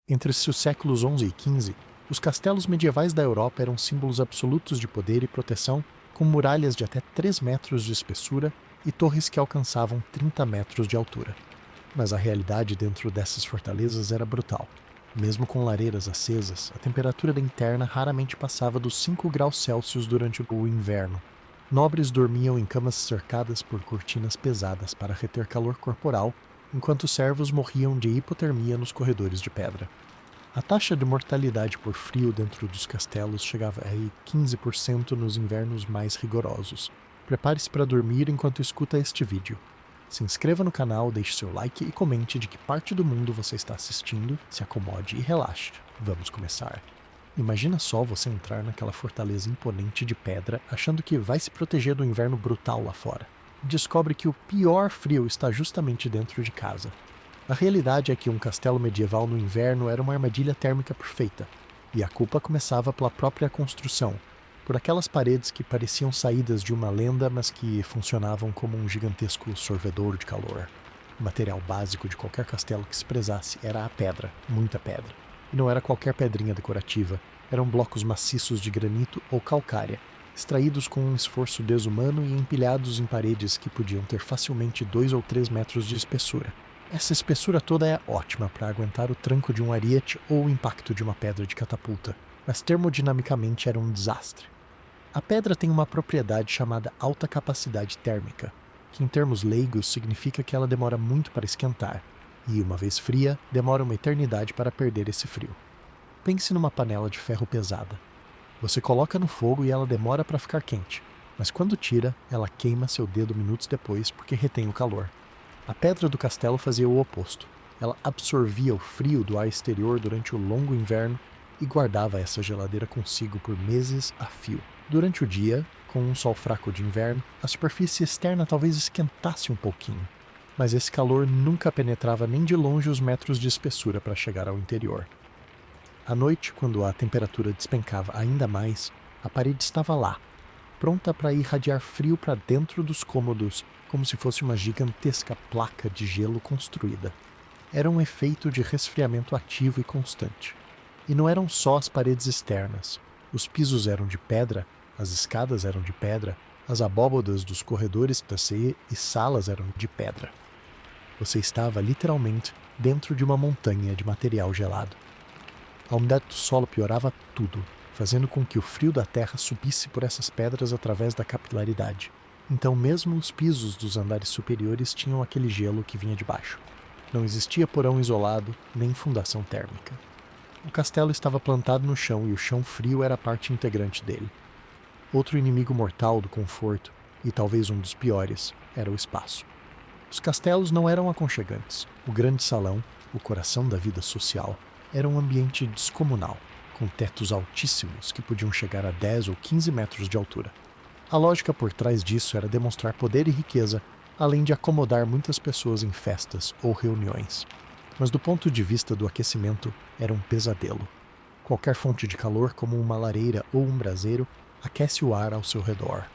Entre os séculos XI e XV, os castelos medievais da Europa eram símbolos absolutos de poder e proteção, com muralhas de até 3 metros de espessura e torres que alcançavam 30 metros de altura. Mas a realidade dentro dessas fortalezas era brutal. Mesmo com lareiras acesas, a temperatura interna raramente passava dos 5 graus Celsius durante o inverno. Nobres dormiam em camas cercadas por cortinas pesadas para reter calor corporal, enquanto servos morriam de hipotermia nos corredores de pedra. A taxa de mortalidade por frio dentro dos castelos chegava a 15% nos invernos mais rigorosos. Prepare-se para dormir enquanto escuta este vídeo. Se inscreva no canal, deixe seu like e comente de que parte do mundo você está assistindo, se acomode e relaxe. Vamos começar. Imagina só você entrar naquela fortaleza imponente de pedra achando que vai se proteger do inverno brutal lá fora. Descobre que o pior frio está justamente dentro de casa. A realidade é que um castelo medieval no inverno era uma armadilha térmica perfeita, e a culpa começava pela própria construção, por aquelas paredes que pareciam saídas de uma lenda, mas que funcionavam como um gigantesco sorvedor de calor. O material básico de qualquer castelo que se prezasse era a pedra, muita pedra. E não era qualquer pedrinha decorativa, eram blocos maciços de granito ou calcária, extraídos com um esforço desumano e empilhados em paredes que podiam ter facilmente 2 ou 3 metros de espessura. Essa espessura toda é ótima para aguentar o tranco de um ariete ou o impacto de uma pedra de catapulta, mas termodinamicamente era um desastre. A pedra tem uma propriedade chamada alta capacidade térmica, que em termos leigos significa que ela demora muito para esquentar, e uma vez fria, demora uma eternidade para perder esse frio. Pense numa panela de ferro pesada. Você coloca no fogo e ela demora para ficar quente, mas quando tira, ela queima seu dedo minutos depois porque retém o calor. A pedra do castelo fazia o oposto. Ela absorvia o frio do ar exterior durante o longo inverno e guardava essa geladeira consigo por meses a fio. Durante o dia, com um sol fraco de inverno, a superfície externa talvez esquentasse um pouquinho, mas esse calor nunca penetrava nem de longe os metros de espessura para chegar ao interior. À noite, quando a temperatura despencava ainda mais, a parede estava lá, pronta para irradiar frio para dentro dos cômodos, como se fosse uma gigantesca placa de gelo construída. Era um efeito de resfriamento ativo e constante. E não eram só as paredes externas. Os pisos eram de pedra, as escadas eram de pedra, as abóbadas dos corredores da CE e salas eram de pedra. Você estava literalmente dentro de uma montanha de material gelado. A umidade do solo piorava tudo, fazendo com que o frio da terra subisse por essas pedras através da capilaridade. Então mesmo os pisos dos andares superiores tinham aquele gelo que vinha de baixo. Não existia porão isolado, nem fundação térmica. O castelo estava plantado no chão e o chão frio era parte integrante dele. Outro inimigo mortal do conforto, e talvez um dos piores, era o espaço. Os castelos não eram aconchegantes. O grande salão, o coração da vida social, era um ambiente descomunal, com tetos altíssimos que podiam chegar a 10 ou 15 metros de altura. A lógica por trás disso era demonstrar poder e riqueza, além de acomodar muitas pessoas em festas ou reuniões. Mas do ponto de vista do aquecimento, era um pesadelo. Qualquer fonte de calor, como uma lareira ou um braseiro, aquece o ar ao seu redor.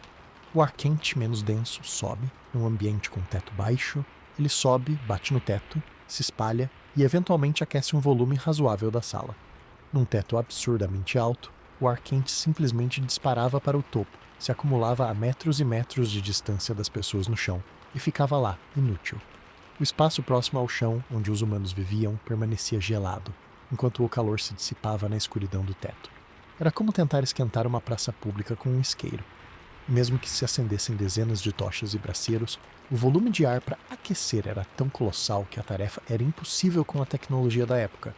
O ar quente menos denso sobe, num ambiente com teto baixo, ele sobe, bate no teto, se espalha e eventualmente aquece um volume razoável da sala. Num teto absurdamente alto, o ar quente simplesmente disparava para o topo, se acumulava a metros e metros de distância das pessoas no chão e ficava lá, inútil. O espaço próximo ao chão, onde os humanos viviam, permanecia gelado, enquanto o calor se dissipava na escuridão do teto. Era como tentar esquentar uma praça pública com um isqueiro. Mesmo que se acendessem dezenas de tochas e braseiros, o volume de ar para aquecer era tão colossal que a tarefa era impossível com a tecnologia da época.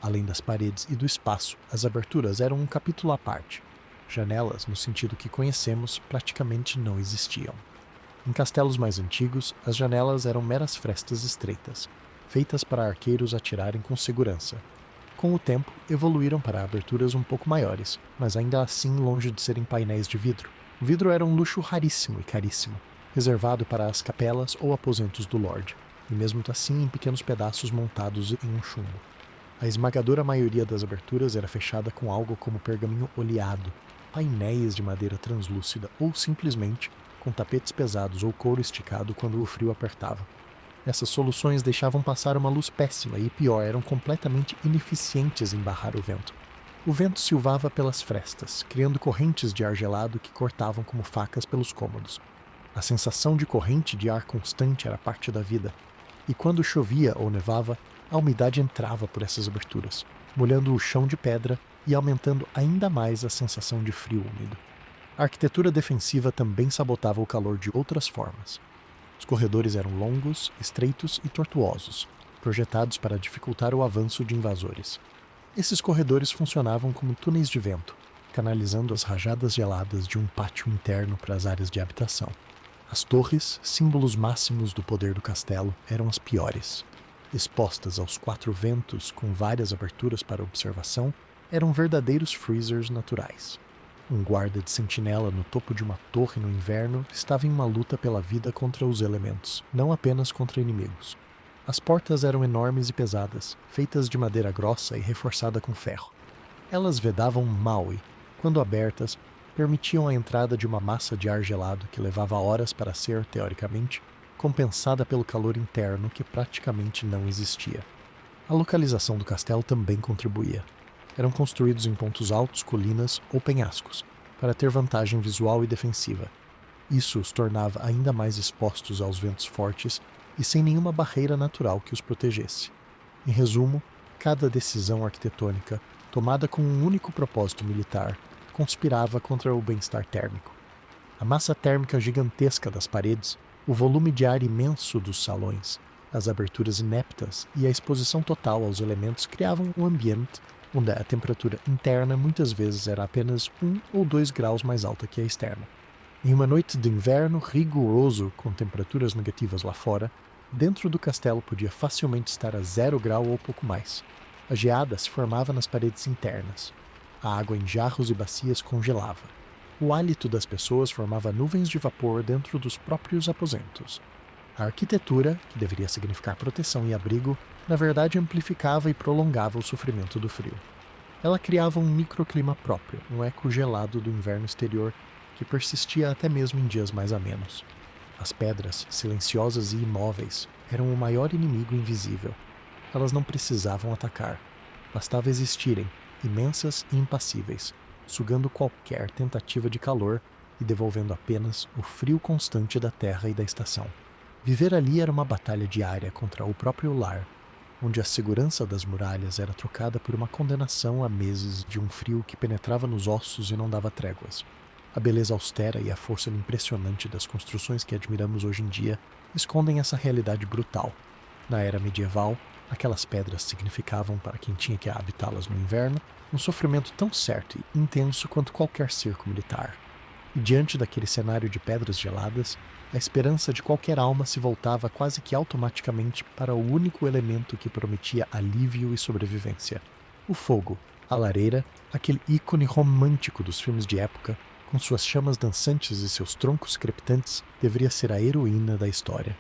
Além das paredes e do espaço, as aberturas eram um capítulo à parte. Janelas, no sentido que conhecemos, praticamente não existiam. Em castelos mais antigos, as janelas eram meras frestas estreitas, feitas para arqueiros atirarem com segurança. Com o tempo, evoluíram para aberturas um pouco maiores, mas ainda assim longe de serem painéis de vidro. O vidro era um luxo raríssimo e caríssimo, reservado para as capelas ou aposentos do Lorde, e mesmo assim em pequenos pedaços montados em um chumbo. A esmagadora maioria das aberturas era fechada com algo como pergaminho oleado, painéis de madeira translúcida ou simplesmente com tapetes pesados ou couro esticado quando o frio apertava. Essas soluções deixavam passar uma luz péssima e, pior, eram completamente ineficientes em barrar o vento. O vento silvava pelas frestas, criando correntes de ar gelado que cortavam como facas pelos cômodos. A sensação de corrente de ar constante era parte da vida, e quando chovia ou nevava, a umidade entrava por essas aberturas, molhando o chão de pedra e aumentando ainda mais a sensação de frio úmido. A arquitetura defensiva também sabotava o calor de outras formas. Os corredores eram longos, estreitos e tortuosos, projetados para dificultar o avanço de invasores. Esses corredores funcionavam como túneis de vento, canalizando as rajadas geladas de um pátio interno para as áreas de habitação. As torres, símbolos máximos do poder do castelo, eram as piores. Expostas aos quatro ventos com várias aberturas para observação, eram verdadeiros freezers naturais. Um guarda de sentinela no topo de uma torre no inverno estava em uma luta pela vida contra os elementos, não apenas contra inimigos. As portas eram enormes e pesadas, feitas de madeira grossa e reforçada com ferro. Elas vedavam Maui. Quando abertas, permitiam a entrada de uma massa de ar gelado que levava horas para ser, teoricamente, compensada pelo calor interno que praticamente não existia. A localização do castelo também contribuía. Eram construídos em pontos altos, colinas ou penhascos, para ter vantagem visual e defensiva. Isso os tornava ainda mais expostos aos ventos fortes e sem nenhuma barreira natural que os protegesse. Em resumo, cada decisão arquitetônica, tomada com um único propósito militar, conspirava contra o bem-estar térmico. A massa térmica gigantesca das paredes, o volume de ar imenso dos salões, as aberturas ineptas e a exposição total aos elementos criavam um ambiente onde a temperatura interna muitas vezes era apenas 1 ou 2 graus mais alta que a externa. Em uma noite de inverno rigoroso com temperaturas negativas lá fora, dentro do castelo podia facilmente estar a 0 grau ou pouco mais. A geada se formava nas paredes internas. A água em jarros e bacias congelava. O hálito das pessoas formava nuvens de vapor dentro dos próprios aposentos. A arquitetura, que deveria significar proteção e abrigo, na verdade amplificava e prolongava o sofrimento do frio. Ela criava um microclima próprio, um eco gelado do inverno exterior que persistia até mesmo em dias mais amenos. As pedras, silenciosas e imóveis, eram o maior inimigo invisível. Elas não precisavam atacar. Bastava existirem, imensas e impassíveis, sugando qualquer tentativa de calor e devolvendo apenas o frio constante da terra e da estação. Viver ali era uma batalha diária contra o próprio lar, onde a segurança das muralhas era trocada por uma condenação a meses de um frio que penetrava nos ossos e não dava tréguas. A beleza austera e a força impressionante das construções que admiramos hoje em dia escondem essa realidade brutal. Na era medieval, aquelas pedras significavam, para quem tinha que habitá-las no inverno, um sofrimento tão certo e intenso quanto qualquer cerco militar. E diante daquele cenário de pedras geladas, a esperança de qualquer alma se voltava quase que automaticamente para o único elemento que prometia alívio e sobrevivência: o fogo, a lareira, aquele ícone romântico dos filmes de época, com suas chamas dançantes e seus troncos crepitantes, deveria ser a heroína da história.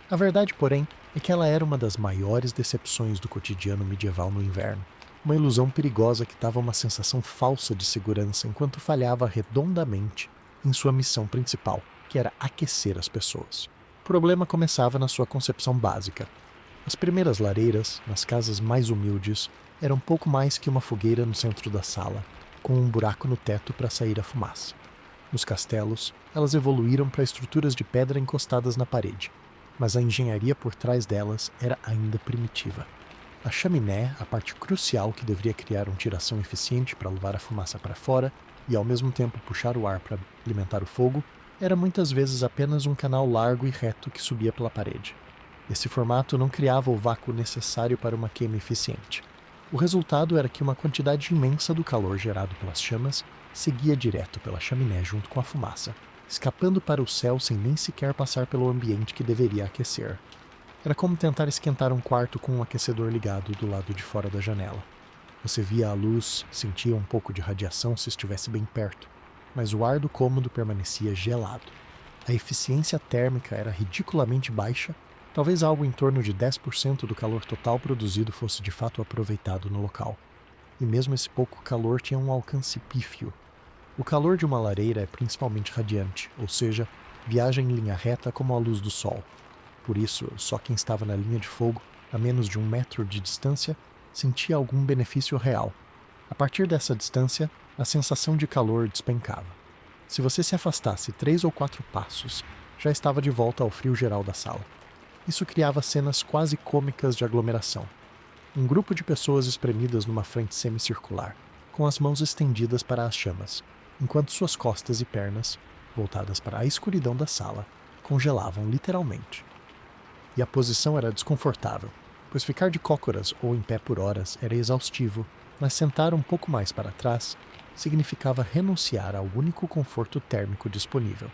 A verdade, porém, é que ela era uma das maiores decepções do cotidiano medieval no inverno. Uma ilusão perigosa que dava uma sensação falsa de segurança enquanto falhava redondamente em sua missão principal, que era aquecer as pessoas. O problema começava na sua concepção básica. As primeiras lareiras, nas casas mais humildes, eram pouco mais que uma fogueira no centro da sala, com um buraco no teto para sair a fumaça. Nos castelos, elas evoluíram para estruturas de pedra encostadas na parede, mas a engenharia por trás delas era ainda primitiva. A chaminé, a parte crucial que deveria criar um tiração eficiente para levar a fumaça para fora e ao mesmo tempo puxar o ar para alimentar o fogo, era muitas vezes apenas um canal largo e reto que subia pela parede. Esse formato não criava o vácuo necessário para uma queima eficiente. O resultado era que uma quantidade imensa do calor gerado pelas chamas seguia direto pela chaminé junto com a fumaça, escapando para o céu sem nem sequer passar pelo ambiente que deveria aquecer. Era como tentar esquentar um quarto com um aquecedor ligado do lado de fora da janela. Você via a luz, sentia um pouco de radiação se estivesse bem perto, mas o ar do cômodo permanecia gelado. A eficiência térmica era ridiculamente baixa, talvez algo em torno de 10% do calor total produzido fosse de fato aproveitado no local. E mesmo esse pouco calor tinha um alcance pífio. O calor de uma lareira é principalmente radiante, ou seja, viaja em linha reta como a luz do sol. Por isso, só quem estava na linha de fogo, a menos de 1 metro de distância, sentia algum benefício real. A partir dessa distância, a sensação de calor despencava. Se você se afastasse 3 ou 4 passos, já estava de volta ao frio geral da sala. Isso criava cenas quase cômicas de aglomeração. Um grupo de pessoas espremidas numa frente semicircular, com as mãos estendidas para as chamas, enquanto suas costas e pernas, voltadas para a escuridão da sala, congelavam literalmente. E a posição era desconfortável, pois ficar de cócoras ou em pé por horas era exaustivo, mas sentar um pouco mais para trás significava renunciar ao único conforto térmico disponível.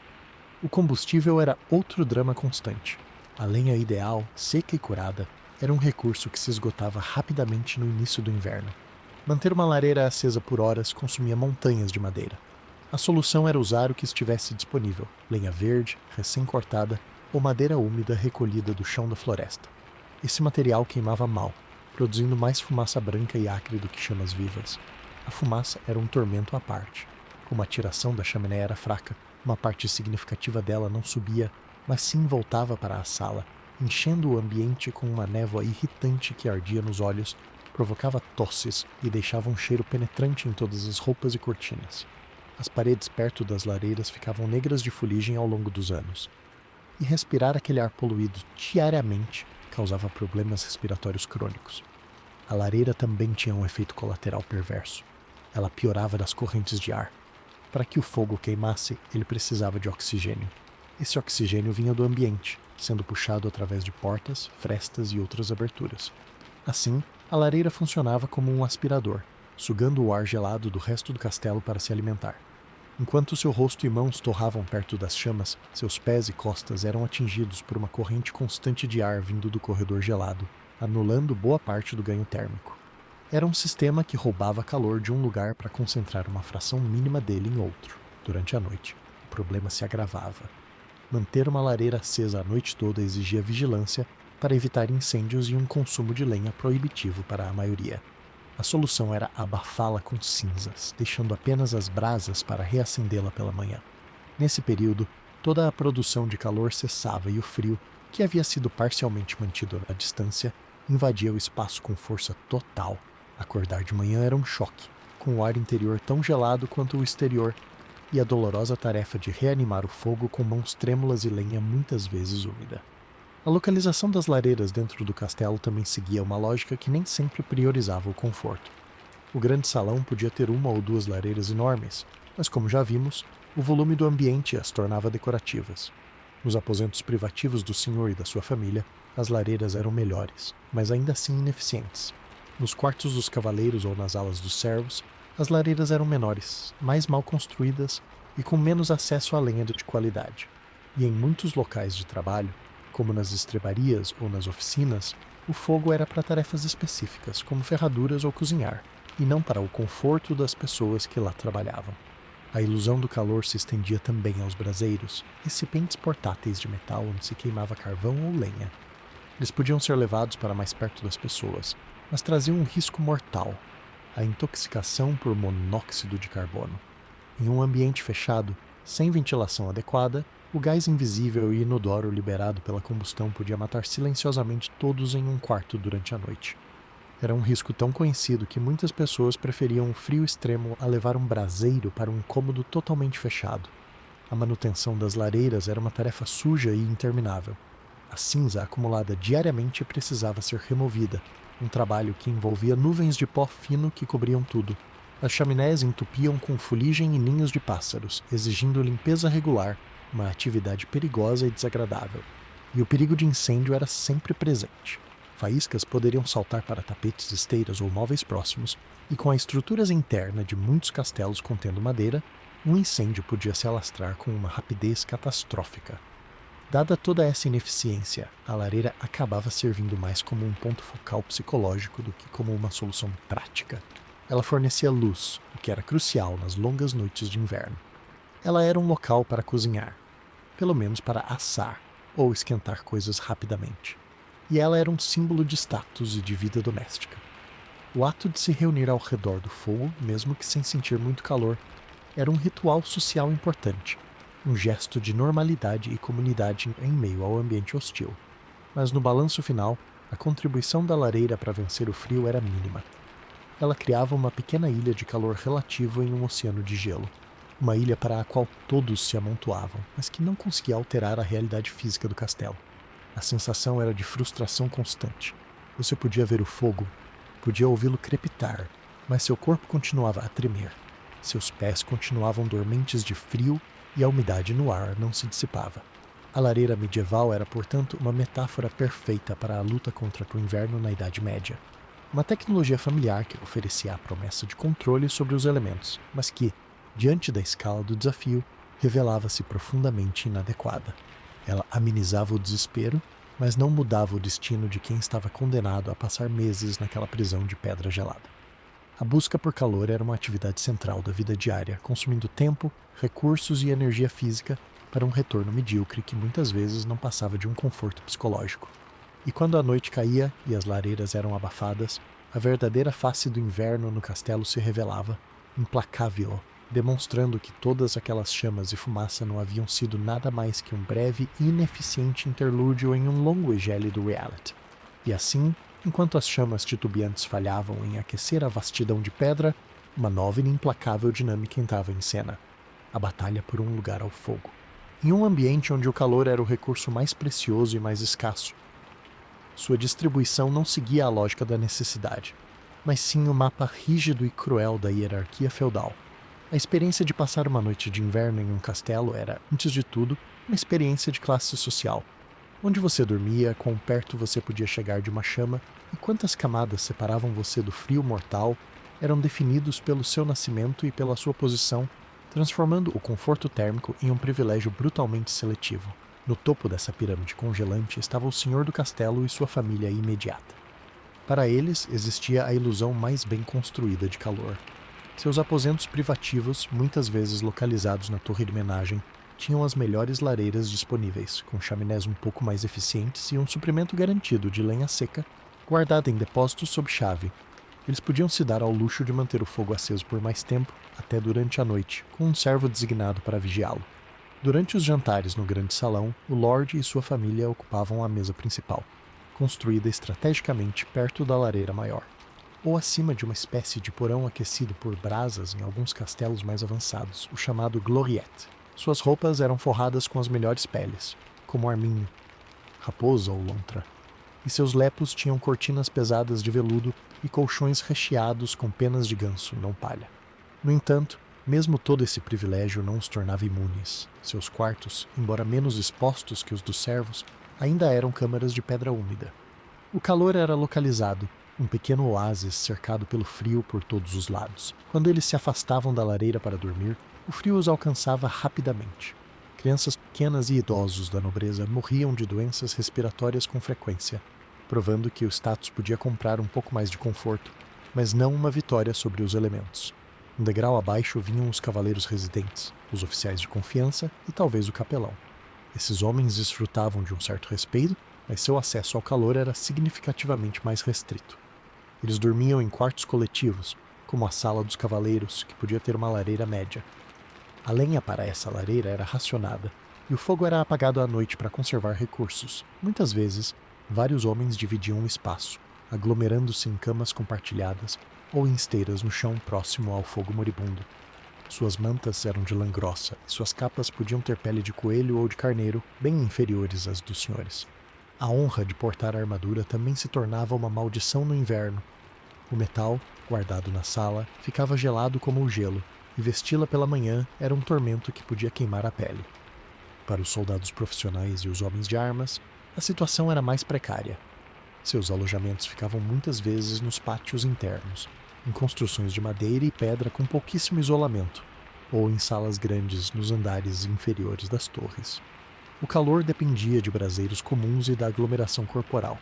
O combustível era outro drama constante. A lenha ideal, seca e curada, era um recurso que se esgotava rapidamente no início do inverno. Manter uma lareira acesa por horas consumia montanhas de madeira. A solução era usar o que estivesse disponível: lenha verde, recém-cortada ou madeira úmida recolhida do chão da floresta. Esse material queimava mal, produzindo mais fumaça branca e acre do que chamas vivas. A fumaça era um tormento à parte. Como a tiração da chaminé era fraca, uma parte significativa dela não subia, mas sim voltava para a sala, enchendo o ambiente com uma névoa irritante que ardia nos olhos, provocava tosses e deixava um cheiro penetrante em todas as roupas e cortinas. As paredes perto das lareiras ficavam negras de fuligem ao longo dos anos. E respirar aquele ar poluído diariamente causava problemas respiratórios crônicos. A lareira também tinha um efeito colateral perverso. Ela piorava das correntes de ar. Para que o fogo queimasse, ele precisava de oxigênio. Esse oxigênio vinha do ambiente, sendo puxado através de portas, frestas e outras aberturas. Assim, a lareira funcionava como um aspirador, sugando o ar gelado do resto do castelo para se alimentar. Enquanto seu rosto e mãos torravam perto das chamas, seus pés e costas eram atingidos por uma corrente constante de ar vindo do corredor gelado, anulando boa parte do ganho térmico. Era um sistema que roubava calor de um lugar para concentrar uma fração mínima dele em outro. Durante a noite, o problema se agravava. Manter uma lareira acesa a noite toda exigia vigilância para evitar incêndios e um consumo de lenha proibitivo para a maioria. A solução era abafá-la com cinzas, deixando apenas as brasas para reacendê-la pela manhã. Nesse período, toda a produção de calor cessava e o frio, que havia sido parcialmente mantido à distância, invadia o espaço com força total. Acordar de manhã era um choque, com o ar interior tão gelado quanto o exterior, e a dolorosa tarefa de reanimar o fogo com mãos trêmulas e lenha muitas vezes úmida. A localização das lareiras dentro do castelo também seguia uma lógica que nem sempre priorizava o conforto. O grande salão podia ter 1 ou 2 lareiras enormes, mas como já vimos, o volume do ambiente as tornava decorativas. Nos aposentos privativos do senhor e da sua família, as lareiras eram melhores, mas ainda assim ineficientes. Nos quartos dos cavaleiros ou nas alas dos servos, as lareiras eram menores, mais mal construídas e com menos acesso à lenha de qualidade. E em muitos locais de trabalho, como nas estrebarias ou nas oficinas, o fogo era para tarefas específicas, como ferraduras ou cozinhar, e não para o conforto das pessoas que lá trabalhavam. A ilusão do calor se estendia também aos braseiros, recipientes portáteis de metal onde se queimava carvão ou lenha. Eles podiam ser levados para mais perto das pessoas, mas traziam um risco mortal: a intoxicação por monóxido de carbono. Em um ambiente fechado, sem ventilação adequada, o gás invisível e inodoro liberado pela combustão podia matar silenciosamente todos em um quarto durante a noite. Era um risco tão conhecido que muitas pessoas preferiam um frio extremo a levar um braseiro para um cômodo totalmente fechado. A manutenção das lareiras era uma tarefa suja e interminável. A cinza acumulada diariamente precisava ser removida, um trabalho que envolvia nuvens de pó fino que cobriam tudo. As chaminés entupiam com fuligem e ninhos de pássaros, exigindo limpeza regular, uma atividade perigosa e desagradável. E o perigo de incêndio era sempre presente. Faíscas poderiam saltar para tapetes, esteiras ou móveis próximos, e com a estrutura interna de muitos castelos contendo madeira, um incêndio podia se alastrar com uma rapidez catastrófica. Dada toda essa ineficiência, a lareira acabava servindo mais como um ponto focal psicológico do que como uma solução prática. Ela fornecia luz, o que era crucial nas longas noites de inverno. Ela era um local para cozinhar, pelo menos para assar ou esquentar coisas rapidamente. E ela era um símbolo de status e de vida doméstica. O ato de se reunir ao redor do fogo, mesmo que sem sentir muito calor, era um ritual social importante, um gesto de normalidade e comunidade em meio ao ambiente hostil. mas no balanço final, a contribuição da lareira para vencer o frio era mínima. Ela criava uma pequena ilha de calor relativo em um oceano de gelo. Uma ilha para a qual todos se amontoavam, mas que não conseguia alterar a realidade física do castelo. A sensação era de frustração constante. Você podia ver o fogo, podia ouvi-lo crepitar, mas seu corpo continuava a tremer. Seus pés continuavam dormentes de frio e a umidade no ar não se dissipava. A lareira medieval era, portanto, uma metáfora perfeita para a luta contra o inverno na Idade Média. Uma tecnologia familiar que oferecia a promessa de controle sobre os elementos, mas que, diante da escala do desafio, revelava-se profundamente inadequada. Ela amenizava o desespero, mas não mudava o destino de quem estava condenado a passar meses naquela prisão de pedra gelada. A busca por calor era uma atividade central da vida diária, consumindo tempo, recursos e energia física para um retorno medíocre que muitas vezes não passava de um conforto psicológico. E quando a noite caía e as lareiras eram abafadas, a verdadeira face do inverno no castelo se revelava, implacável, demonstrando que todas aquelas chamas e fumaça não haviam sido nada mais que um breve e ineficiente interlúdio em um longo e gélido reality. E assim, enquanto as chamas titubeantes falhavam em aquecer a vastidão de pedra, uma nova e implacável dinâmica entrava em cena. A batalha por um lugar ao fogo. Em um ambiente onde o calor era o recurso mais precioso e mais escasso, sua distribuição não seguia a lógica da necessidade, mas sim o mapa rígido e cruel da hierarquia feudal. A experiência de passar uma noite de inverno em um castelo era, antes de tudo, uma experiência de classe social. Onde você dormia, quão perto você podia chegar de uma chama e quantas camadas separavam você do frio mortal eram definidos pelo seu nascimento e pela sua posição, transformando o conforto térmico em um privilégio brutalmente seletivo. No topo dessa pirâmide congelante estava o senhor do castelo e sua família imediata. Para eles, existia a ilusão mais bem construída de calor. Seus aposentos privativos, muitas vezes localizados na torre de homenagem, tinham as melhores lareiras disponíveis, com chaminés um pouco mais eficientes e um suprimento garantido de lenha seca, guardada em depósitos sob chave. Eles podiam se dar ao luxo de manter o fogo aceso por mais tempo, até durante a noite, com um servo designado para vigiá-lo. Durante os jantares no grande salão, o Lorde e sua família ocupavam a mesa principal, construída estrategicamente perto da lareira maior, ou acima de uma espécie de porão aquecido por brasas em alguns castelos mais avançados, o chamado gloriette. Suas roupas eram forradas com as melhores peles, como arminho, raposa ou lontra, e seus lepos tinham cortinas pesadas de veludo e colchões recheados com penas de ganso, não palha. No entanto, mesmo todo esse privilégio não os tornava imunes. Seus quartos, embora menos expostos que os dos servos, ainda eram câmaras de pedra úmida. O calor era localizado, um pequeno oásis cercado pelo frio por todos os lados. Quando eles se afastavam da lareira para dormir, o frio os alcançava rapidamente. Crianças pequenas e idosos da nobreza morriam de doenças respiratórias com frequência, provando que o status podia comprar um pouco mais de conforto, mas não uma vitória sobre os elementos. Um degrau abaixo vinham os cavaleiros residentes, os oficiais de confiança e talvez o capelão. Esses homens desfrutavam de um certo respeito, mas seu acesso ao calor era significativamente mais restrito. Eles dormiam em quartos coletivos, como a sala dos cavaleiros, que podia ter uma lareira média. A lenha para essa lareira era racionada, e o fogo era apagado à noite para conservar recursos. Muitas vezes, vários homens dividiam o espaço, aglomerando-se em camas compartilhadas ou em esteiras no chão próximo ao fogo moribundo. Suas mantas eram de lã grossa e suas capas podiam ter pele de coelho ou de carneiro, bem inferiores às dos senhores. A honra de portar a armadura também se tornava uma maldição no inverno. O metal, guardado na sala, ficava gelado como o gelo, e vesti-la pela manhã era um tormento que podia queimar a pele. Para os soldados profissionais e os homens de armas, a situação era mais precária. Seus alojamentos ficavam muitas vezes nos pátios internos, em construções de madeira e pedra com pouquíssimo isolamento, ou em salas grandes nos andares inferiores das torres. O calor dependia de braseiros comuns e da aglomeração corporal.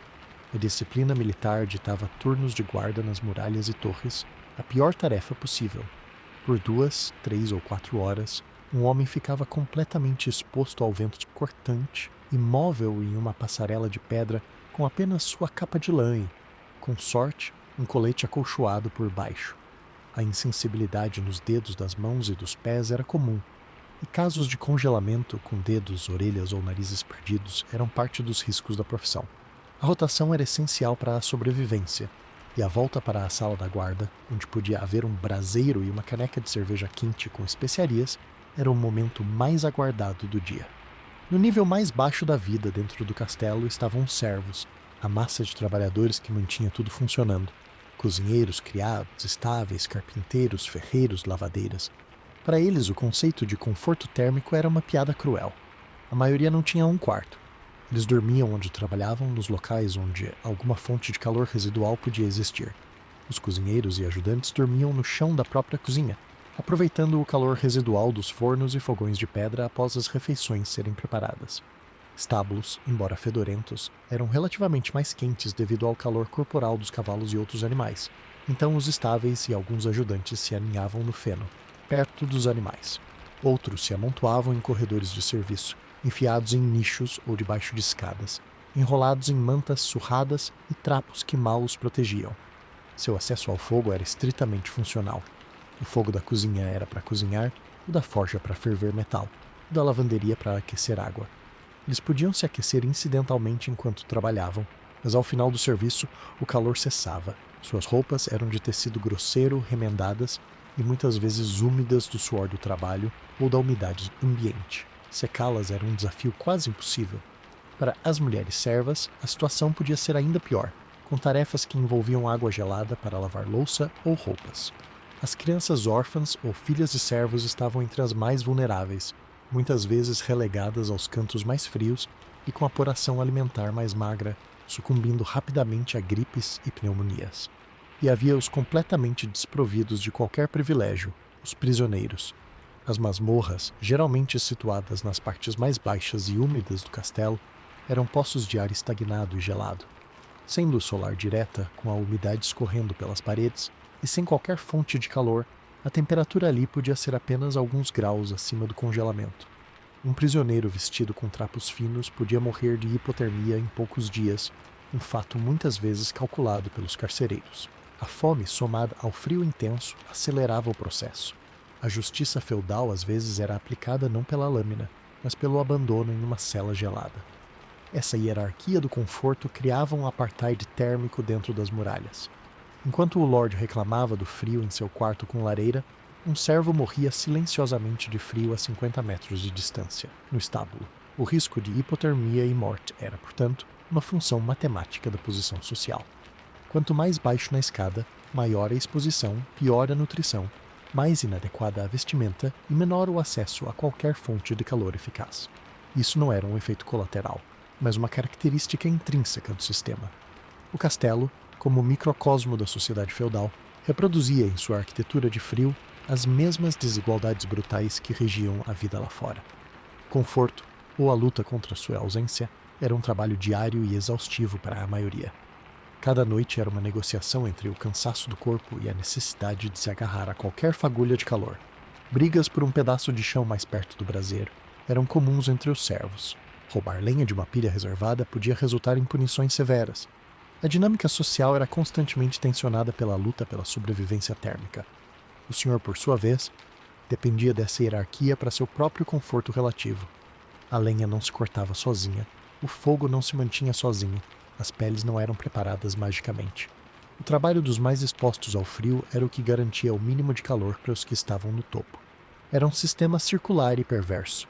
A disciplina militar ditava turnos de guarda nas muralhas e torres, a pior tarefa possível. Por 2, 3 ou 4 horas, um homem ficava completamente exposto ao vento cortante, imóvel em uma passarela de pedra com apenas sua capa de lã e, com sorte, um colete acolchoado por baixo. A insensibilidade nos dedos das mãos e dos pés era comum, e casos de congelamento com dedos, orelhas ou narizes perdidos eram parte dos riscos da profissão. A rotação era essencial para a sobrevivência, e a volta para a sala da guarda, onde podia haver um braseiro e uma caneca de cerveja quente com especiarias, era o momento mais aguardado do dia. No nível mais baixo da vida dentro do castelo estavam os servos, a massa de trabalhadores que mantinha tudo funcionando. Cozinheiros, criados, estáveis, carpinteiros, ferreiros, lavadeiras. Para eles, o conceito de conforto térmico era uma piada cruel. A maioria não tinha um quarto. Eles dormiam onde trabalhavam, nos locais onde alguma fonte de calor residual podia existir. Os cozinheiros e ajudantes dormiam no chão da própria cozinha, aproveitando o calor residual dos fornos e fogões de pedra após as refeições serem preparadas. Estábulos, embora fedorentos, eram relativamente mais quentes devido ao calor corporal dos cavalos e outros animais, então os estáveis e alguns ajudantes se aninhavam no feno, perto dos animais. Outros se amontoavam em corredores de serviço, enfiados em nichos ou debaixo de escadas, enrolados em mantas surradas e trapos que mal os protegiam. Seu acesso ao fogo era estritamente funcional. O fogo da cozinha era para cozinhar, o da forja para ferver metal, o da lavanderia para aquecer água. Eles podiam se aquecer incidentalmente enquanto trabalhavam, mas ao final do serviço o calor cessava. Suas roupas eram de tecido grosseiro, remendadas e muitas vezes úmidas do suor do trabalho ou da umidade ambiente. Secá-las era um desafio quase impossível. Para as mulheres servas, a situação podia ser ainda pior, com tarefas que envolviam água gelada para lavar louça ou roupas. As crianças órfãs ou filhas de servos estavam entre as mais vulneráveis, muitas vezes relegadas aos cantos mais frios e com a apuração alimentar mais magra, sucumbindo rapidamente a gripes e pneumonias. E havia os completamente desprovidos de qualquer privilégio, os prisioneiros. As masmorras, geralmente situadas nas partes mais baixas e úmidas do castelo, eram poços de ar estagnado e gelado. Sem luz solar direta, com a umidade escorrendo pelas paredes, e sem qualquer fonte de calor, a temperatura ali podia ser apenas alguns graus acima do congelamento. Um prisioneiro vestido com trapos finos podia morrer de hipotermia em poucos dias, um fato muitas vezes calculado pelos carcereiros. A fome, somada ao frio intenso, acelerava o processo. A justiça feudal às vezes era aplicada não pela lâmina, mas pelo abandono em uma cela gelada. Essa hierarquia do conforto criava um apartheid térmico dentro das muralhas. Enquanto o Lorde reclamava do frio em seu quarto com lareira, um servo morria silenciosamente de frio a 50 metros de distância, no estábulo. O risco de hipotermia e morte era, portanto, uma função matemática da posição social. Quanto mais baixo na escada, maior a exposição, pior a nutrição, mais inadequada a vestimenta e menor o acesso a qualquer fonte de calor eficaz. Isso não era um efeito colateral, mas uma característica intrínseca do sistema. O castelo, como microcosmo da sociedade feudal, reproduzia em sua arquitetura de frio as mesmas desigualdades brutais que regiam a vida lá fora. O conforto, ou a luta contra sua ausência, era um trabalho diário e exaustivo para a maioria. Cada noite era uma negociação entre o cansaço do corpo e a necessidade de se agarrar a qualquer fagulha de calor. Brigas por um pedaço de chão mais perto do braseiro eram comuns entre os servos. Roubar lenha de uma pilha reservada podia resultar em punições severas. A dinâmica social era constantemente tensionada pela luta pela sobrevivência térmica. O senhor, por sua vez, dependia dessa hierarquia para seu próprio conforto relativo. A lenha não se cortava sozinha, o fogo não se mantinha sozinho, as peles não eram preparadas magicamente. O trabalho dos mais expostos ao frio era o que garantia o mínimo de calor para os que estavam no topo. Era um sistema circular e perverso.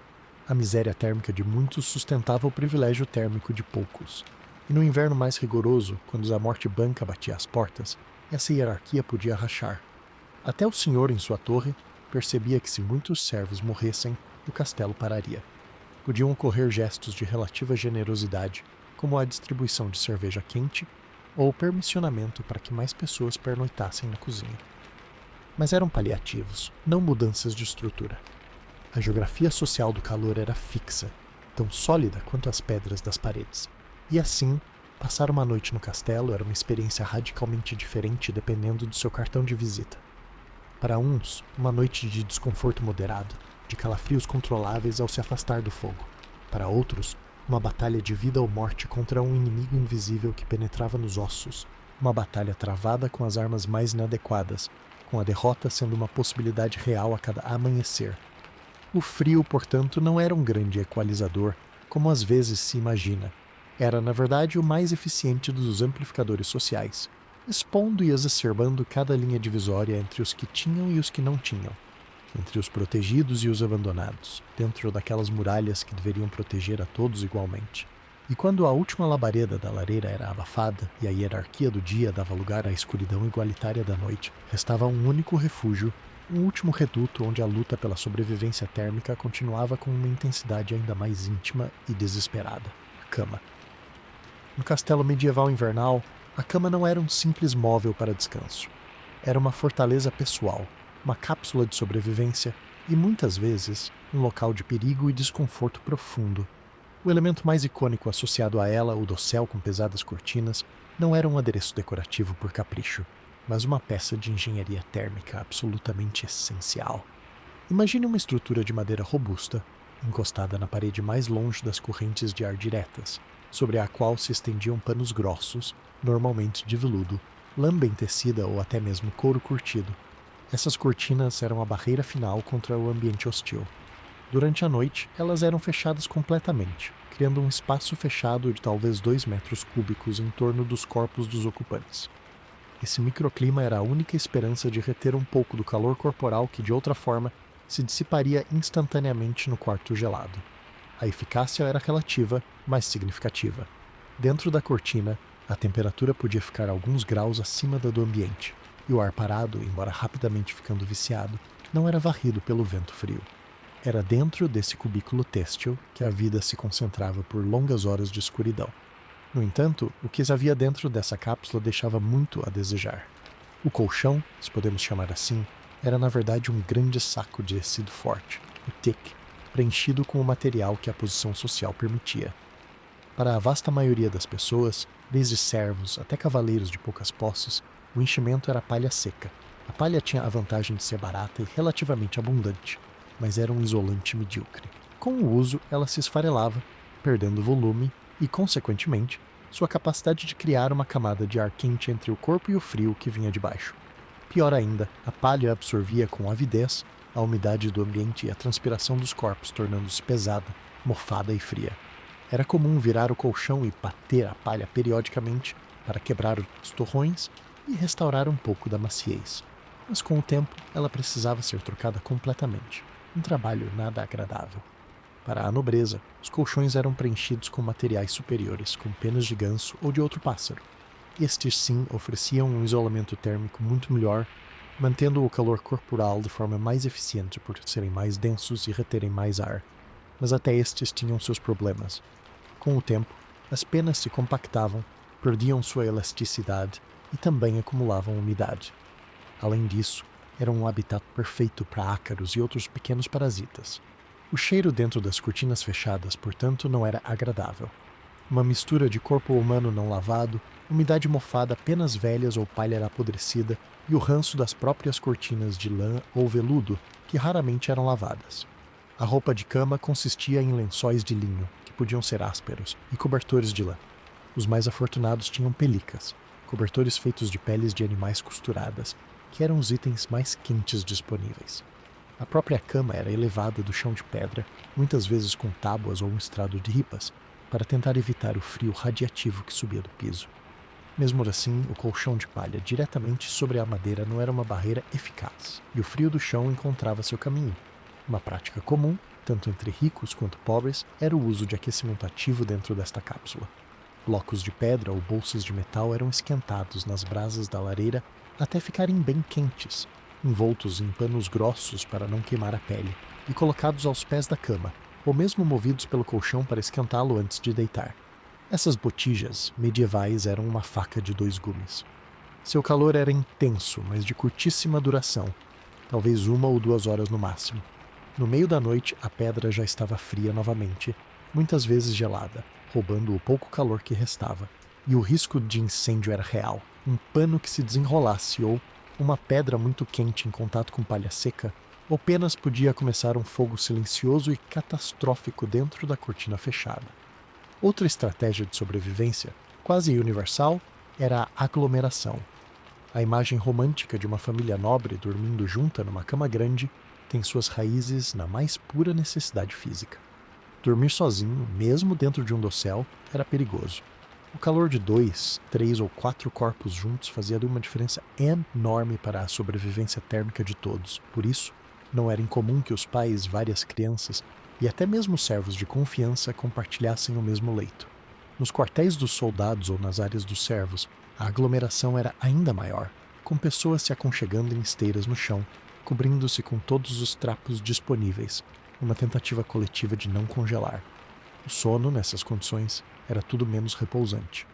A miséria térmica de muitos sustentava o privilégio térmico de poucos. E no inverno mais rigoroso, quando a morte branca batia às portas, essa hierarquia podia rachar. Até o senhor em sua torre percebia que se muitos servos morressem, o castelo pararia. Podiam ocorrer gestos de relativa generosidade, como a distribuição de cerveja quente ou o permissionamento para que mais pessoas pernoitassem na cozinha. Mas eram paliativos, não mudanças de estrutura. A geografia social do calor era fixa, tão sólida quanto as pedras das paredes. E assim, passar uma noite no castelo era uma experiência radicalmente diferente dependendo do seu cartão de visita. Para uns, uma noite de desconforto moderado, de calafrios controláveis ao se afastar do fogo. Para outros, uma batalha de vida ou morte contra um inimigo invisível que penetrava nos ossos, uma batalha travada com as armas mais inadequadas, com a derrota sendo uma possibilidade real a cada amanhecer. O frio, portanto, não era um grande equalizador, como às vezes se imagina. Era, na verdade, o mais eficiente dos amplificadores sociais, expondo e exacerbando cada linha divisória entre os que tinham e os que não tinham, entre os protegidos e os abandonados, dentro daquelas muralhas que deveriam proteger a todos igualmente. E quando a última labareda da lareira era abafada e a hierarquia do dia dava lugar à escuridão igualitária da noite, restava um único refúgio, um último reduto onde a luta pela sobrevivência térmica continuava com uma intensidade ainda mais íntima e desesperada: a cama. No castelo medieval invernal, a cama não era um simples móvel para descanso. Era uma fortaleza pessoal, uma cápsula de sobrevivência e, muitas vezes, um local de perigo e desconforto profundo. O elemento mais icônico associado a ela, o dossel com pesadas cortinas, não era um adereço decorativo por capricho, mas uma peça de engenharia térmica absolutamente essencial. Imagine uma estrutura de madeira robusta, encostada na parede mais longe das correntes de ar diretas, sobre a qual se estendiam panos grossos, normalmente de veludo, lã bem tecida ou até mesmo couro curtido. Essas cortinas eram a barreira final contra o ambiente hostil. Durante a noite, elas eram fechadas completamente, criando um espaço fechado de talvez 2 metros cúbicos em torno dos corpos dos ocupantes. Esse microclima era a única esperança de reter um pouco do calor corporal que, de outra forma, se dissiparia instantaneamente no quarto gelado. A eficácia era relativa, mas significativa. Dentro da cortina, a temperatura podia ficar alguns graus acima da do ambiente, e o ar parado, embora rapidamente ficando viciado, não era varrido pelo vento frio. Era dentro desse cubículo têxtil que a vida se concentrava por longas horas de escuridão. No entanto, o que havia dentro dessa cápsula deixava muito a desejar. O colchão, se podemos chamar assim, era na verdade um grande saco de tecido forte, o thick, preenchido com o material que a posição social permitia. Para a vasta maioria das pessoas, desde servos até cavaleiros de poucas posses, o enchimento era palha seca. A palha tinha a vantagem de ser barata e relativamente abundante, mas era um isolante medíocre. Com o uso, ela se esfarelava, perdendo volume e, consequentemente, sua capacidade de criar uma camada de ar quente entre o corpo e o frio que vinha de baixo. Pior ainda, a palha absorvia com avidez a umidade do ambiente e a transpiração dos corpos, tornando-se pesada, mofada e fria. Era comum virar o colchão e bater a palha periodicamente para quebrar os torrões e restaurar um pouco da maciez. Mas com o tempo, ela precisava ser trocada completamente. Um trabalho nada agradável. Para a nobreza, os colchões eram preenchidos com materiais superiores, com penas de ganso ou de outro pássaro. Estes, sim, ofereciam um isolamento térmico muito melhor, mantendo o calor corporal de forma mais eficiente por serem mais densos e reterem mais ar. Mas até estes tinham seus problemas. Com o tempo, as penas se compactavam, perdiam sua elasticidade e também acumulavam umidade. Além disso, eram um habitat perfeito para ácaros e outros pequenos parasitas. O cheiro dentro das cortinas fechadas, portanto, não era agradável. Uma mistura de corpo humano não lavado, umidade mofada, penas velhas ou palha apodrecida e o ranço das próprias cortinas de lã ou veludo, que raramente eram lavadas. A roupa de cama consistia em lençóis de linho, que podiam ser ásperos, e cobertores de lã. Os mais afortunados tinham pelicas, cobertores feitos de peles de animais costuradas, que eram os itens mais quentes disponíveis. A própria cama era elevada do chão de pedra, muitas vezes com tábuas ou um estrado de ripas, para tentar evitar o frio radiativo que subia do piso. Mesmo assim, o colchão de palha diretamente sobre a madeira não era uma barreira eficaz, e o frio do chão encontrava seu caminho. Uma prática comum, tanto entre ricos quanto pobres, era o uso de aquecimento ativo dentro desta cápsula. Blocos de pedra ou bolsas de metal eram esquentados nas brasas da lareira até ficarem bem quentes, envoltos em panos grossos para não queimar a pele, e colocados aos pés da cama, ou mesmo movidos pelo colchão para esquentá-lo antes de deitar. Essas botijas medievais eram uma faca de 2 gumes. Seu calor era intenso, mas de curtíssima duração, talvez 1 ou 2 horas no máximo. No meio da noite, a pedra já estava fria novamente, muitas vezes gelada, roubando o pouco calor que restava. E o risco de incêndio era real. Um pano que se desenrolasse ou uma pedra muito quente em contato com palha seca, ou apenas podia começar um fogo silencioso e catastrófico dentro da cortina fechada. Outra estratégia de sobrevivência, quase universal, era a aglomeração. A imagem romântica de uma família nobre dormindo junta numa cama grande tem suas raízes na mais pura necessidade física. Dormir sozinho, mesmo dentro de um dossel, era perigoso. O calor de 2, 3 ou 4 corpos juntos fazia uma diferença enorme para a sobrevivência térmica de todos. Por isso, não era incomum que os pais, várias crianças e até mesmo servos de confiança compartilhassem o mesmo leito. Nos quartéis dos soldados ou nas áreas dos servos, a aglomeração era ainda maior, com pessoas se aconchegando em esteiras no chão, cobrindo-se com todos os trapos disponíveis, uma tentativa coletiva de não congelar. O sono, nessas condições, era tudo menos repousante.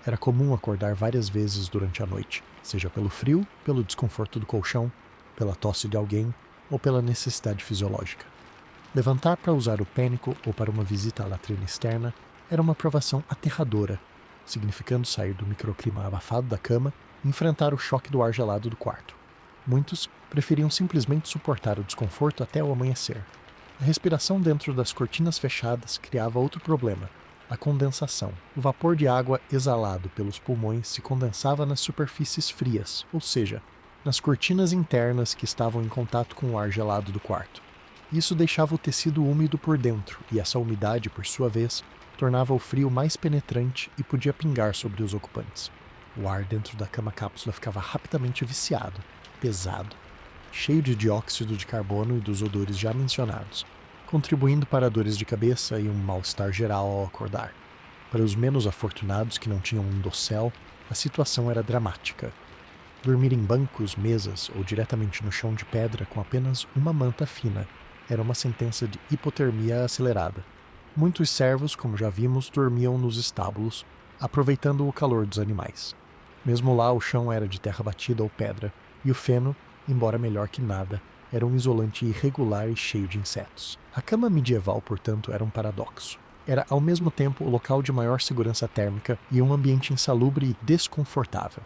Era comum acordar várias vezes durante a noite, seja pelo frio, pelo desconforto do colchão, pela tosse de alguém ou pela necessidade fisiológica. Levantar para usar o pênico ou para uma visita à latrina externa era uma provação aterradora, significando sair do microclima abafado da cama e enfrentar o choque do ar gelado do quarto. Muitos preferiam simplesmente suportar o desconforto até o amanhecer. A respiração dentro das cortinas fechadas criava outro problema: a condensação. O vapor de água exalado pelos pulmões se condensava nas superfícies frias, ou seja, nas cortinas internas que estavam em contato com o ar gelado do quarto. Isso deixava o tecido úmido por dentro, e essa umidade, por sua vez, tornava o frio mais penetrante e podia pingar sobre os ocupantes. O ar dentro da cama-cápsula ficava rapidamente viciado, pesado, cheio de dióxido de carbono e dos odores já mencionados, contribuindo para dores de cabeça e um mal-estar geral ao acordar. Para os menos afortunados que não tinham um dossel, a situação era dramática. Dormir em bancos, mesas ou diretamente no chão de pedra com apenas uma manta fina era uma sentença de hipotermia acelerada. Muitos servos, como já vimos, dormiam nos estábulos, aproveitando o calor dos animais. Mesmo lá, o chão era de terra batida ou pedra, e o feno, embora melhor que nada, era um isolante irregular e cheio de insetos. A cama medieval, portanto, era um paradoxo. Era, ao mesmo tempo, o local de maior segurança térmica e um ambiente insalubre e desconfortável.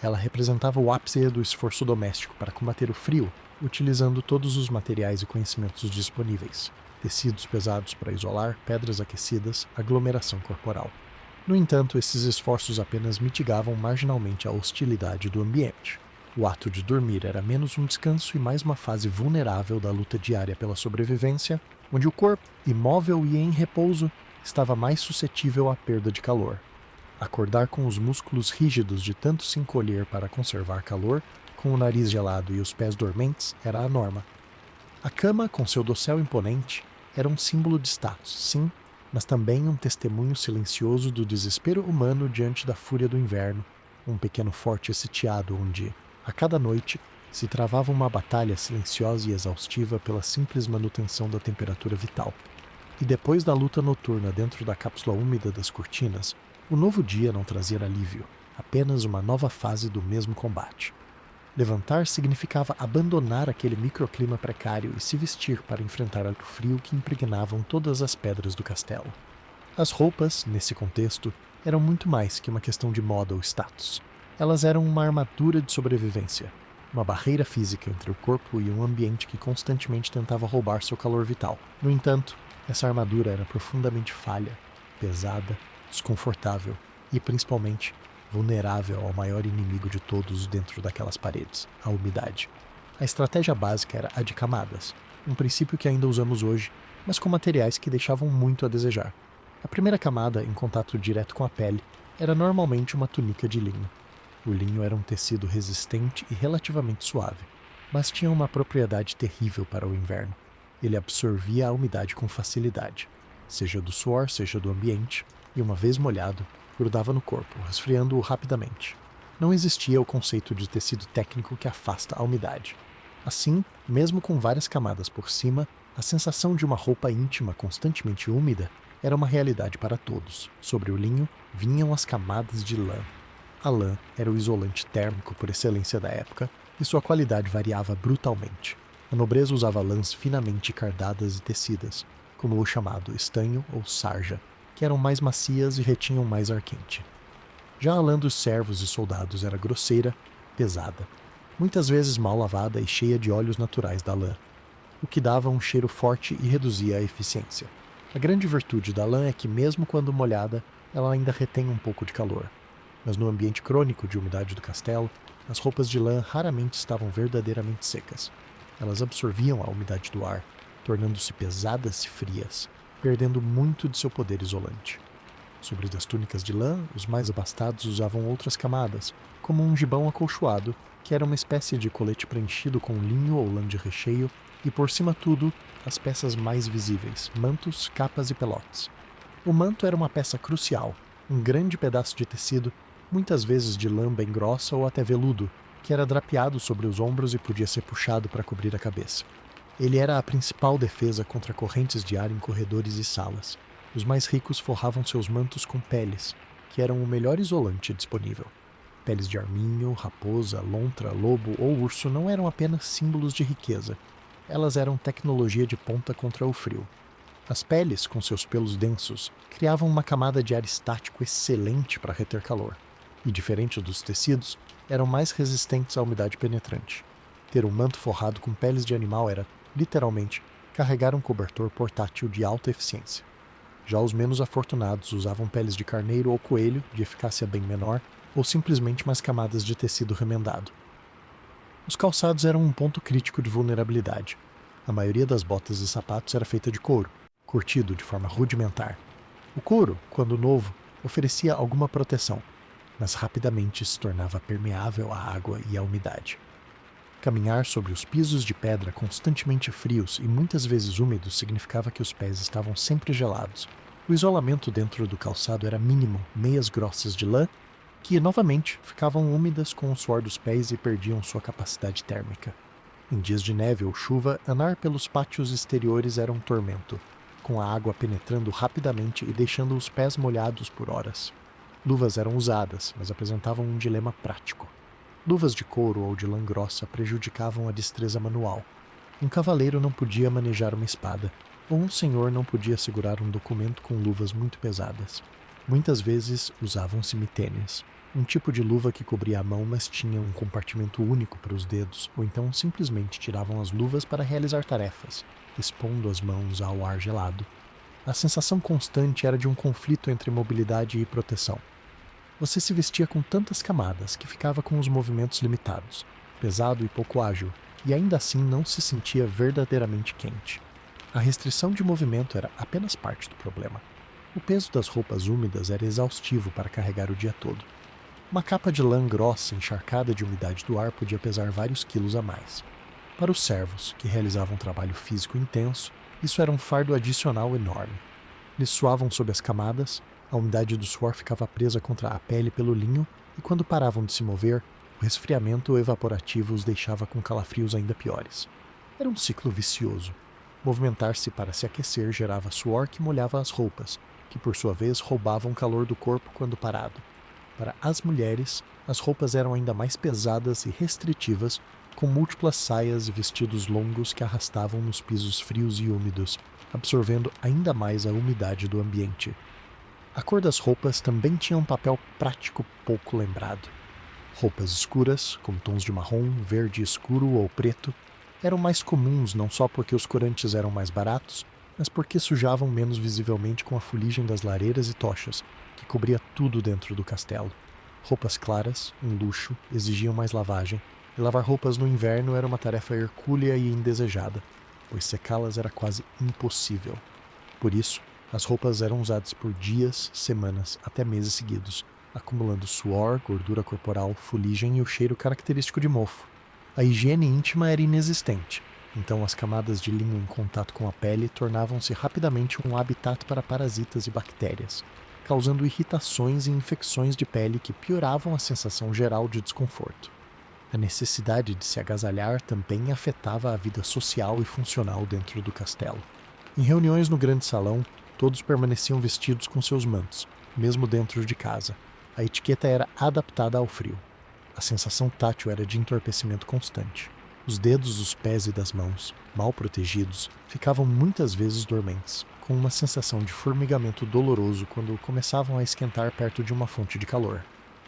Ela representava o ápice do esforço doméstico para combater o frio, utilizando todos os materiais e conhecimentos disponíveis: tecidos pesados para isolar, pedras aquecidas, aglomeração corporal. No entanto, esses esforços apenas mitigavam marginalmente a hostilidade do ambiente. O ato de dormir era menos um descanso e mais uma fase vulnerável da luta diária pela sobrevivência, onde o corpo, imóvel e em repouso, estava mais suscetível à perda de calor. Acordar com os músculos rígidos de tanto se encolher para conservar calor, com o nariz gelado e os pés dormentes, era a norma. A cama, com seu dossel imponente, era um símbolo de status, sim, mas também um testemunho silencioso do desespero humano diante da fúria do inverno, um pequeno forte sitiado onde, a cada noite, se travava uma batalha silenciosa e exaustiva pela simples manutenção da temperatura vital. E depois da luta noturna dentro da cápsula úmida das cortinas, o novo dia não trazia alívio, apenas uma nova fase do mesmo combate. Levantar significava abandonar aquele microclima precário e se vestir para enfrentar o frio que impregnavam todas as pedras do castelo. As roupas, nesse contexto, eram muito mais que uma questão de moda ou status. Elas eram uma armadura de sobrevivência, uma barreira física entre o corpo e um ambiente que constantemente tentava roubar seu calor vital. No entanto, essa armadura era profundamente falha, pesada, desconfortável e, principalmente, vulnerável ao maior inimigo de todos dentro daquelas paredes, a umidade. A estratégia básica era a de camadas, um princípio que ainda usamos hoje, mas com materiais que deixavam muito a desejar. A primeira camada, em contato direto com a pele, era normalmente uma túnica de linho. O linho era um tecido resistente e relativamente suave, mas tinha uma propriedade terrível para o inverno. Ele absorvia a umidade com facilidade, seja do suor, seja do ambiente, e uma vez molhado, grudava no corpo, resfriando-o rapidamente. Não existia o conceito de tecido técnico que afasta a umidade. Assim, mesmo com várias camadas por cima, a sensação de uma roupa íntima constantemente úmida era uma realidade para todos. Sobre o linho vinham as camadas de lã. A lã era o isolante térmico por excelência da época, e sua qualidade variava brutalmente. A nobreza usava lãs finamente cardadas e tecidas, como o chamado estanho ou sarja, que eram mais macias e retinham mais ar quente. Já a lã dos servos e soldados era grosseira, pesada, muitas vezes mal lavada e cheia de óleos naturais da lã, o que dava um cheiro forte e reduzia a eficiência. A grande virtude da lã é que, mesmo quando molhada, ela ainda retém um pouco de calor. Mas no ambiente crônico de umidade do castelo, as roupas de lã raramente estavam verdadeiramente secas. Elas absorviam a umidade do ar, tornando-se pesadas e frias. perdendo muito de seu poder isolante. Sobre as túnicas de lã, os mais abastados usavam outras camadas, como um gibão acolchoado, que era uma espécie de colete preenchido com linho ou lã de recheio, e por cima tudo, as peças mais visíveis, mantos, capas e pelotes. O manto era uma peça crucial, um grande pedaço de tecido, muitas vezes de lã bem grossa ou até veludo, que era drapeado sobre os ombros e podia ser puxado para cobrir a cabeça. Ele era a principal defesa contra correntes de ar em corredores e salas. Os mais ricos forravam seus mantos com peles, que eram o melhor isolante disponível. Peles de arminho, raposa, lontra, lobo ou urso não eram apenas símbolos de riqueza. Elas eram tecnologia de ponta contra o frio. As peles, com seus pelos densos, criavam uma camada de ar estático excelente para reter calor. E, diferente dos tecidos, eram mais resistentes à umidade penetrante. Ter um manto forrado com peles de animal era, literalmente, carregar um cobertor portátil de alta eficiência. Já os menos afortunados usavam peles de carneiro ou coelho, de eficácia bem menor, ou simplesmente mais camadas de tecido remendado. Os calçados eram um ponto crítico de vulnerabilidade. A maioria das botas e sapatos era feita de couro, curtido de forma rudimentar. O couro, quando novo, oferecia alguma proteção, mas rapidamente se tornava permeável à água e à umidade. Caminhar sobre os pisos de pedra constantemente frios e muitas vezes úmidos significava que os pés estavam sempre gelados. O isolamento dentro do calçado era mínimo, meias grossas de lã, que, novamente, ficavam úmidas com o suor dos pés e perdiam sua capacidade térmica. Em dias de neve ou chuva, andar pelos pátios exteriores era um tormento, com a água penetrando rapidamente e deixando os pés molhados por horas. Luvas eram usadas, mas apresentavam um dilema prático. Luvas de couro ou de lã grossa prejudicavam a destreza manual. Um cavaleiro não podia manejar uma espada, ou um senhor não podia segurar um documento com luvas muito pesadas. Muitas vezes usavam cemitênias, um tipo de luva que cobria a mão, mas tinha um compartimento único para os dedos, ou então simplesmente tiravam as luvas para realizar tarefas, expondo as mãos ao ar gelado. A sensação constante era de um conflito entre mobilidade e proteção. Você se vestia com tantas camadas que ficava com os movimentos limitados, pesado e pouco ágil, e ainda assim não se sentia verdadeiramente quente. A restrição de movimento era apenas parte do problema. O peso das roupas úmidas era exaustivo para carregar o dia todo. Uma capa de lã grossa encharcada de umidade do ar podia pesar vários quilos a mais. Para os servos, que realizavam um trabalho físico intenso, isso era um fardo adicional enorme. Eles suavam sob as camadas, a umidade do suor ficava presa contra a pele pelo linho, e quando paravam de se mover, o resfriamento evaporativo os deixava com calafrios ainda piores. Era um ciclo vicioso. Movimentar-se para se aquecer gerava suor que molhava as roupas, que por sua vez roubavam o calor do corpo quando parado. Para as mulheres, as roupas eram ainda mais pesadas e restritivas, com múltiplas saias e vestidos longos que arrastavam nos pisos frios e úmidos, absorvendo ainda mais a umidade do ambiente. A cor das roupas também tinha um papel prático pouco lembrado. Roupas escuras, com tons de marrom, verde escuro ou preto, eram mais comuns não só porque os corantes eram mais baratos, mas porque sujavam menos visivelmente com a fuligem das lareiras e tochas, que cobria tudo dentro do castelo. Roupas claras, um luxo, exigiam mais lavagem, e lavar roupas no inverno era uma tarefa hercúlea e indesejada, pois secá-las era quase impossível. Por isso, as roupas eram usadas por dias, semanas, até meses seguidos, acumulando suor, gordura corporal, fuligem e o cheiro característico de mofo. A higiene íntima era inexistente, então as camadas de linho em contato com a pele tornavam-se rapidamente um habitat para parasitas e bactérias, causando irritações e infecções de pele que pioravam a sensação geral de desconforto. A necessidade de se agasalhar também afetava a vida social e funcional dentro do castelo. Em reuniões no grande salão, todos permaneciam vestidos com seus mantos, mesmo dentro de casa. A etiqueta era adaptada ao frio. A sensação tátil era de entorpecimento constante. Os dedos dos pés e das mãos, mal protegidos, ficavam muitas vezes dormentes, com uma sensação de formigamento doloroso quando começavam a esquentar perto de uma fonte de calor.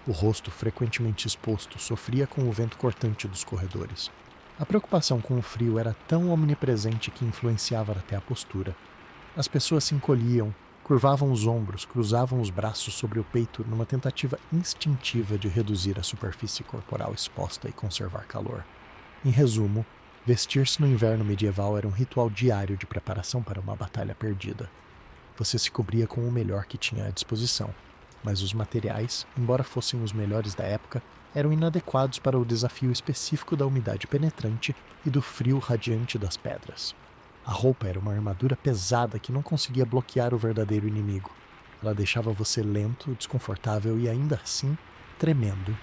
O rosto, frequentemente exposto, sofria com o vento cortante dos corredores. A preocupação com o frio era tão omnipresente que influenciava até a postura. As pessoas se encolhiam, curvavam os ombros, cruzavam os braços sobre o peito numa tentativa instintiva de reduzir a superfície corporal exposta e conservar calor. Em resumo, vestir-se no inverno medieval era um ritual diário de preparação para uma batalha perdida. você se cobria com o melhor que tinha à disposição, mas os materiais, embora fossem os melhores da época, eram inadequados para o desafio específico da umidade penetrante e do frio radiante das pedras. A roupa era uma armadura pesada que não conseguia bloquear o verdadeiro inimigo. Ela deixava você lento, desconfortável e ainda assim tremendo.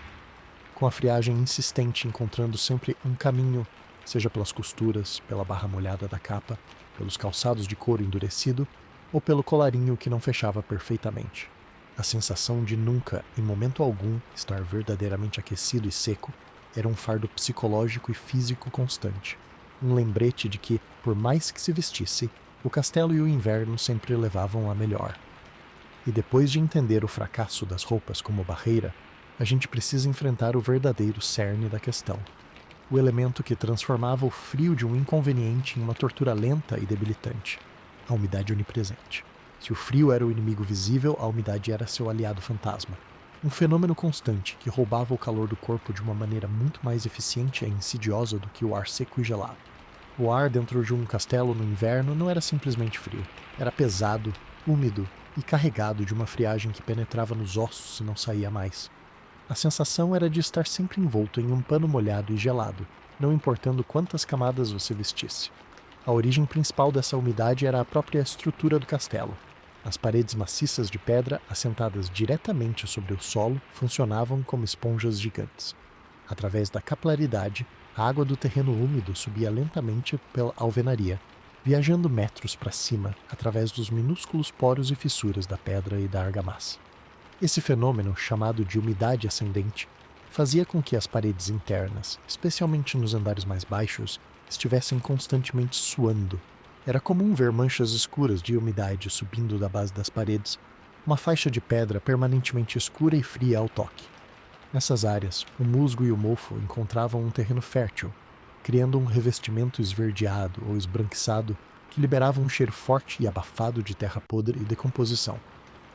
Com a friagem insistente encontrando sempre um caminho, seja pelas costuras, pela barra molhada da capa, pelos calçados de couro endurecido ou pelo colarinho que não fechava perfeitamente. A sensação de nunca, em momento algum, estar verdadeiramente aquecido e seco era um fardo psicológico e físico constante. Um lembrete de que, por mais que se vestisse, o castelo e o inverno sempre levavam a melhor. E depois de entender o fracasso das roupas como barreira, a gente precisa enfrentar o verdadeiro cerne da questão. O elemento que transformava o frio de um inconveniente em uma tortura lenta e debilitante. A umidade onipresente. Se o frio era o inimigo visível, a umidade era seu aliado fantasma. Um fenômeno constante que roubava o calor do corpo de uma maneira muito mais eficiente e insidiosa do que o ar seco e gelado. O ar dentro de um castelo no inverno não era simplesmente frio. Era pesado, úmido e carregado de uma friagem que penetrava nos ossos e não saía mais. A sensação era de estar sempre envolto em um pano molhado e gelado, não importando quantas camadas você vestisse. A origem principal dessa umidade era a própria estrutura do castelo. As paredes maciças de pedra, assentadas diretamente sobre o solo, funcionavam como esponjas gigantes. Através da capilaridade, a água do terreno úmido subia lentamente pela alvenaria, viajando metros para cima através dos minúsculos poros e fissuras da pedra e da argamassa. Esse fenômeno, chamado de umidade ascendente, fazia com que as paredes internas, especialmente nos andares mais baixos, estivessem constantemente suando. Era comum ver manchas escuras de umidade subindo da base das paredes, uma faixa de pedra permanentemente escura e fria ao toque. Nessas áreas, o musgo e o mofo encontravam um terreno fértil, criando um revestimento esverdeado ou esbranquiçado que liberava um cheiro forte e abafado de terra podre e decomposição.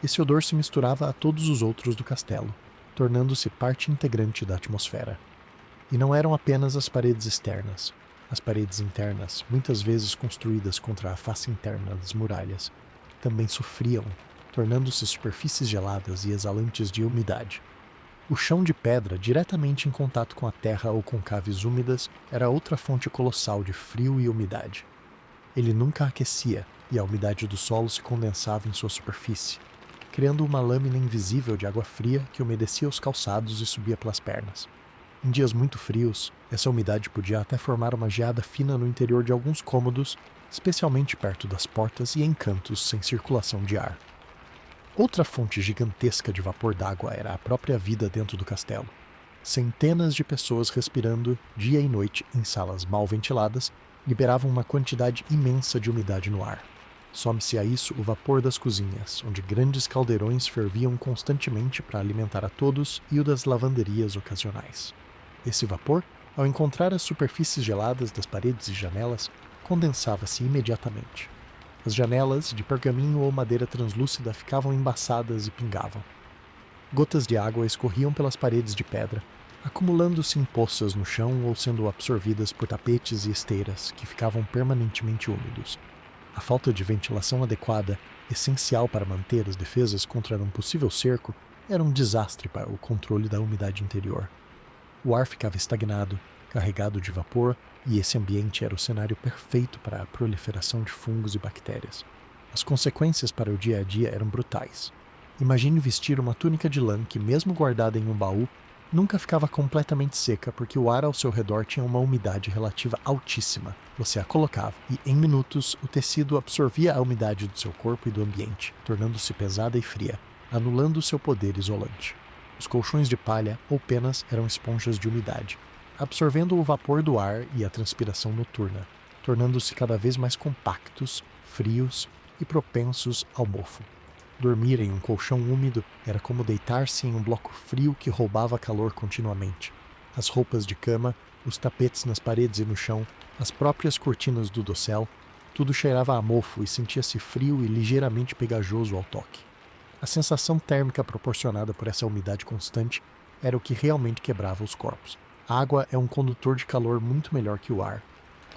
Esse odor se misturava a todos os outros do castelo, tornando-se parte integrante da atmosfera. E não eram apenas as paredes externas. As paredes internas, muitas vezes construídas contra a face interna das muralhas, também sofriam, tornando-se superfícies geladas e exalantes de umidade. O chão de pedra, diretamente em contato com a terra ou com caves úmidas, era outra fonte colossal de frio e umidade. Ele nunca aquecia, e a umidade do solo se condensava em sua superfície, criando uma lâmina invisível de água fria que umedecia os calçados e subia pelas pernas. Em dias muito frios, essa umidade podia até formar uma geada fina no interior de alguns cômodos, especialmente perto das portas e em cantos sem circulação de ar. Outra fonte gigantesca de vapor d'água era a própria vida dentro do castelo. Centenas de pessoas respirando dia e noite em salas mal ventiladas liberavam uma quantidade imensa de umidade no ar. Some-se a isso o vapor das cozinhas, onde grandes caldeirões ferviam constantemente para alimentar a todos, e o das lavanderias ocasionais. Esse vapor, ao encontrar as superfícies geladas das paredes e janelas, condensava-se imediatamente. As janelas, de pergaminho ou madeira translúcida, ficavam embaçadas e pingavam. Gotas de água escorriam pelas paredes de pedra, acumulando-se em poças no chão ou sendo absorvidas por tapetes e esteiras, que ficavam permanentemente úmidos. A falta de ventilação adequada, essencial para manter as defesas contra um possível cerco, era um desastre para o controle da umidade interior. O ar ficava estagnado, carregado de vapor, e esse ambiente era o cenário perfeito para a proliferação de fungos e bactérias. As consequências para o dia a dia eram brutais. Imagine vestir uma túnica de lã que, mesmo guardada em um baú, nunca ficava completamente seca porque o ar ao seu redor tinha uma umidade relativa altíssima. Você a colocava e, em minutos, o tecido absorvia a umidade do seu corpo e do ambiente, tornando-se pesada e fria, anulando seu poder isolante. Os colchões de palha ou penas eram esponjas de umidade, absorvendo o vapor do ar e a transpiração noturna, tornando-se cada vez mais compactos, frios e propensos ao mofo. Dormir em um colchão úmido era como deitar-se em um bloco frio que roubava calor continuamente. As roupas de cama, os tapetes nas paredes e no chão, as próprias cortinas do dossel, tudo cheirava a mofo e sentia-se frio e ligeiramente pegajoso ao toque. A sensação térmica proporcionada por essa umidade constante era o que realmente quebrava os corpos. A água é um condutor de calor muito melhor que o ar.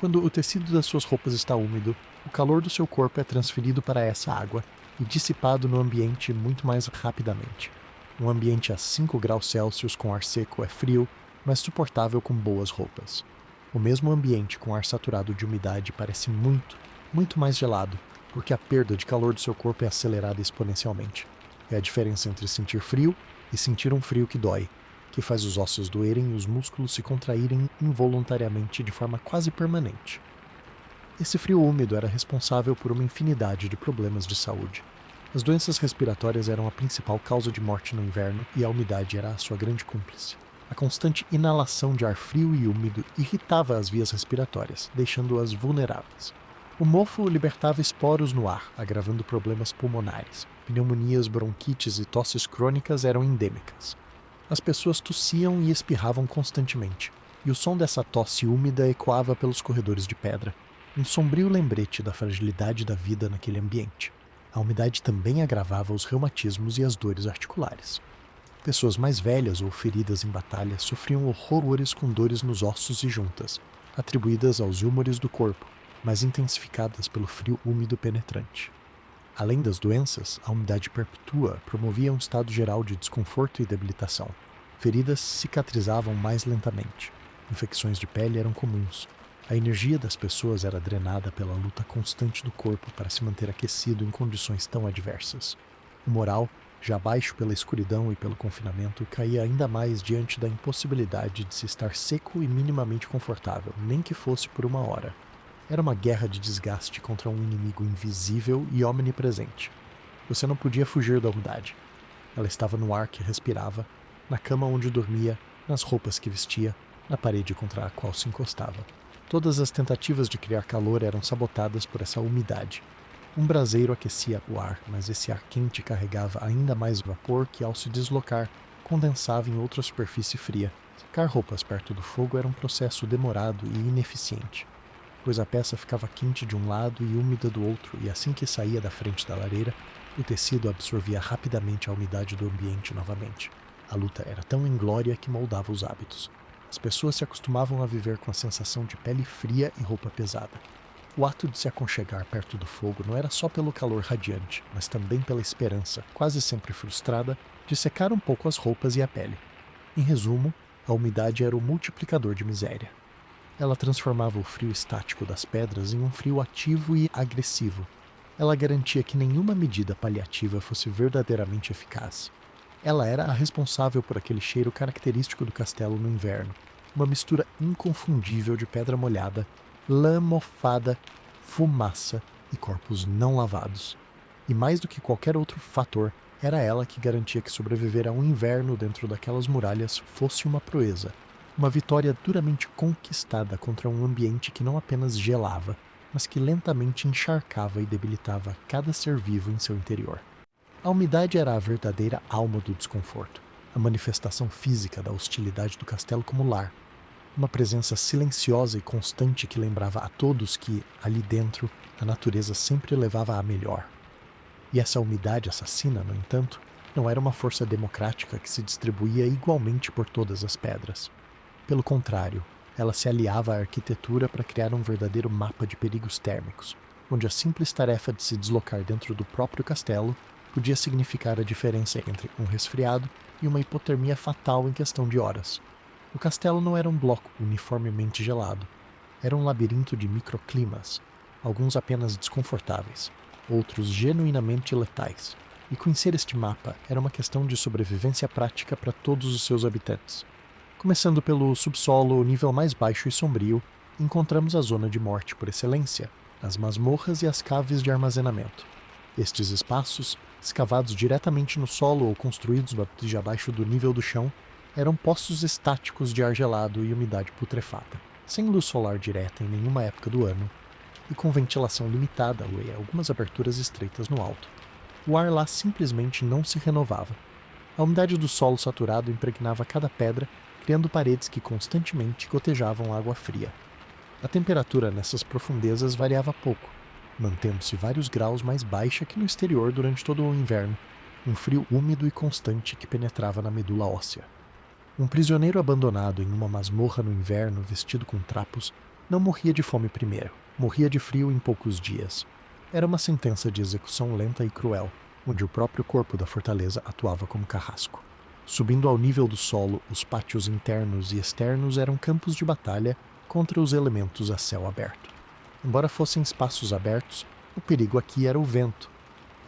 Quando o tecido das suas roupas está úmido, o calor do seu corpo é transferido para essa água, e dissipado no ambiente muito mais rapidamente. Um ambiente a 5 graus Celsius com ar seco é frio, mas suportável com boas roupas. O mesmo ambiente com ar saturado de umidade parece muito mais gelado, porque a perda de calor do seu corpo é acelerada exponencialmente. É a diferença entre sentir frio e sentir um frio que dói, que faz os ossos doerem e os músculos se contraírem involuntariamente de forma quase permanente. Esse frio úmido era responsável por uma infinidade de problemas de saúde. As doenças respiratórias eram a principal causa de morte no inverno e a umidade era a sua grande cúmplice. A constante inalação de ar frio e úmido irritava as vias respiratórias, deixando-as vulneráveis. O mofo libertava esporos no ar, agravando problemas pulmonares. Pneumonias, bronquites e tosses crônicas eram endêmicas. As pessoas tossiam e espirravam constantemente, e o som dessa tosse úmida ecoava pelos corredores de pedra, um sombrio lembrete da fragilidade da vida naquele ambiente. A umidade também agravava os reumatismos e as dores articulares. Pessoas mais velhas ou feridas em batalha sofriam horrores com dores nos ossos e juntas, atribuídas aos húmores do corpo, mas intensificadas pelo frio úmido penetrante. Além das doenças, a umidade perpétua promovia um estado geral de desconforto e debilitação. Feridas cicatrizavam mais lentamente. Infecções de pele eram comuns. A energia das pessoas era drenada pela luta constante do corpo para se manter aquecido em condições tão adversas. O moral, já baixo pela escuridão e pelo confinamento, caía ainda mais diante da impossibilidade de se estar seco e minimamente confortável, nem que fosse por uma hora. Era uma guerra de desgaste contra um inimigo invisível e omnipresente. Você não podia fugir da umidade. Ela estava no ar que respirava, na cama onde dormia, nas roupas que vestia, na parede contra a qual se encostava. Todas as tentativas de criar calor eram sabotadas por essa umidade. Um braseiro aquecia o ar, mas esse ar quente carregava ainda mais vapor que, ao se deslocar, condensava em outra superfície fria. Secar roupas perto do fogo era um processo demorado e ineficiente, pois a peça ficava quente de um lado e úmida do outro, e assim que saía da frente da lareira, o tecido absorvia rapidamente a umidade do ambiente novamente. A luta era tão inglória que moldava os hábitos. As pessoas se acostumavam a viver com a sensação de pele fria e roupa pesada. O ato de se aconchegar perto do fogo não era só pelo calor radiante, mas também pela esperança, quase sempre frustrada, de secar um pouco as roupas e a pele. Em resumo, a umidade era o multiplicador de miséria. Ela transformava o frio estático das pedras em um frio ativo e agressivo. Ela garantia que nenhuma medida paliativa fosse verdadeiramente eficaz. Ela era a responsável por aquele cheiro característico do castelo no inverno, uma mistura inconfundível de pedra molhada, lã mofada, fumaça e corpos não lavados. E mais do que qualquer outro fator, era ela que garantia que sobreviver a um inverno dentro daquelas muralhas fosse uma proeza, uma vitória duramente conquistada contra um ambiente que não apenas gelava, mas que lentamente encharcava e debilitava cada ser vivo em seu interior. A umidade era a verdadeira alma do desconforto, a manifestação física da hostilidade do castelo como lar, uma presença silenciosa e constante que lembrava a todos que, ali dentro, a natureza sempre levava a melhor. E essa umidade assassina, no entanto, não era uma força democrática que se distribuía igualmente por todas as pedras. Pelo contrário, ela se aliava à arquitetura para criar um verdadeiro mapa de perigos térmicos, onde a simples tarefa de se deslocar dentro do próprio castelo podia significar a diferença entre um resfriado e uma hipotermia fatal em questão de horas. O castelo não era um bloco uniformemente gelado. Era um labirinto de microclimas, alguns apenas desconfortáveis, outros genuinamente letais. E conhecer este mapa era uma questão de sobrevivência prática para todos os seus habitantes. Começando pelo subsolo, o nível mais baixo e sombrio, encontramos a zona de morte por excelência, as masmorras e as caves de armazenamento. Estes espaços, escavados diretamente no solo ou construídos abaixo do nível do chão, eram poços estáticos de ar gelado e umidade putrefata, sem luz solar direta em nenhuma época do ano, e com ventilação limitada e algumas aberturas estreitas no alto. O ar lá simplesmente não se renovava. A umidade do solo saturado impregnava cada pedra, criando paredes que constantemente gotejavam água fria. A temperatura nessas profundezas variava pouco, mantendo-se vários graus mais baixa que no exterior durante todo o inverno, um frio úmido e constante que penetrava na medula óssea. Um prisioneiro abandonado em uma masmorra no inverno, vestido com trapos, não morria de fome primeiro, morria de frio em poucos dias. Era uma sentença de execução lenta e cruel, onde o próprio corpo da fortaleza atuava como carrasco. Subindo ao nível do solo, os pátios internos e externos eram campos de batalha contra os elementos a céu aberto. Embora fossem espaços abertos, o perigo aqui era o vento.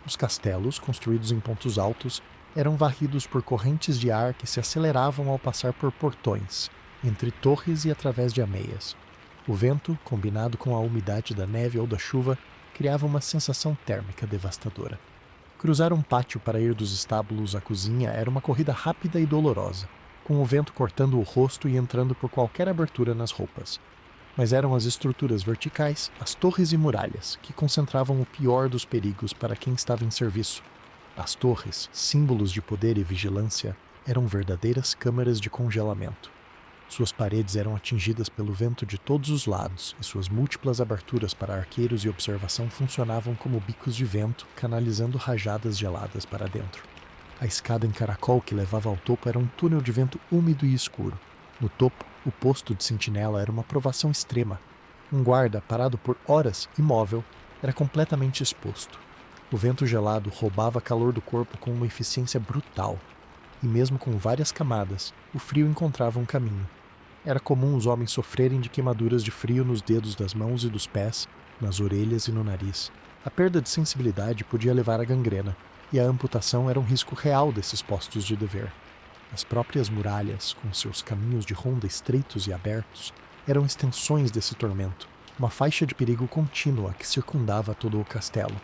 Os castelos, construídos em pontos altos, eram varridos por correntes de ar que se aceleravam ao passar por portões, entre torres e através de ameias. O vento, combinado com a umidade da neve ou da chuva, criava uma sensação térmica devastadora. Cruzar um pátio para ir dos estábulos à cozinha era uma corrida rápida e dolorosa, com o vento cortando o rosto e entrando por qualquer abertura nas roupas. Mas eram as estruturas verticais, as torres e muralhas, que concentravam o pior dos perigos para quem estava em serviço. As torres, símbolos de poder e vigilância, eram verdadeiras câmaras de congelamento. Suas paredes eram atingidas pelo vento de todos os lados, e suas múltiplas aberturas para arqueiros e observação funcionavam como bicos de vento, canalizando rajadas geladas para dentro. A escada em caracol que levava ao topo era um túnel de vento úmido e escuro. No topo, o posto de sentinela era uma provação extrema. Um guarda, parado por horas, imóvel, era completamente exposto. O vento gelado roubava calor do corpo com uma eficiência brutal. E mesmo com várias camadas, o frio encontrava um caminho. Era comum os homens sofrerem de queimaduras de frio nos dedos das mãos e dos pés, nas orelhas e no nariz. A perda de sensibilidade podia levar à gangrena, e a amputação era um risco real desses postos de dever. As próprias muralhas, com seus caminhos de ronda estreitos e abertos, eram extensões desse tormento, uma faixa de perigo contínua que circundava todo o castelo.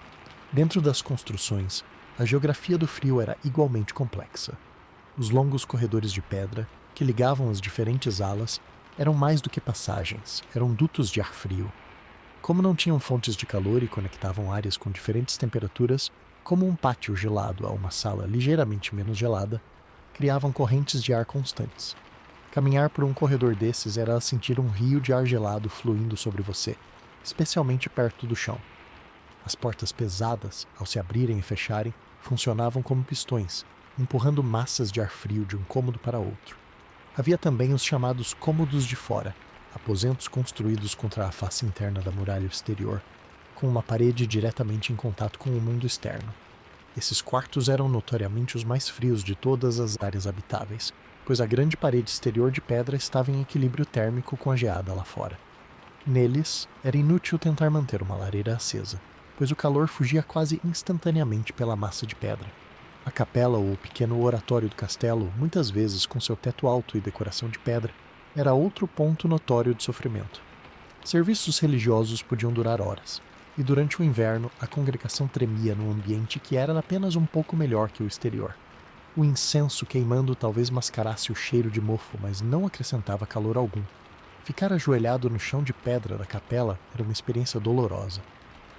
Dentro das construções, a geografia do frio era igualmente complexa. Os longos corredores de pedra, que ligavam as diferentes alas, eram mais do que passagens, eram dutos de ar frio. Como não tinham fontes de calor e conectavam áreas com diferentes temperaturas, como um pátio gelado a uma sala ligeiramente menos gelada, criavam correntes de ar constantes. Caminhar por um corredor desses era sentir um rio de ar gelado fluindo sobre você, especialmente perto do chão. As portas pesadas, ao se abrirem e fecharem, funcionavam como pistões, empurrando massas de ar frio de um cômodo para outro. Havia também os chamados cômodos de fora, aposentos construídos contra a face interna da muralha exterior, com uma parede diretamente em contato com o mundo externo. Esses quartos eram notoriamente os mais frios de todas as áreas habitáveis, pois a grande parede exterior de pedra estava em equilíbrio térmico com a geada lá fora. Neles, era inútil tentar manter uma lareira acesa, pois o calor fugia quase instantaneamente pela massa de pedra. A capela ou o pequeno oratório do castelo, muitas vezes com seu teto alto e decoração de pedra, era outro ponto notório de sofrimento. Serviços religiosos podiam durar horas, e durante o inverno a congregação tremia num ambiente que era apenas um pouco melhor que o exterior. O incenso queimando talvez mascarasse o cheiro de mofo, mas não acrescentava calor algum. Ficar ajoelhado no chão de pedra da capela era uma experiência dolorosa.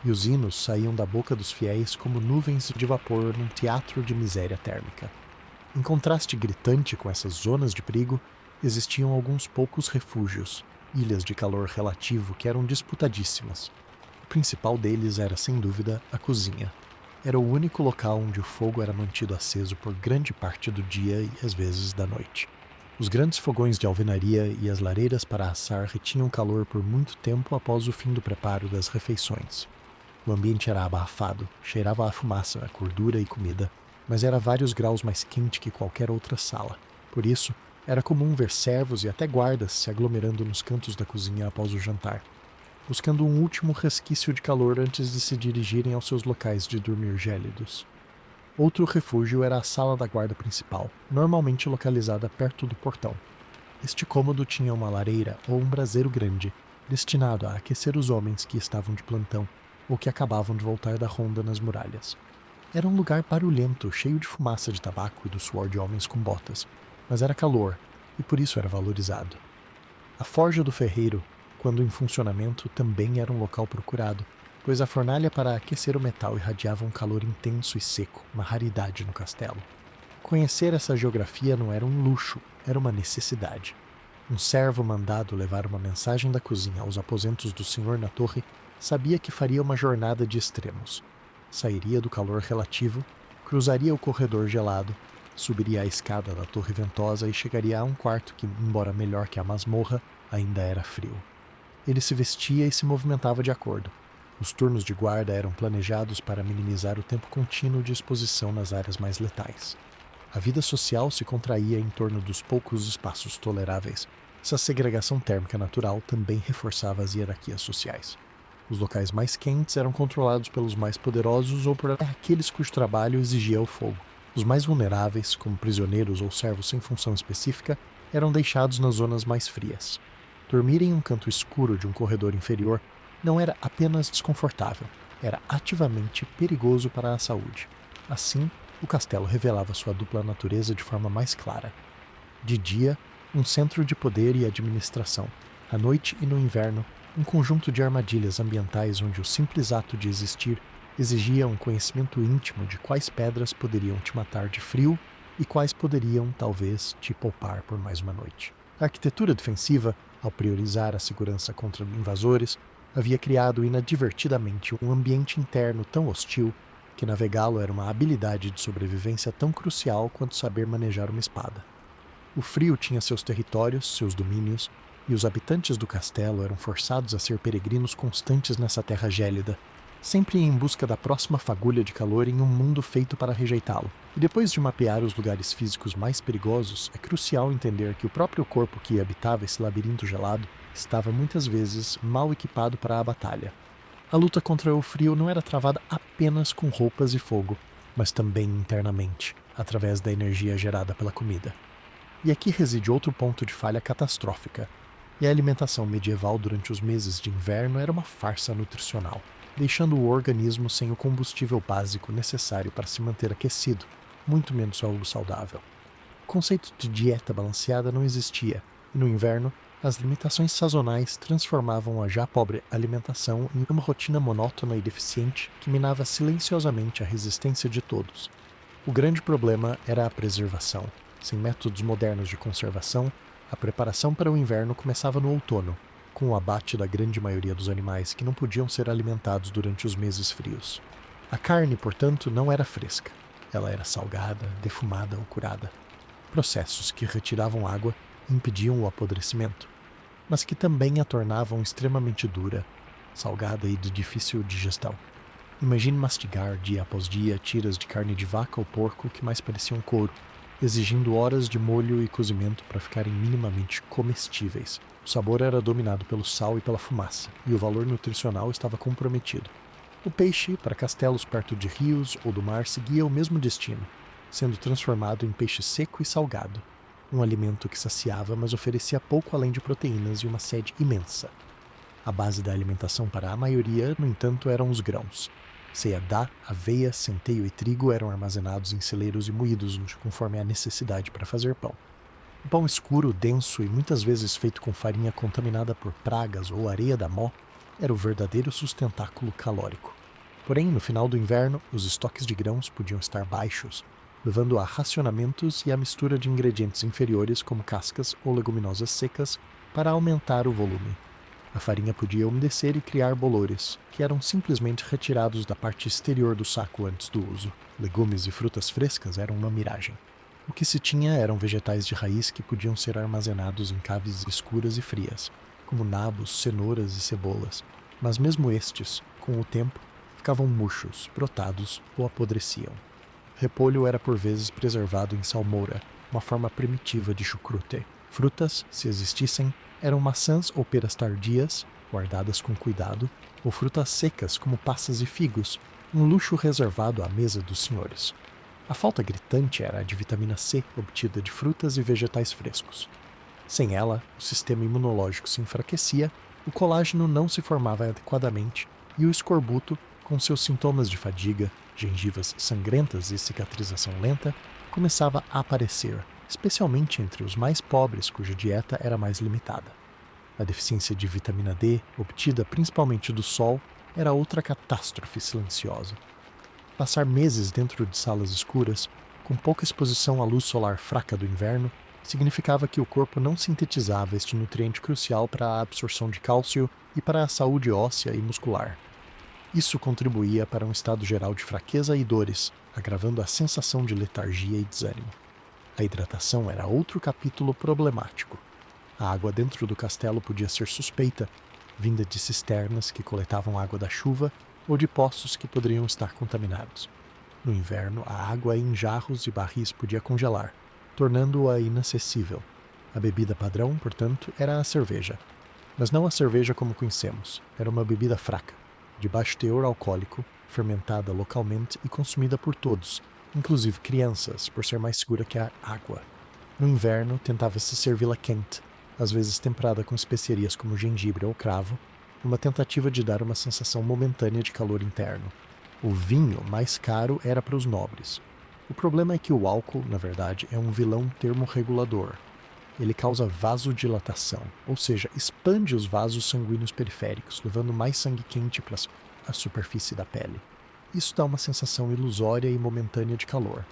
E os hinos saíam da boca dos fiéis como nuvens de vapor num teatro de miséria térmica. Em contraste gritante com essas zonas de perigo, existiam alguns poucos refúgios, ilhas de calor relativo que eram disputadíssimas. O principal deles era, sem dúvida, a cozinha. Era o único local onde o fogo era mantido aceso por grande parte do dia e às vezes da noite. Os grandes fogões de alvenaria e as lareiras para assar retinham calor por muito tempo após o fim do preparo das refeições. O ambiente era abafado, cheirava a fumaça, a gordura e comida, mas era vários graus mais quente que qualquer outra sala. Por isso, era comum ver servos e até guardas se aglomerando nos cantos da cozinha após o jantar, buscando um último resquício de calor antes de se dirigirem aos seus locais de dormir gélidos. Outro refúgio era a sala da guarda principal, normalmente localizada perto do portão. Este cômodo tinha uma lareira ou um braseiro grande, destinado a aquecer os homens que estavam de plantão ou que acabavam de voltar da ronda nas muralhas. Era um lugar barulhento, cheio de fumaça de tabaco e do suor de homens com botas, mas era calor, e por isso era valorizado. A forja do ferreiro, quando em funcionamento, também era um local procurado, pois a fornalha para aquecer o metal irradiava um calor intenso e seco, uma raridade no castelo. Conhecer essa geografia não era um luxo, era uma necessidade. Um servo mandado levar uma mensagem da cozinha aos aposentos do senhor na torre sabia que faria uma jornada de extremos. Sairia do calor relativo, cruzaria o corredor gelado, subiria a escada da torre ventosa e chegaria a um quarto que, embora melhor que a masmorra, ainda era frio. Ele se vestia e se movimentava de acordo. Os turnos de guarda eram planejados para minimizar o tempo contínuo de exposição nas áreas mais letais. A vida social se contraía em torno dos poucos espaços toleráveis. Essa segregação térmica natural também reforçava as hierarquias sociais. Os locais mais quentes eram controlados pelos mais poderosos ou por aqueles cujo trabalho exigia o fogo. Os mais vulneráveis, como prisioneiros ou servos sem função específica, eram deixados nas zonas mais frias. Dormir em um canto escuro de um corredor inferior não era apenas desconfortável, era ativamente perigoso para a saúde. Assim, o castelo revelava sua dupla natureza de forma mais clara. De dia, um centro de poder e administração. À noite e no inverno, um conjunto de armadilhas ambientais onde o simples ato de existir exigia um conhecimento íntimo de quais pedras poderiam te matar de frio e quais poderiam, talvez, te poupar por mais uma noite. A arquitetura defensiva, ao priorizar a segurança contra invasores, havia criado inadvertidamente um ambiente interno tão hostil que navegá-lo era uma habilidade de sobrevivência tão crucial quanto saber manejar uma espada. O frio tinha seus territórios, seus domínios, e os habitantes do castelo eram forçados a ser peregrinos constantes nessa terra gélida, sempre em busca da próxima fagulha de calor em um mundo feito para rejeitá-lo. E depois de mapear os lugares físicos mais perigosos, é crucial entender que o próprio corpo que habitava esse labirinto gelado estava muitas vezes mal equipado para a batalha. A luta contra o frio não era travada apenas com roupas e fogo, mas também internamente, através da energia gerada pela comida. E aqui reside outro ponto de falha catastrófica. E a alimentação medieval durante os meses de inverno era uma farsa nutricional, deixando o organismo sem o combustível básico necessário para se manter aquecido, muito menos algo saudável. O conceito de dieta balanceada não existia, e no inverno, as limitações sazonais transformavam a já pobre alimentação em uma rotina monótona e deficiente que minava silenciosamente a resistência de todos. O grande problema era a preservação. Sem métodos modernos de conservação, a preparação para o inverno começava no outono, com o abate da grande maioria dos animais que não podiam ser alimentados durante os meses frios. A carne, portanto, não era fresca. Ela era salgada, defumada ou curada. Processos que retiravam água e impediam o apodrecimento, mas que também a tornavam extremamente dura, salgada e de difícil digestão. Imagine mastigar dia após dia tiras de carne de vaca ou porco que mais pareciam couro, exigindo horas de molho e cozimento para ficarem minimamente comestíveis. O sabor era dominado pelo sal e pela fumaça, e o valor nutricional estava comprometido. O peixe, para castelos perto de rios ou do mar, seguia o mesmo destino, sendo transformado em peixe seco e salgado, um alimento que saciava, mas oferecia pouco além de proteínas e uma sede imensa. A base da alimentação para a maioria, no entanto, eram os grãos. Ceadá, aveia, centeio e trigo eram armazenados em celeiros e moídos conforme a necessidade para fazer pão. O pão escuro, denso e muitas vezes feito com farinha contaminada por pragas ou areia da mó era o verdadeiro sustentáculo calórico. Porém, no final do inverno, os estoques de grãos podiam estar baixos, levando a racionamentos e a mistura de ingredientes inferiores como cascas ou leguminosas secas para aumentar o volume. A farinha podia umedecer e criar bolores, que eram simplesmente retirados da parte exterior do saco antes do uso. Legumes e frutas frescas eram uma miragem. O que se tinha eram vegetais de raiz que podiam ser armazenados em caves escuras e frias, como nabos, cenouras e cebolas, mas mesmo estes, com o tempo, ficavam murchos, brotados ou apodreciam. Repolho era por vezes preservado em salmoura, uma forma primitiva de chucrute. Frutas, se existissem, eram maçãs ou peras tardias, guardadas com cuidado, ou frutas secas como passas e figos, um luxo reservado à mesa dos senhores. A falta gritante era a de vitamina C obtida de frutas e vegetais frescos. Sem ela, o sistema imunológico se enfraquecia, o colágeno não se formava adequadamente e o escorbuto, com seus sintomas de fadiga, gengivas sangrentas e cicatrização lenta, começava a aparecer, especialmente entre os mais pobres cuja dieta era mais limitada. A deficiência de vitamina D, obtida principalmente do sol, era outra catástrofe silenciosa. Passar meses dentro de salas escuras, com pouca exposição à luz solar fraca do inverno, significava que o corpo não sintetizava este nutriente crucial para a absorção de cálcio e para a saúde óssea e muscular. Isso contribuía para um estado geral de fraqueza e dores, agravando a sensação de letargia e desânimo. A hidratação era outro capítulo problemático. A água dentro do castelo podia ser suspeita, vinda de cisternas que coletavam água da chuva ou de poços que poderiam estar contaminados. No inverno, a água em jarros e barris podia congelar, tornando-a inacessível. A bebida padrão, portanto, era a cerveja. Mas não a cerveja como conhecemos. Era uma bebida fraca, de baixo teor alcoólico, fermentada localmente e consumida por todos, inclusive crianças, por ser mais segura que a água. No inverno, tentava-se servi-la quente, às vezes temperada com especiarias como gengibre ou cravo, numa tentativa de dar uma sensação momentânea de calor interno. O vinho mais caro era para os nobres. O problema é que o álcool, na verdade, é um vilão termorregulador. Ele causa vasodilatação, ou seja, expande os vasos sanguíneos periféricos, levando mais sangue quente para a superfície da pele. Isso dá uma sensação ilusória e momentânea de calor,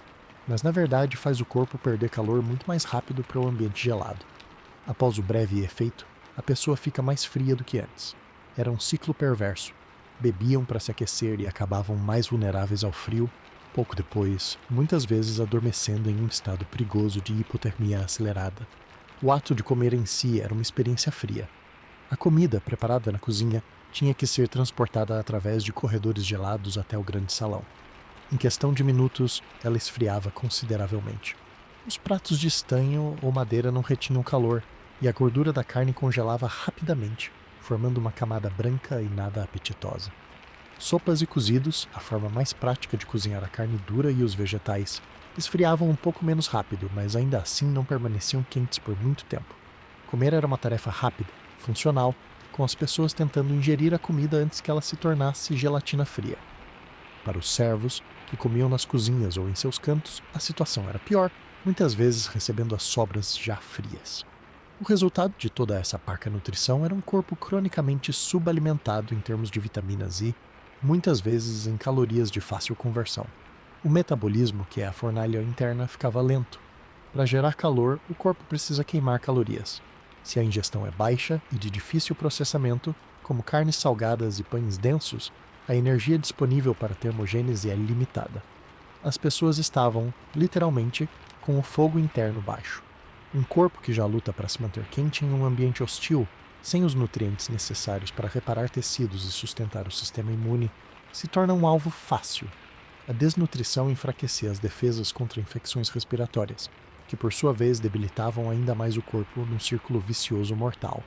mas na verdade faz o corpo perder calor muito mais rápido para o ambiente gelado. Após o breve efeito, a pessoa fica mais fria do que antes. Era um ciclo perverso. Bebiam para se aquecer e acabavam mais vulneráveis ao frio, pouco depois, muitas vezes adormecendo em um estado perigoso de hipotermia acelerada. O ato de comer em si era uma experiência fria. A comida, preparada na cozinha, tinha que ser transportada através de corredores gelados até o grande salão. Em questão de minutos, ela esfriava consideravelmente. Os pratos de estanho ou madeira não retinham calor, e a gordura da carne congelava rapidamente, formando uma camada branca e nada apetitosa. Sopas e cozidos, a forma mais prática de cozinhar a carne dura e os vegetais, esfriavam um pouco menos rápido, mas ainda assim não permaneciam quentes por muito tempo. Comer era uma tarefa rápida, funcional, com as pessoas tentando ingerir a comida antes que ela se tornasse gelatina fria. Para os servos, que comiam nas cozinhas ou em seus cantos, a situação era pior, muitas vezes recebendo as sobras já frias. O resultado de toda essa parca nutrição era um corpo cronicamente subalimentado em termos de vitaminas e, muitas vezes, em calorias de fácil conversão. O metabolismo, que é a fornalha interna, ficava lento. Para gerar calor, o corpo precisa queimar calorias. Se a ingestão é baixa e de difícil processamento, como carnes salgadas e pães densos, a energia disponível para a termogênese é limitada. As pessoas estavam, literalmente, com o fogo interno baixo. Um corpo que já luta para se manter quente em um ambiente hostil, sem os nutrientes necessários para reparar tecidos e sustentar o sistema imune, se torna um alvo fácil. A desnutrição enfraquecia as defesas contra infecções respiratórias, que por sua vez debilitavam ainda mais o corpo num círculo vicioso mortal.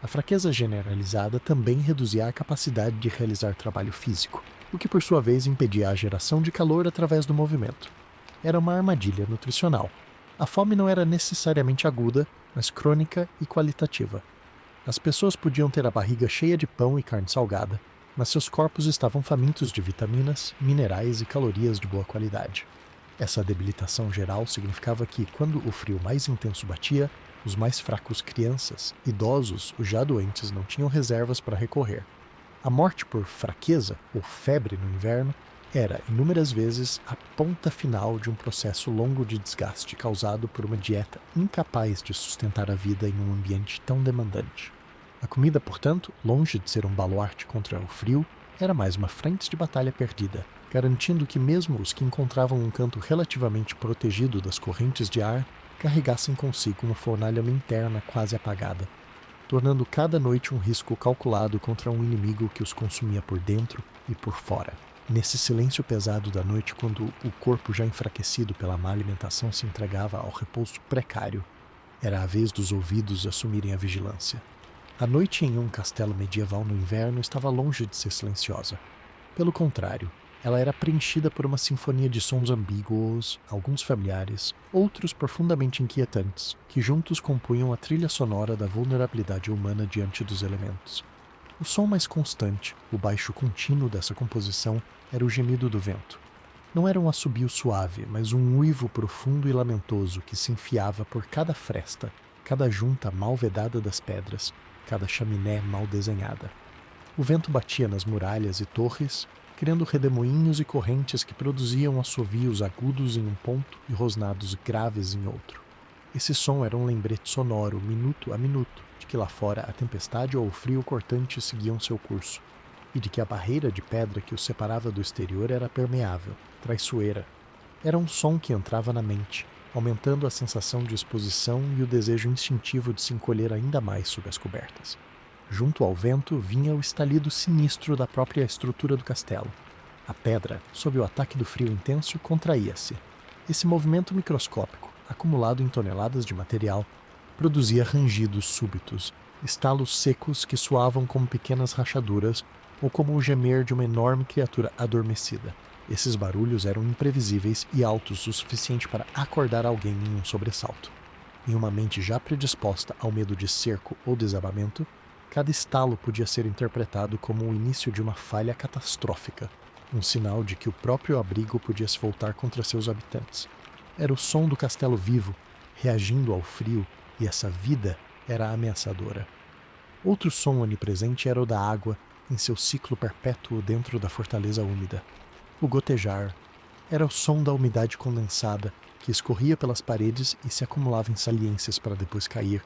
A fraqueza generalizada também reduzia a capacidade de realizar trabalho físico, o que por sua vez impedia a geração de calor através do movimento. Era uma armadilha nutricional. A fome não era necessariamente aguda, mas crônica e qualitativa. As pessoas podiam ter a barriga cheia de pão e carne salgada, mas seus corpos estavam famintos de vitaminas, minerais e calorias de boa qualidade. Essa debilitação geral significava que, quando o frio mais intenso batia, os mais fracos crianças, idosos, os já doentes não tinham reservas para recorrer. A morte por fraqueza ou febre no inverno era, inúmeras vezes, a ponta final de um processo longo de desgaste causado por uma dieta incapaz de sustentar a vida em um ambiente tão demandante. A comida, portanto, longe de ser um baluarte contra o frio, era mais uma frente de batalha perdida, garantindo que mesmo os que encontravam um canto relativamente protegido das correntes de ar carregassem consigo uma fornalha interna quase apagada, tornando cada noite um risco calculado contra um inimigo que os consumia por dentro e por fora. Nesse silêncio pesado da noite, quando o corpo já enfraquecido pela má alimentação se entregava ao repouso precário, era a vez dos ouvidos assumirem a vigilância. A noite em um castelo medieval no inverno estava longe de ser silenciosa. Pelo contrário, ela era preenchida por uma sinfonia de sons ambíguos, alguns familiares, outros profundamente inquietantes, que juntos compunham a trilha sonora da vulnerabilidade humana diante dos elementos. O som mais constante, o baixo contínuo dessa composição, era o gemido do vento. Não era um assobio suave, mas um uivo profundo e lamentoso que se enfiava por cada fresta, cada junta mal vedada das pedras, cada chaminé mal desenhada. O vento batia nas muralhas e torres, criando redemoinhos e correntes que produziam assovios agudos em um ponto e rosnados graves em outro. Esse som era um lembrete sonoro, minuto a minuto, de que lá fora a tempestade ou o frio cortante seguiam seu curso, e de que a barreira de pedra que os separava do exterior era permeável, traiçoeira. Era um som que entrava na mente, aumentando a sensação de exposição e o desejo instintivo de se encolher ainda mais sob as cobertas. Junto ao vento vinha o estalido sinistro da própria estrutura do castelo. A pedra, sob o ataque do frio intenso, contraía-se. Esse movimento microscópico, acumulado em toneladas de material, produzia rangidos súbitos, estalos secos que soavam como pequenas rachaduras ou como o gemer de uma enorme criatura adormecida. Esses barulhos eram imprevisíveis e altos o suficiente para acordar alguém em um sobressalto. Em uma mente já predisposta ao medo de cerco ou desabamento, cada estalo podia ser interpretado como o início de uma falha catastrófica, um sinal de que o próprio abrigo podia se voltar contra seus habitantes. Era o som do castelo vivo, reagindo ao frio, e essa vida era ameaçadora. Outro som onipresente era o da água em seu ciclo perpétuo dentro da fortaleza úmida. O gotejar era o som da umidade condensada que escorria pelas paredes e se acumulava em saliências para depois cair,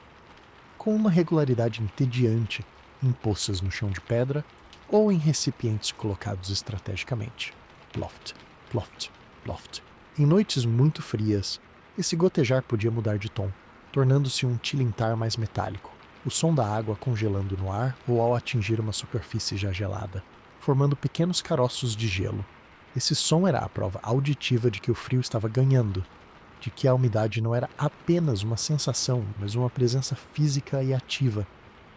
com uma regularidade entediante em poças no chão de pedra ou em recipientes colocados estrategicamente. Ploft, ploft, ploft. Em noites muito frias, esse gotejar podia mudar de tom, tornando-se um tilintar mais metálico, o som da água congelando no ar ou ao atingir uma superfície já gelada, formando pequenos caroços de gelo. Esse som era a prova auditiva de que o frio estava ganhando, de que a umidade não era apenas uma sensação, mas uma presença física e ativa,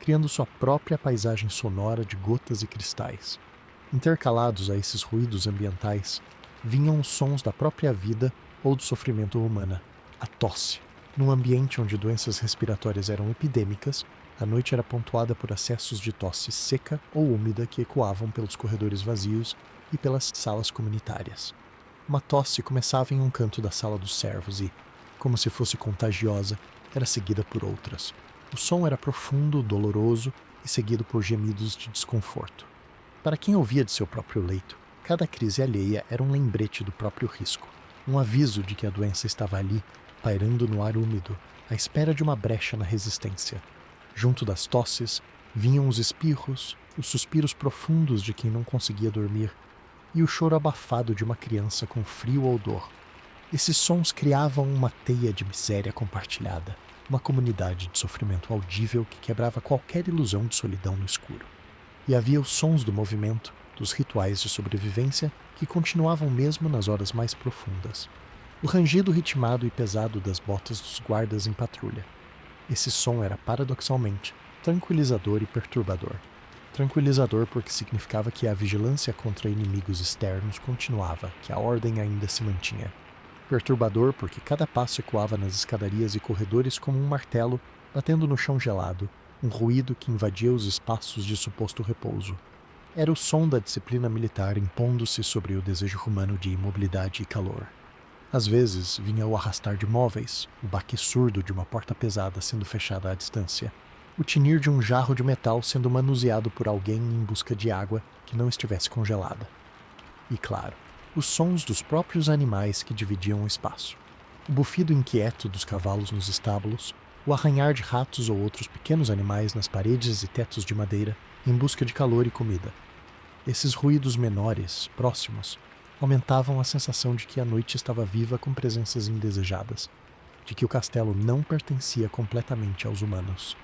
criando sua própria paisagem sonora de gotas e cristais. Intercalados a esses ruídos ambientais, vinham os sons da própria vida ou do sofrimento humana. A tosse. Num ambiente onde doenças respiratórias eram epidêmicas, a noite era pontuada por acessos de tosse seca ou úmida que ecoavam pelos corredores vazios e pelas salas comunitárias. Uma tosse começava em um canto da sala dos servos e, como se fosse contagiosa, era seguida por outras. O som era profundo, doloroso e seguido por gemidos de desconforto. Para quem ouvia de seu próprio leito, cada crise alheia era um lembrete do próprio risco, um aviso de que a doença estava ali, pairando no ar úmido, à espera de uma brecha na resistência. Junto das tosses, vinham os espirros, os suspiros profundos de quem não conseguia dormir e o choro abafado de uma criança com frio ou dor. Esses sons criavam uma teia de miséria compartilhada, uma comunidade de sofrimento audível que quebrava qualquer ilusão de solidão no escuro. E havia os sons do movimento, dos rituais de sobrevivência que continuavam mesmo nas horas mais profundas. O rangido ritmado e pesado das botas dos guardas em patrulha. Esse som era, paradoxalmente, tranquilizador e perturbador. Tranquilizador porque significava que a vigilância contra inimigos externos continuava, que a ordem ainda se mantinha. Perturbador porque cada passo ecoava nas escadarias e corredores como um martelo batendo no chão gelado, um ruído que invadia os espaços de suposto repouso. Era o som da disciplina militar impondo-se sobre o desejo humano de imobilidade e calor. Às vezes vinha o arrastar de móveis, o baque surdo de uma porta pesada sendo fechada à distância, o tinir de um jarro de metal sendo manuseado por alguém em busca de água que não estivesse congelada. E, claro, os sons dos próprios animais que dividiam o espaço. O bufido inquieto dos cavalos nos estábulos, o arranhar de ratos ou outros pequenos animais nas paredes e tetos de madeira em busca de calor e comida. Esses ruídos menores, próximos, aumentavam a sensação de que a noite estava viva com presenças indesejadas, de que o castelo não pertencia completamente aos humanos.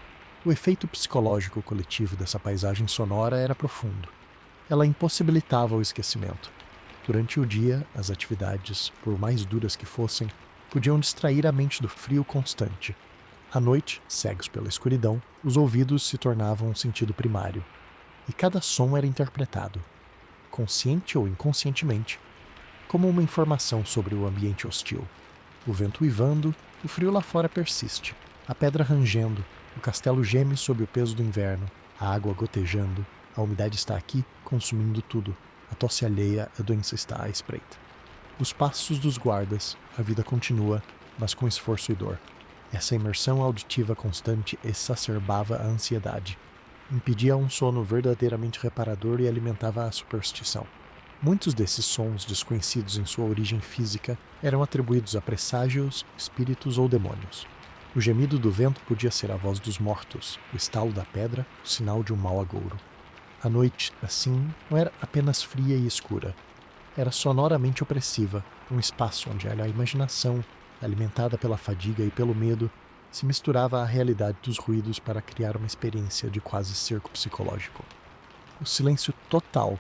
O efeito psicológico coletivo dessa paisagem sonora era profundo. Ela impossibilitava o esquecimento. Durante o dia, as atividades, por mais duras que fossem, podiam distrair a mente do frio constante. À noite, cegos pela escuridão, os ouvidos se tornavam um sentido primário. E cada som era interpretado, consciente ou inconscientemente, como uma informação sobre o ambiente hostil. O vento uivando, o frio lá fora persiste, a pedra rangendo, o castelo geme sob o peso do inverno, a água gotejando, a umidade está aqui, consumindo tudo, a tosse alheia, a doença está à espreita. Os passos dos guardas, a vida continua, mas com esforço e dor. Essa imersão auditiva constante exacerbava a ansiedade, impedia um sono verdadeiramente reparador e alimentava a superstição. Muitos desses sons, desconhecidos em sua origem física, eram atribuídos a presságios, espíritos ou demônios. O gemido do vento podia ser a voz dos mortos, o estalo da pedra, o sinal de um mau agouro. A noite, assim, não era apenas fria e escura. Era sonoramente opressiva, um espaço onde a imaginação, alimentada pela fadiga e pelo medo, se misturava à realidade dos ruídos para criar uma experiência de quase cerco psicológico. O silêncio total,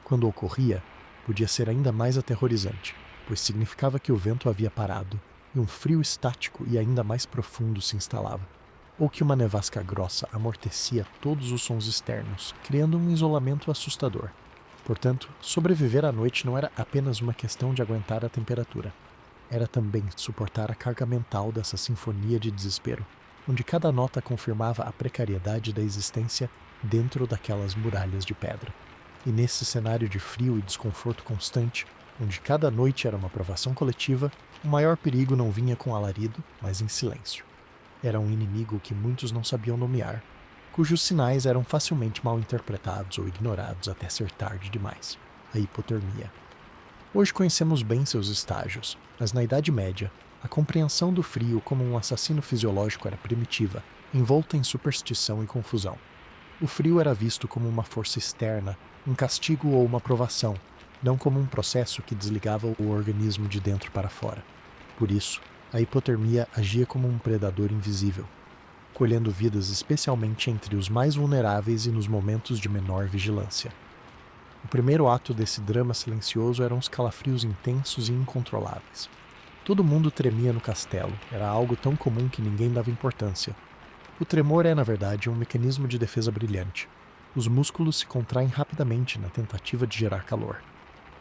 quando ocorria, podia ser ainda mais aterrorizante, pois significava que o vento havia parado e um frio estático e ainda mais profundo se instalava, ou que uma nevasca grossa amortecia todos os sons externos, criando um isolamento assustador. Portanto, sobreviver à noite não era apenas uma questão de aguentar a temperatura. Era também suportar a carga mental dessa sinfonia de desespero, onde cada nota confirmava a precariedade da existência dentro daquelas muralhas de pedra. E nesse cenário de frio e desconforto constante, onde cada noite era uma provação coletiva, o maior perigo não vinha com alarido, mas em silêncio. Era um inimigo que muitos não sabiam nomear, cujos sinais eram facilmente mal interpretados ou ignorados até ser tarde demais: a hipotermia. Hoje conhecemos bem seus estágios, mas na Idade Média, a compreensão do frio como um assassino fisiológico era primitiva, envolta em superstição e confusão. O frio era visto como uma força externa, um castigo ou uma provação, não como um processo que desligava o organismo de dentro para fora. Por isso, a hipotermia agia como um predador invisível, colhendo vidas especialmente entre os mais vulneráveis e nos momentos de menor vigilância. O primeiro ato desse drama silencioso eram os calafrios intensos e incontroláveis. Todo mundo tremia no castelo, era algo tão comum que ninguém dava importância. O tremor é, na verdade, um mecanismo de defesa brilhante. Os músculos se contraem rapidamente na tentativa de gerar calor.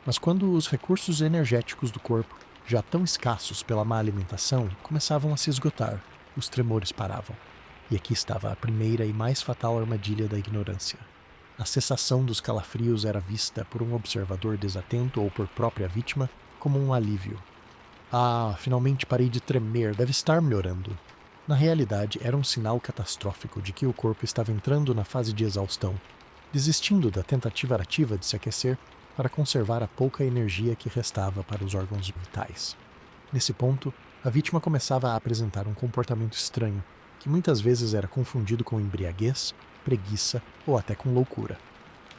Mas quando os recursos energéticos do corpo, já tão escassos pela má alimentação, começavam a se esgotar, os tremores paravam. E aqui estava a primeira e mais fatal armadilha da ignorância. A cessação dos calafrios era vista por um observador desatento ou por própria vítima como um alívio. Ah, finalmente parei de tremer, deve estar melhorando. Na realidade, era um sinal catastrófico de que o corpo estava entrando na fase de exaustão, desistindo da tentativa ativa de se aquecer para conservar a pouca energia que restava para os órgãos vitais. Nesse ponto, a vítima começava a apresentar um comportamento estranho, que muitas vezes era confundido com embriaguez, preguiça ou até com loucura.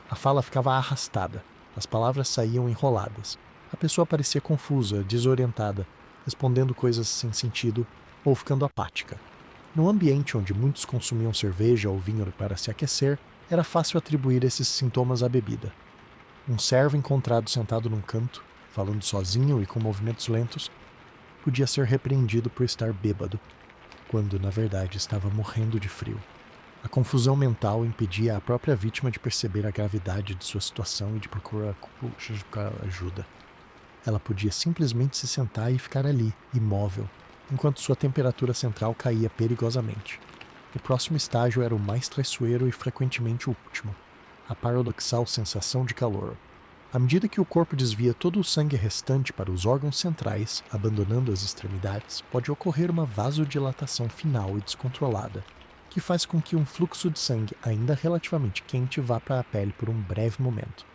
A fala ficava arrastada, as palavras saíam enroladas, a pessoa parecia confusa, desorientada, respondendo coisas sem sentido ou ficando apática. Num ambiente onde muitos consumiam cerveja ou vinho para se aquecer, era fácil atribuir esses sintomas à bebida. Um servo encontrado sentado num canto, falando sozinho e com movimentos lentos, podia ser repreendido por estar bêbado, quando na verdade estava morrendo de frio. A confusão mental impedia a própria vítima de perceber a gravidade de sua situação e de procurar ajuda. Ela podia simplesmente se sentar e ficar ali, imóvel, enquanto sua temperatura central caía perigosamente. O próximo estágio era o mais traiçoeiro e frequentemente o último: a paradoxal sensação de calor. À medida que o corpo desvia todo o sangue restante para os órgãos centrais, abandonando as extremidades, pode ocorrer uma vasodilatação final e descontrolada, que faz com que um fluxo de sangue ainda relativamente quente vá para a pele por um breve momento.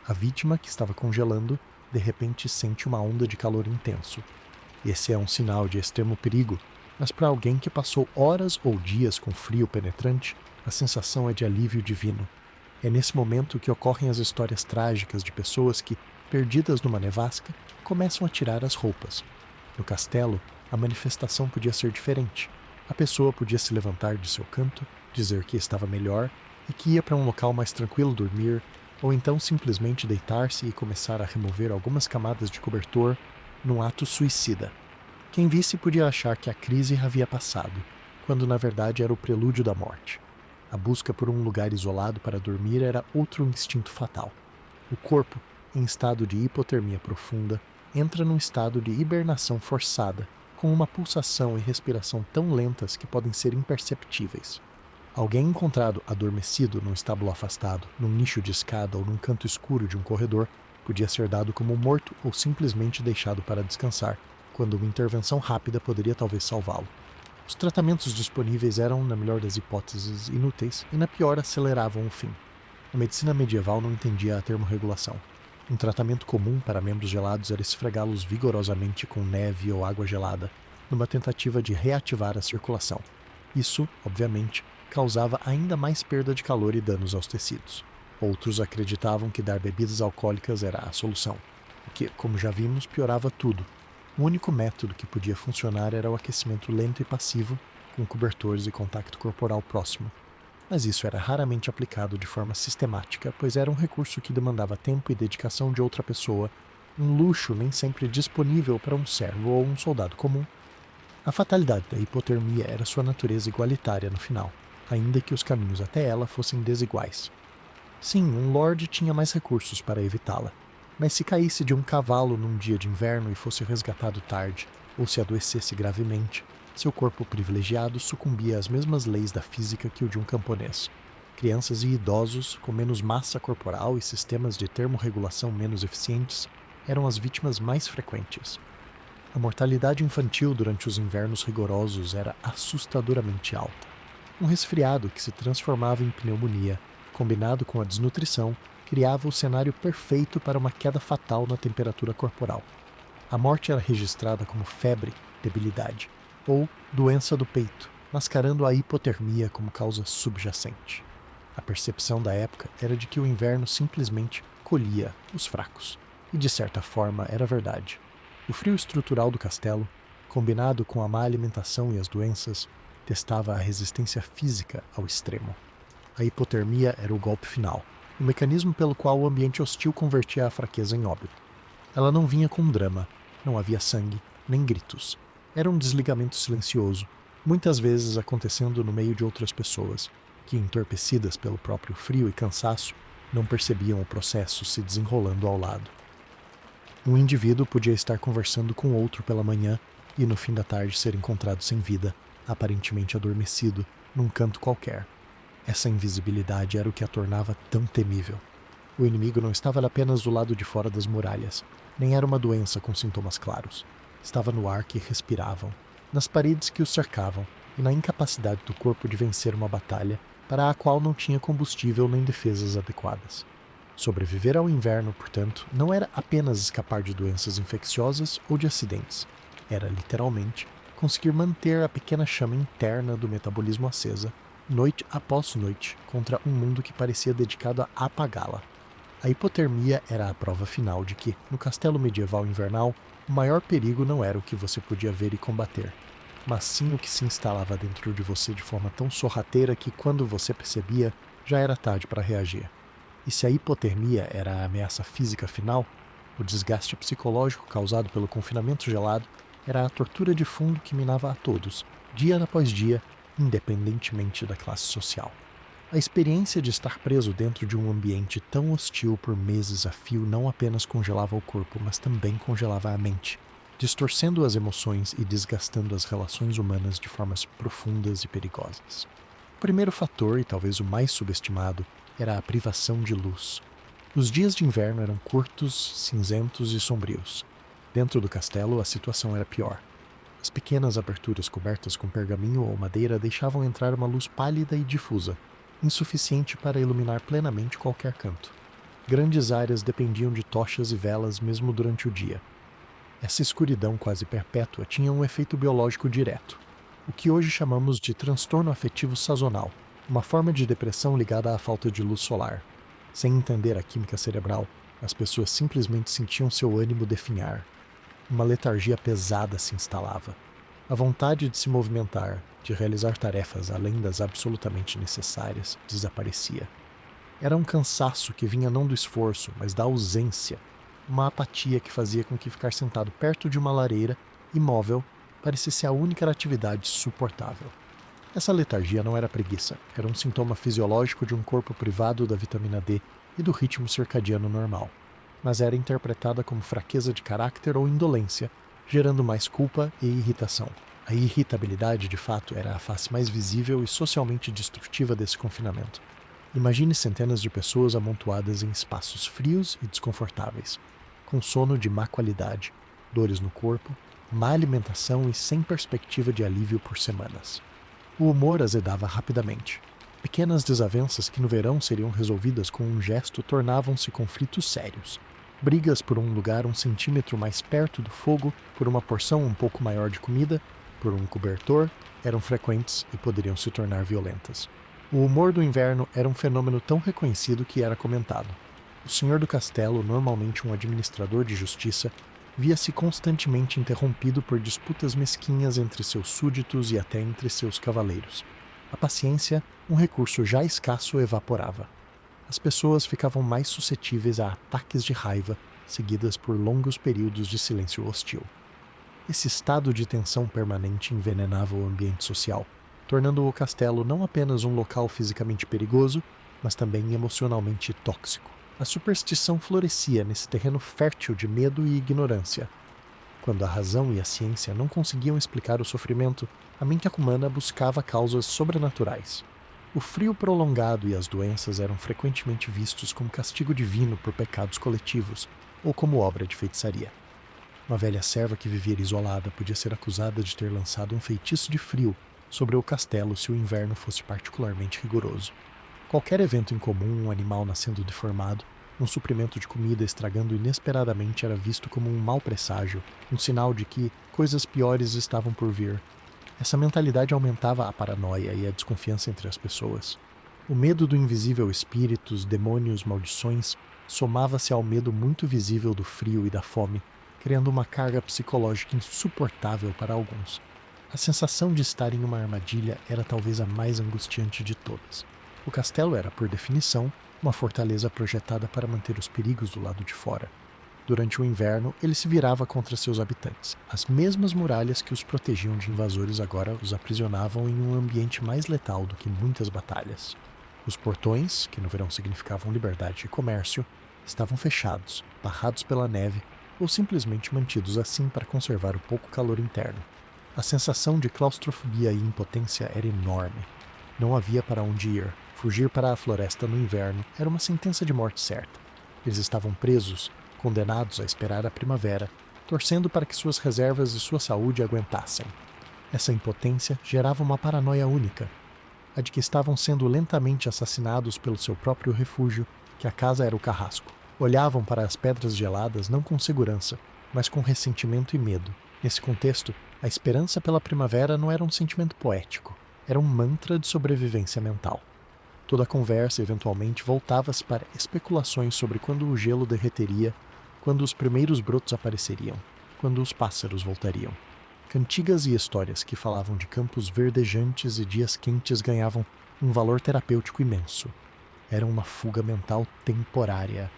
A vítima, que estava congelando, de repente sente uma onda de calor intenso. Esse é um sinal de extremo perigo, mas para alguém que passou horas ou dias com frio penetrante, a sensação é de alívio divino. É nesse momento que ocorrem as histórias trágicas de pessoas que, perdidas numa nevasca, começam a tirar as roupas. No castelo, a manifestação podia ser diferente. A pessoa podia se levantar de seu canto, dizer que estava melhor e que ia para um local mais tranquilo dormir, ou então simplesmente deitar-se e começar a remover algumas camadas de cobertor num ato suicida. Quem visse podia achar que a crise havia passado, quando na verdade era o prelúdio da morte. A busca por um lugar isolado para dormir era outro instinto fatal. O corpo, em estado de hipotermia profunda, entra num estado de hibernação forçada, com uma pulsação e respiração tão lentas que podem ser imperceptíveis. Alguém encontrado adormecido num estábulo afastado, num nicho de escada ou num canto escuro de um corredor podia ser dado como morto ou simplesmente deixado para descansar, quando uma intervenção rápida poderia talvez salvá-lo. Os tratamentos disponíveis eram, na melhor das hipóteses, inúteis e na pior aceleravam o fim. A medicina medieval não entendia a termorregulação. Um tratamento comum para membros gelados era esfregá-los vigorosamente com neve ou água gelada, numa tentativa de reativar a circulação. Isso, obviamente, causava ainda mais perda de calor e danos aos tecidos. Outros acreditavam que dar bebidas alcoólicas era a solução, o que, como já vimos, piorava tudo. O único método que podia funcionar era o aquecimento lento e passivo, com cobertores e contato corporal próximo. Mas isso era raramente aplicado de forma sistemática, pois era um recurso que demandava tempo e dedicação de outra pessoa, um luxo nem sempre disponível para um servo ou um soldado comum. A fatalidade da hipotermia era sua natureza igualitária no final, ainda que os caminhos até ela fossem desiguais. Sim, um lord tinha mais recursos para evitá-la, mas se caísse de um cavalo num dia de inverno e fosse resgatado tarde, ou se adoecesse gravemente, seu corpo privilegiado sucumbia às mesmas leis da física que o de um camponês. Crianças e idosos, com menos massa corporal e sistemas de termorregulação menos eficientes, eram as vítimas mais frequentes. A mortalidade infantil durante os invernos rigorosos era assustadoramente alta. Um resfriado que se transformava em pneumonia, combinado com a desnutrição, criava o cenário perfeito para uma queda fatal na temperatura corporal. A morte era registrada como febre, debilidade, ou doença do peito, mascarando a hipotermia como causa subjacente. A percepção da época era de que o inverno simplesmente colhia os fracos. E de certa forma era verdade. O frio estrutural do castelo, combinado com a má alimentação e as doenças, testava a resistência física ao extremo. A hipotermia era o golpe final, o mecanismo pelo qual o ambiente hostil convertia a fraqueza em óbito. Ela não vinha com drama, não havia sangue, nem gritos. Era um desligamento silencioso, muitas vezes acontecendo no meio de outras pessoas, que, entorpecidas pelo próprio frio e cansaço, não percebiam o processo se desenrolando ao lado. Um indivíduo podia estar conversando com outro pela manhã e no fim da tarde ser encontrado sem vida, aparentemente adormecido, num canto qualquer. Essa invisibilidade era o que a tornava tão temível. O inimigo não estava apenas do lado de fora das muralhas, nem era uma doença com sintomas claros. Estava no ar que respiravam, nas paredes que os cercavam e na incapacidade do corpo de vencer uma batalha para a qual não tinha combustível nem defesas adequadas. Sobreviver ao inverno, portanto, não era apenas escapar de doenças infecciosas ou de acidentes. Era, literalmente, conseguir manter a pequena chama interna do metabolismo acesa, noite após noite, contra um mundo que parecia dedicado a apagá-la. A hipotermia era a prova final de que, no castelo medieval invernal, o maior perigo não era o que você podia ver e combater, mas sim o que se instalava dentro de você de forma tão sorrateira que, quando você percebia, já era tarde para reagir. E se a hipotermia era a ameaça física final, o desgaste psicológico causado pelo confinamento gelado era a tortura de fundo que minava a todos, dia após dia, independentemente da classe social. A experiência de estar preso dentro de um ambiente tão hostil por meses a fio não apenas congelava o corpo, mas também congelava a mente, distorcendo as emoções e desgastando as relações humanas de formas profundas e perigosas. O primeiro fator, e talvez o mais subestimado, era a privação de luz. Os dias de inverno eram curtos, cinzentos e sombrios. Dentro do castelo, a situação era pior. As pequenas aberturas cobertas com pergaminho ou madeira deixavam entrar uma luz pálida e difusa, insuficiente para iluminar plenamente qualquer canto. Grandes áreas dependiam de tochas e velas mesmo durante o dia. Essa escuridão quase perpétua tinha um efeito biológico direto, o que hoje chamamos de transtorno afetivo sazonal, uma forma de depressão ligada à falta de luz solar. Sem entender a química cerebral, as pessoas simplesmente sentiam seu ânimo definhar. Uma letargia pesada se instalava. A vontade de se movimentar, de realizar tarefas além das absolutamente necessárias, desaparecia. Era um cansaço que vinha não do esforço, mas da ausência. Uma apatia que fazia com que ficar sentado perto de uma lareira, imóvel, parecesse a única atividade suportável. Essa letargia não era preguiça, era um sintoma fisiológico de um corpo privado da vitamina D e do ritmo circadiano normal, mas era interpretada como fraqueza de caráter ou indolência, gerando mais culpa e irritação. A irritabilidade, de fato, era a face mais visível e socialmente destrutiva desse confinamento. Imagine centenas de pessoas amontoadas em espaços frios e desconfortáveis, com sono de má qualidade, dores no corpo, má alimentação e sem perspectiva de alívio por semanas. O humor azedava rapidamente. Pequenas desavenças que no verão seriam resolvidas com um gesto tornavam-se conflitos sérios. Brigas por um lugar 1 centímetro mais perto do fogo, por uma porção um pouco maior de comida, por um cobertor, eram frequentes e poderiam se tornar violentas. O humor do inverno era um fenômeno tão reconhecido que era comentado. O senhor do castelo, normalmente um administrador de justiça, via-se constantemente interrompido por disputas mesquinhas entre seus súditos e até entre seus cavaleiros. A paciência, um recurso já escasso, evaporava. As pessoas ficavam mais suscetíveis a ataques de raiva, seguidas por longos períodos de silêncio hostil. Esse estado de tensão permanente envenenava o ambiente social, tornando o castelo não apenas um local fisicamente perigoso, mas também emocionalmente tóxico. A superstição florescia nesse terreno fértil de medo e ignorância. Quando a razão e a ciência não conseguiam explicar o sofrimento, a mente humana buscava causas sobrenaturais. O frio prolongado e as doenças eram frequentemente vistos como castigo divino por pecados coletivos ou como obra de feitiçaria. Uma velha serva que vivia isolada podia ser acusada de ter lançado um feitiço de frio sobre o castelo se o inverno fosse particularmente rigoroso. Qualquer evento incomum, um animal nascendo deformado, um suprimento de comida estragando inesperadamente era visto como um mau presságio, um sinal de que coisas piores estavam por vir. Essa mentalidade aumentava a paranoia e a desconfiança entre as pessoas. O medo do invisível espíritos, demônios, maldições, somava-se ao medo muito visível do frio e da fome, criando uma carga psicológica insuportável para alguns. A sensação de estar em uma armadilha era talvez a mais angustiante de todas. O castelo era, por definição, uma fortaleza projetada para manter os perigos do lado de fora. Durante o inverno, ele se virava contra seus habitantes. As mesmas muralhas que os protegiam de invasores agora os aprisionavam em um ambiente mais letal do que muitas batalhas. Os portões, que no verão significavam liberdade e comércio, estavam fechados, barrados pela neve ou simplesmente mantidos assim para conservar o pouco calor interno. A sensação de claustrofobia e impotência era enorme. Não havia para onde ir. Fugir para a floresta no inverno era uma sentença de morte certa. Eles estavam presos, condenados a esperar a primavera, torcendo para que suas reservas e sua saúde aguentassem. Essa impotência gerava uma paranoia única, a de que estavam sendo lentamente assassinados pelo seu próprio refúgio, que a casa era o carrasco. Olhavam para as pedras geladas não com segurança, mas com ressentimento e medo. Nesse contexto, a esperança pela primavera não era um sentimento poético, era um mantra de sobrevivência mental. Toda a conversa, eventualmente, voltava-se para especulações sobre quando o gelo derreteria, quando os primeiros brotos apareceriam, quando os pássaros voltariam. Cantigas e histórias que falavam de campos verdejantes e dias quentes ganhavam um valor terapêutico imenso. Era uma fuga mental temporária,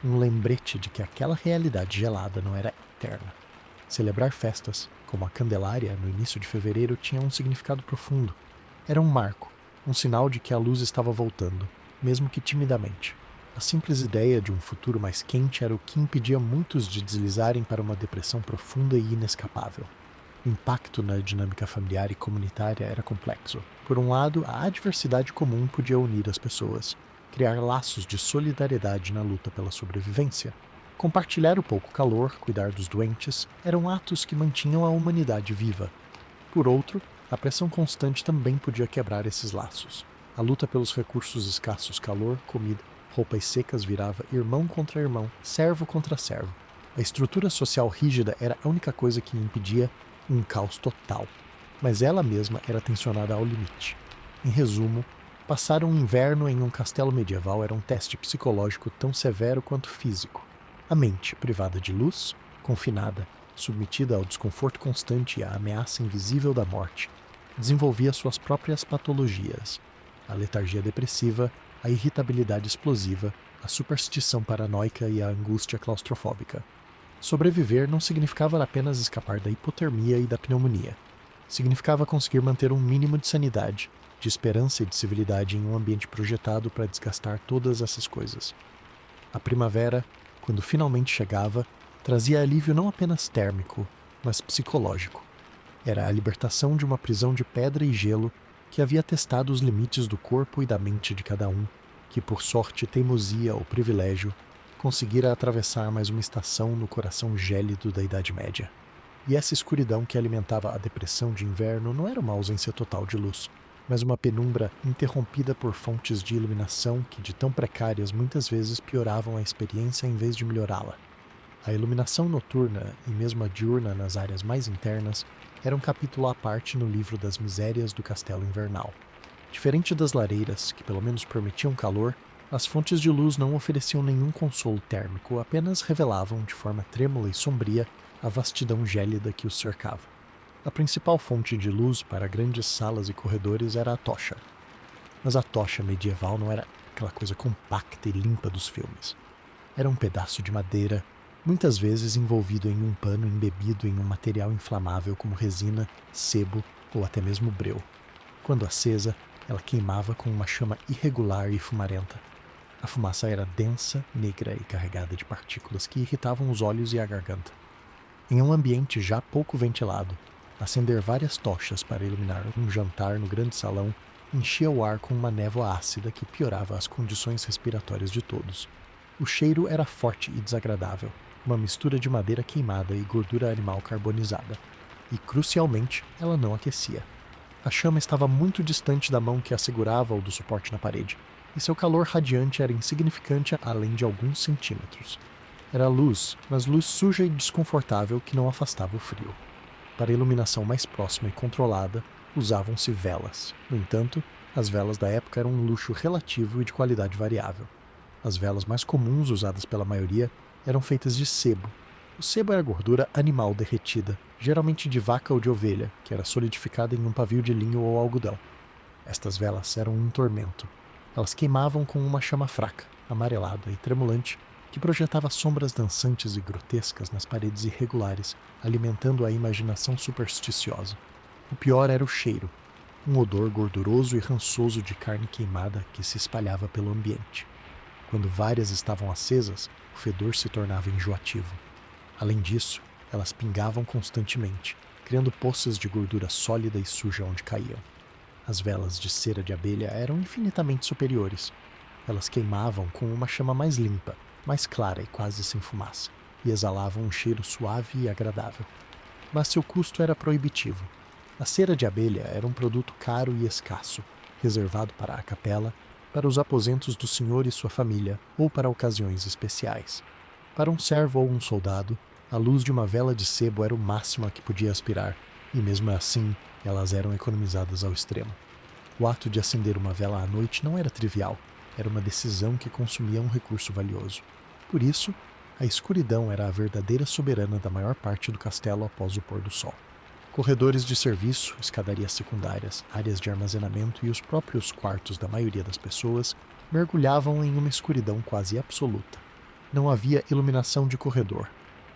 um lembrete de que aquela realidade gelada não era eterna. Celebrar festas, como a Candelária no início de fevereiro, tinha um significado profundo. Era um marco, um sinal de que a luz estava voltando, mesmo que timidamente. A simples ideia de um futuro mais quente era o que impedia muitos de deslizarem para uma depressão profunda e inescapável. O impacto na dinâmica familiar e comunitária era complexo. Por um lado, a adversidade comum podia unir as pessoas, criar laços de solidariedade na luta pela sobrevivência. Compartilhar o pouco calor, cuidar dos doentes, eram atos que mantinham a humanidade viva. Por outro, a pressão constante também podia quebrar esses laços. A luta pelos recursos escassos, calor, comida, roupas secas virava irmão contra irmão, servo contra servo. A estrutura social rígida era a única coisa que impedia um caos total, mas ela mesma era tensionada ao limite. Em resumo, passar um inverno em um castelo medieval era um teste psicológico tão severo quanto físico. A mente, privada de luz, confinada, submetida ao desconforto constante e à ameaça invisível da morte, desenvolvia suas próprias patologias: a letargia depressiva, a irritabilidade explosiva, a superstição paranoica e a angústia claustrofóbica. Sobreviver não significava apenas escapar da hipotermia e da pneumonia. Significava conseguir manter um mínimo de sanidade, de esperança e de civilidade em um ambiente projetado para desgastar todas essas coisas. A primavera, quando finalmente chegava, trazia alívio não apenas térmico, mas psicológico. Era a libertação de uma prisão de pedra e gelo que havia testado os limites do corpo e da mente de cada um, que por sorte, teimosia ou privilégio, conseguira atravessar mais uma estação no coração gélido da Idade Média. E essa escuridão que alimentava a depressão de inverno não era uma ausência total de luz, mas uma penumbra interrompida por fontes de iluminação que, de tão precárias, muitas vezes pioravam a experiência em vez de melhorá-la. A iluminação noturna e mesmo a diurna nas áreas mais internas era um capítulo à parte no livro das misérias do castelo invernal. Diferente das lareiras, que pelo menos permitiam calor, As fontes de luz não ofereciam nenhum consolo térmico, apenas revelavam de forma trêmula e sombria a vastidão gélida que os cercava. A principal fonte de luz para grandes salas e corredores era a tocha. Mas a tocha medieval não era aquela coisa compacta e limpa dos filmes. Era um pedaço de madeira, muitas vezes envolvido em um pano embebido em um material inflamável como resina, sebo ou até mesmo breu. Quando acesa, ela queimava com uma chama irregular e fumarenta. A fumaça era densa, negra e carregada de partículas que irritavam os olhos e a garganta. Em um ambiente já pouco ventilado, acender várias tochas para iluminar um jantar no grande salão enchia o ar com uma névoa ácida que piorava as condições respiratórias de todos. O cheiro era forte e desagradável, uma mistura de madeira queimada e gordura animal carbonizada. E, crucialmente, ela não aquecia. A chama estava muito distante da mão que a segurava ou do suporte na parede, e seu calor radiante era insignificante além de alguns centímetros. Era luz, mas luz suja e desconfortável que não afastava o frio. Para iluminação mais próxima e controlada, usavam-se velas. No entanto, as velas da época eram um luxo relativo e de qualidade variável. As velas mais comuns usadas pela maioria eram feitas de sebo. O sebo era gordura animal derretida, geralmente de vaca ou de ovelha, que era solidificada em um pavio de linho ou algodão. Estas velas eram um tormento. Elas queimavam com uma chama fraca, amarelada e tremulante, que projetava sombras dançantes e grotescas nas paredes irregulares, alimentando a imaginação supersticiosa. O pior era o cheiro, um odor gorduroso e rançoso de carne queimada que se espalhava pelo ambiente. Quando várias estavam acesas, o fedor se tornava enjoativo. Além disso, elas pingavam constantemente, criando poças de gordura sólida e suja onde caíam. As velas de cera de abelha eram infinitamente superiores. Elas queimavam com uma chama mais limpa, mais clara e quase sem fumaça, e exalavam um cheiro suave e agradável. Mas seu custo era proibitivo. A cera de abelha era um produto caro e escasso, reservado para a capela, para os aposentos do senhor e sua família, ou para ocasiões especiais. Para um servo ou um soldado, a luz de uma vela de sebo era o máximo a que podia aspirar, e mesmo assim, elas eram economizadas ao extremo. O ato de acender uma vela à noite não era trivial, era uma decisão que consumia um recurso valioso. Por isso, a escuridão era a verdadeira soberana da maior parte do castelo após o pôr do sol. Corredores de serviço, escadarias secundárias, áreas de armazenamento e os próprios quartos da maioria das pessoas mergulhavam em uma escuridão quase absoluta. Não havia iluminação de corredor.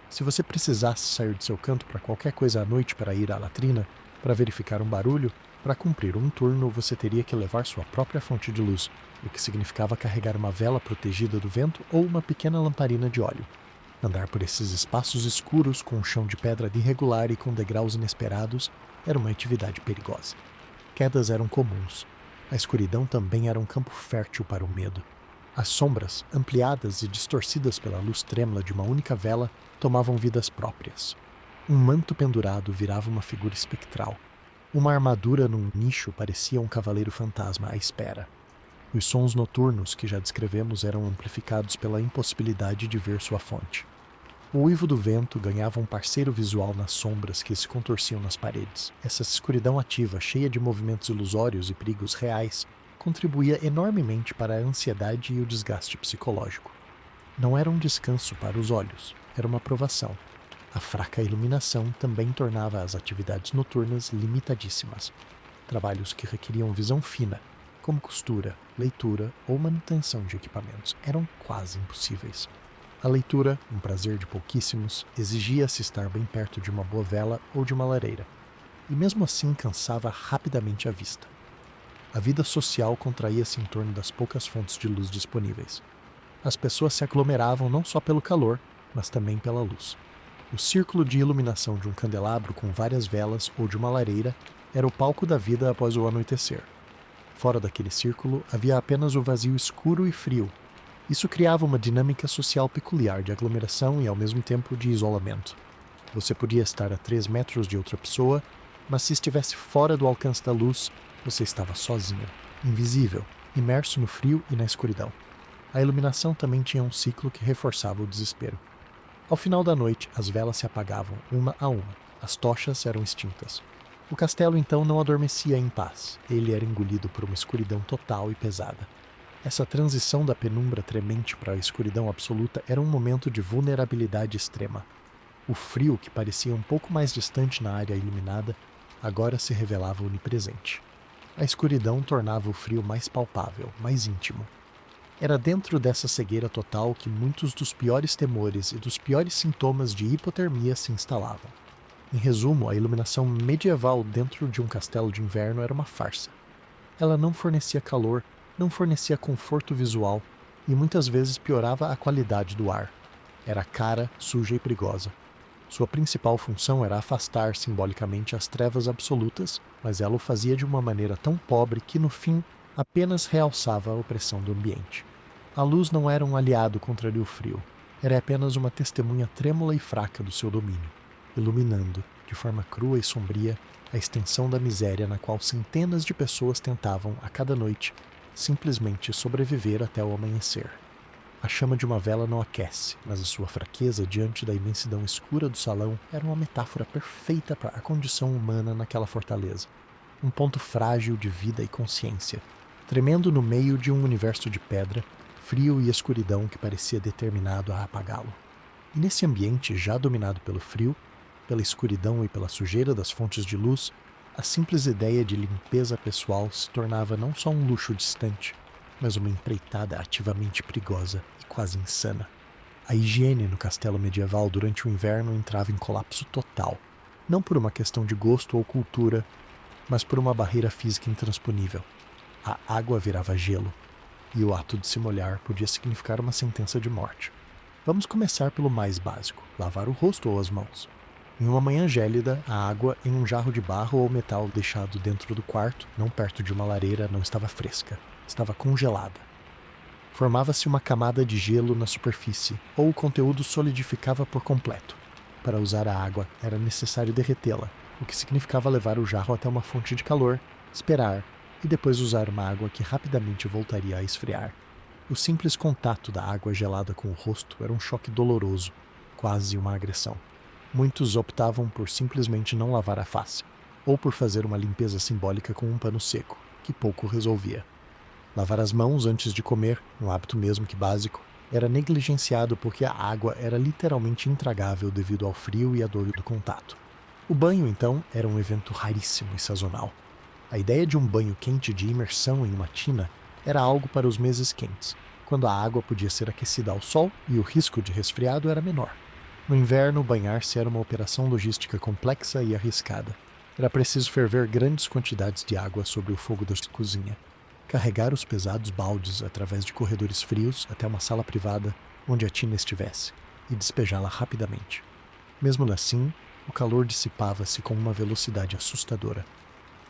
Se você precisasse sair de seu canto para qualquer coisa à noite para ir à latrina, para verificar um barulho, para cumprir um turno, você teria que levar sua própria fonte de luz, o que significava carregar uma vela protegida do vento ou uma pequena lamparina de óleo. Andar por esses espaços escuros, com um chão de pedra irregular e com degraus inesperados, era uma atividade perigosa. Quedas eram comuns. A escuridão também era um campo fértil para o medo. As sombras, ampliadas e distorcidas pela luz trêmula de uma única vela, tomavam vidas próprias. Um manto pendurado virava uma figura espectral. Uma armadura num nicho parecia um cavaleiro fantasma à espera. Os sons noturnos que já descrevemos eram amplificados pela impossibilidade de ver sua fonte. O uivo do vento ganhava um parceiro visual nas sombras que se contorciam nas paredes. Essa escuridão ativa, cheia de movimentos ilusórios e perigos reais, contribuía enormemente para a ansiedade e o desgaste psicológico. Não era um descanso para os olhos, era uma provação. A fraca iluminação também tornava as atividades noturnas limitadíssimas. Trabalhos que requeriam visão fina, como costura, leitura ou manutenção de equipamentos, eram quase impossíveis. A leitura, um prazer de pouquíssimos, exigia-se estar bem perto de uma boa vela ou de uma lareira, e mesmo assim cansava rapidamente a vista. A vida social contraía-se em torno das poucas fontes de luz disponíveis. As pessoas se aglomeravam não só pelo calor, mas também pela luz. O círculo de iluminação de um candelabro com várias velas ou de uma lareira era o palco da vida após o anoitecer. Fora daquele círculo havia apenas o vazio escuro e frio. Isso criava uma dinâmica social peculiar de aglomeração e ao mesmo tempo de isolamento. Você podia estar a 3 metros de outra pessoa, mas se estivesse fora do alcance da luz, você estava sozinho, invisível, imerso no frio e na escuridão. A iluminação também tinha um ciclo que reforçava o desespero. Ao final da noite, as velas se apagavam, uma a uma. As tochas eram extintas. O castelo então não adormecia em paz. Ele era engolido por uma escuridão total e pesada. Essa transição da penumbra tremente para a escuridão absoluta era um momento de vulnerabilidade extrema. O frio, que parecia um pouco mais distante na área iluminada, agora se revelava onipresente. A escuridão tornava o frio mais palpável, mais íntimo. Era dentro dessa cegueira total que muitos dos piores temores e dos piores sintomas de hipotermia se instalavam. Em resumo, a iluminação medieval dentro de um castelo de inverno era uma farsa. Ela não fornecia calor, não fornecia conforto visual e muitas vezes piorava a qualidade do ar. Era cara, suja e perigosa. Sua principal função era afastar simbolicamente as trevas absolutas, mas ela o fazia de uma maneira tão pobre que, no fim, apenas realçava a opressão do ambiente. A luz não era um aliado contra o frio, era apenas uma testemunha trêmula e fraca do seu domínio, iluminando, de forma crua e sombria, a extensão da miséria na qual centenas de pessoas tentavam, a cada noite, simplesmente sobreviver até o amanhecer. A chama de uma vela não aquece, mas a sua fraqueza diante da imensidão escura do salão era uma metáfora perfeita para a condição humana naquela fortaleza. Um ponto frágil de vida e consciência, tremendo no meio de um universo de pedra, frio e escuridão que parecia determinado a apagá-lo. E nesse ambiente já dominado pelo frio, pela escuridão e pela sujeira das fontes de luz, a simples ideia de limpeza pessoal se tornava não só um luxo distante, mas uma empreitada ativamente perigosa e quase insana. A higiene no castelo medieval durante o inverno entrava em colapso total, não por uma questão de gosto ou cultura, mas por uma barreira física intransponível. A água virava gelo, e o ato de se molhar podia significar uma sentença de morte. Vamos começar pelo mais básico, lavar o rosto ou as mãos. Em uma manhã gélida, a água em um jarro de barro ou metal deixado dentro do quarto, não perto de uma lareira, não estava fresca. Estava congelada. Formava-se uma camada de gelo na superfície, ou o conteúdo solidificava por completo. Para usar a água, era necessário derretê-la, o que significava levar o jarro até uma fonte de calor, esperar, e depois usar uma água que rapidamente voltaria a esfriar. O simples contato da água gelada com o rosto era um choque doloroso, quase uma agressão. Muitos optavam por simplesmente não lavar a face, ou por fazer uma limpeza simbólica com um pano seco, que pouco resolvia. Lavar as mãos antes de comer, um hábito mesmo que básico, era negligenciado porque a água era literalmente intragável devido ao frio e à dor do contato. O banho, então, era um evento raríssimo e sazonal. A ideia de um banho quente de imersão em uma tina era algo para os meses quentes, quando a água podia ser aquecida ao sol e o risco de resfriado era menor. No inverno, banhar-se era uma operação logística complexa e arriscada. Era preciso ferver grandes quantidades de água sobre o fogo da cozinha, carregar os pesados baldes através de corredores frios até uma sala privada onde a tina estivesse e despejá-la rapidamente. Mesmo assim, o calor dissipava-se com uma velocidade assustadora.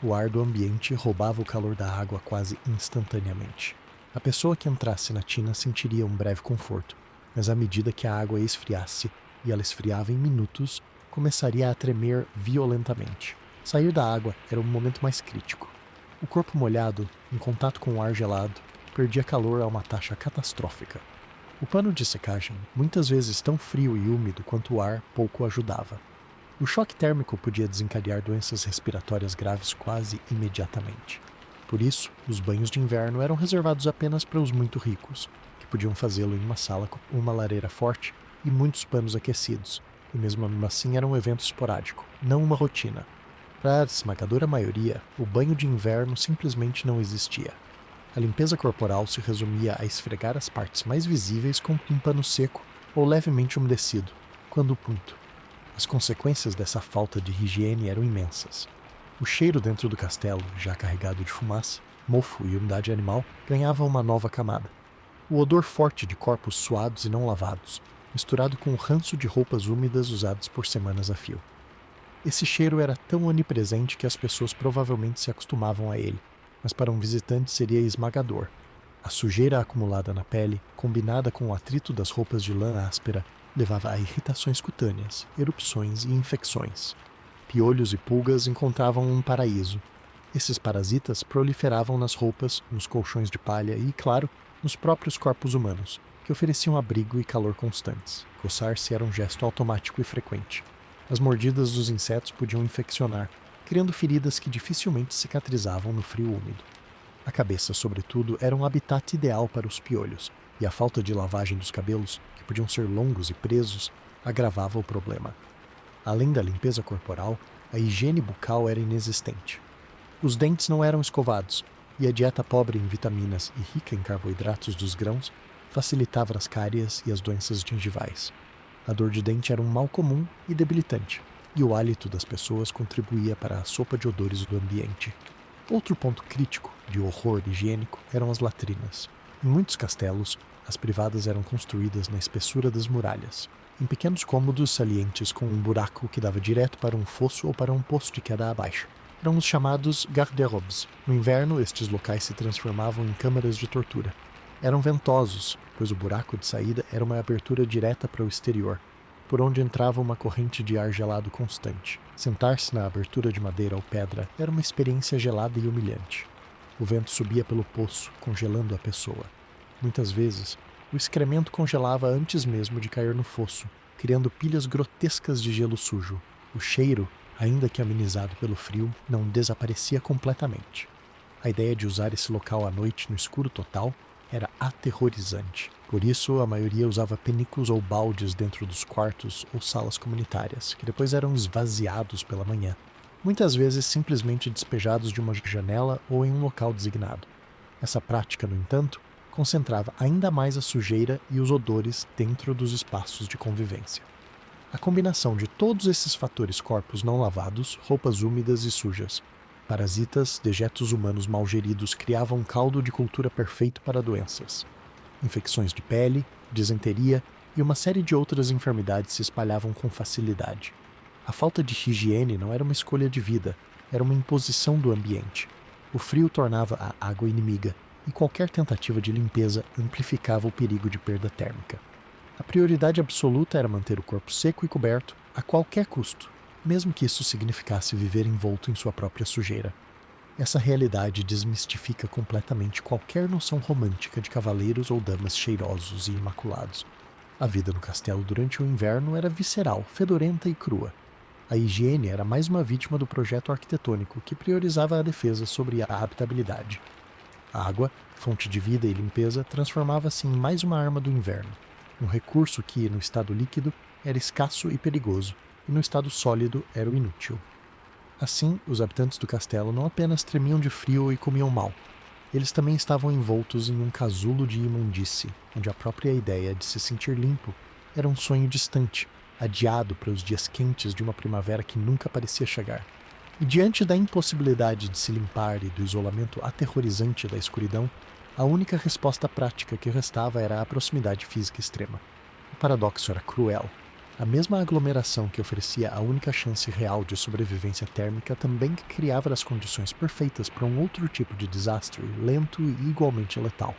O ar do ambiente roubava o calor da água quase instantaneamente. A pessoa que entrasse na tina sentiria um breve conforto, mas à medida que a água esfriasse, e ela esfriava em minutos, começaria a tremer violentamente. Sair da água era o momento mais crítico. O corpo molhado, em contato com o ar gelado, perdia calor a uma taxa catastrófica. O pano de secagem, muitas vezes tão frio e úmido quanto o ar, pouco ajudava. O choque térmico podia desencadear doenças respiratórias graves quase imediatamente. Por isso, os banhos de inverno eram reservados apenas para os muito ricos, que podiam fazê-lo em uma sala com uma lareira forte e muitos panos aquecidos, e mesmo assim era um evento esporádico, não uma rotina. Para a esmagadora maioria, o banho de inverno simplesmente não existia. A limpeza corporal se resumia a esfregar as partes mais visíveis com um pano seco ou levemente umedecido, quando muito. As consequências dessa falta de higiene eram imensas. O cheiro dentro do castelo, já carregado de fumaça, mofo e umidade animal, ganhava uma nova camada. O odor forte de corpos suados e não lavados, misturado com o ranço de roupas úmidas usadas por semanas a fio. Esse cheiro era tão onipresente que as pessoas provavelmente se acostumavam a ele, mas para um visitante seria esmagador. A sujeira acumulada na pele, combinada com o atrito das roupas de lã áspera, levava a irritações cutâneas, erupções e infecções. Piolhos e pulgas encontravam um paraíso. Esses parasitas proliferavam nas roupas, nos colchões de palha e, claro, nos próprios corpos humanos, que ofereciam abrigo e calor constantes. Coçar-se era um gesto automático e frequente. As mordidas dos insetos podiam infeccionar, criando feridas que dificilmente cicatrizavam no frio úmido. A cabeça, sobretudo, era um habitat ideal para os piolhos, e a falta de lavagem dos cabelos, que podiam ser longos e presos, agravava o problema. Além da limpeza corporal, a higiene bucal era inexistente. Os dentes não eram escovados, e a dieta pobre em vitaminas e rica em carboidratos dos grãos facilitava as cáries e as doenças gengivais. A dor de dente era um mal comum e debilitante, e o hálito das pessoas contribuía para a sopa de odores do ambiente. Outro ponto crítico de horror higiênico eram as latrinas. Em muitos castelos, as privadas eram construídas na espessura das muralhas, em pequenos cômodos salientes com um buraco que dava direto para um fosso ou para um poço de queda abaixo. Eram os chamados garde-robes. No inverno, estes locais se transformavam em câmaras de tortura. Eram ventosos, pois o buraco de saída era uma abertura direta para o exterior, por onde entrava uma corrente de ar gelado constante. Sentar-se na abertura de madeira ou pedra era uma experiência gelada e humilhante. O vento subia pelo poço, congelando a pessoa. Muitas vezes, o excremento congelava antes mesmo de cair no fosso, criando pilhas grotescas de gelo sujo. O cheiro, ainda que amenizado pelo frio, não desaparecia completamente. A ideia de usar esse local à noite no escuro total era aterrorizante. Por isso, a maioria usava penicos ou baldes dentro dos quartos ou salas comunitárias, que depois eram esvaziados pela manhã, muitas vezes simplesmente despejados de uma janela ou em um local designado. Essa prática, no entanto, concentrava ainda mais a sujeira e os odores dentro dos espaços de convivência. A combinação de todos esses fatores, corpos não lavados, roupas úmidas e sujas, parasitas, dejetos humanos mal geridos, criavam um caldo de cultura perfeito para doenças. Infecções de pele, disenteria e uma série de outras enfermidades se espalhavam com facilidade. A falta de higiene não era uma escolha de vida, era uma imposição do ambiente. O frio tornava a água inimiga, e qualquer tentativa de limpeza amplificava o perigo de perda térmica. A prioridade absoluta era manter o corpo seco e coberto a qualquer custo, mesmo que isso significasse viver envolto em sua própria sujeira. Essa realidade desmistifica completamente qualquer noção romântica de cavaleiros ou damas cheirosos e imaculados. A vida no castelo durante o inverno era visceral, fedorenta e crua. A higiene era mais uma vítima do projeto arquitetônico que priorizava a defesa sobre a habitabilidade. A água, fonte de vida e limpeza, transformava-se em mais uma arma do inverno, um recurso que, no estado líquido, era escasso e perigoso, e no estado sólido era o inútil. Assim, os habitantes do castelo não apenas tremiam de frio e comiam mal, eles também estavam envoltos em um casulo de imundície, onde a própria ideia de se sentir limpo era um sonho distante, adiado para os dias quentes de uma primavera que nunca parecia chegar. E diante da impossibilidade de se limpar e do isolamento aterrorizante da escuridão, a única resposta prática que restava era a proximidade física extrema. O paradoxo era cruel. A mesma aglomeração que oferecia a única chance real de sobrevivência térmica também criava as condições perfeitas para um outro tipo de desastre, lento e igualmente letal.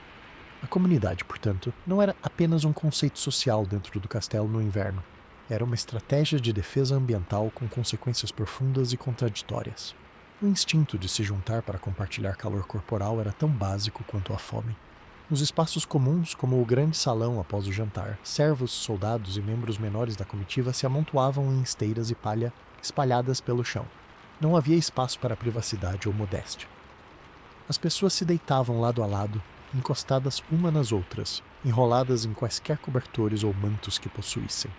A comunidade, portanto, não era apenas um conceito social dentro do castelo no inverno. Era uma estratégia de defesa ambiental com consequências profundas e contraditórias. O instinto de se juntar para compartilhar calor corporal era tão básico quanto a fome. Nos espaços comuns, como o grande salão após o jantar, servos, soldados e membros menores da comitiva se amontoavam em esteiras e palha espalhadas pelo chão. Não havia espaço para privacidade ou modéstia. As pessoas se deitavam lado a lado, encostadas uma nas outras, enroladas em quaisquer cobertores ou mantos que possuíssem.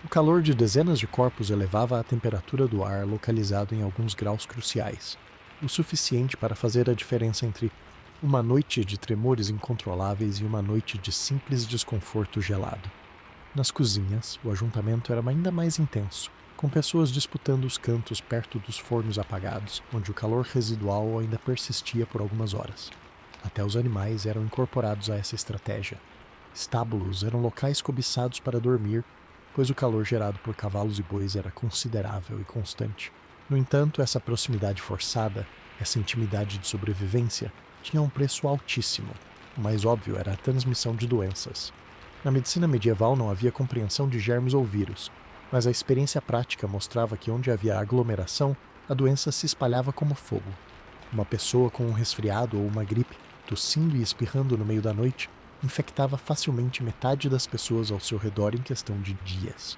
O calor de dezenas de corpos elevava a temperatura do ar localizado em alguns graus cruciais, o suficiente para fazer a diferença entre uma noite de tremores incontroláveis e uma noite de simples desconforto gelado. Nas cozinhas, o ajuntamento era ainda mais intenso, com pessoas disputando os cantos perto dos fornos apagados, onde o calor residual ainda persistia por algumas horas. Até os animais eram incorporados a essa estratégia. Estábulos eram locais cobiçados para dormir, pois o calor gerado por cavalos e bois era considerável e constante. No entanto, essa proximidade forçada, essa intimidade de sobrevivência, tinha um preço altíssimo. O mais óbvio era a transmissão de doenças. Na medicina medieval não havia compreensão de germes ou vírus, mas a experiência prática mostrava que onde havia aglomeração, a doença se espalhava como fogo. Uma pessoa com um resfriado ou uma gripe, tossindo e espirrando no meio da noite, infectava facilmente metade das pessoas ao seu redor em questão de dias.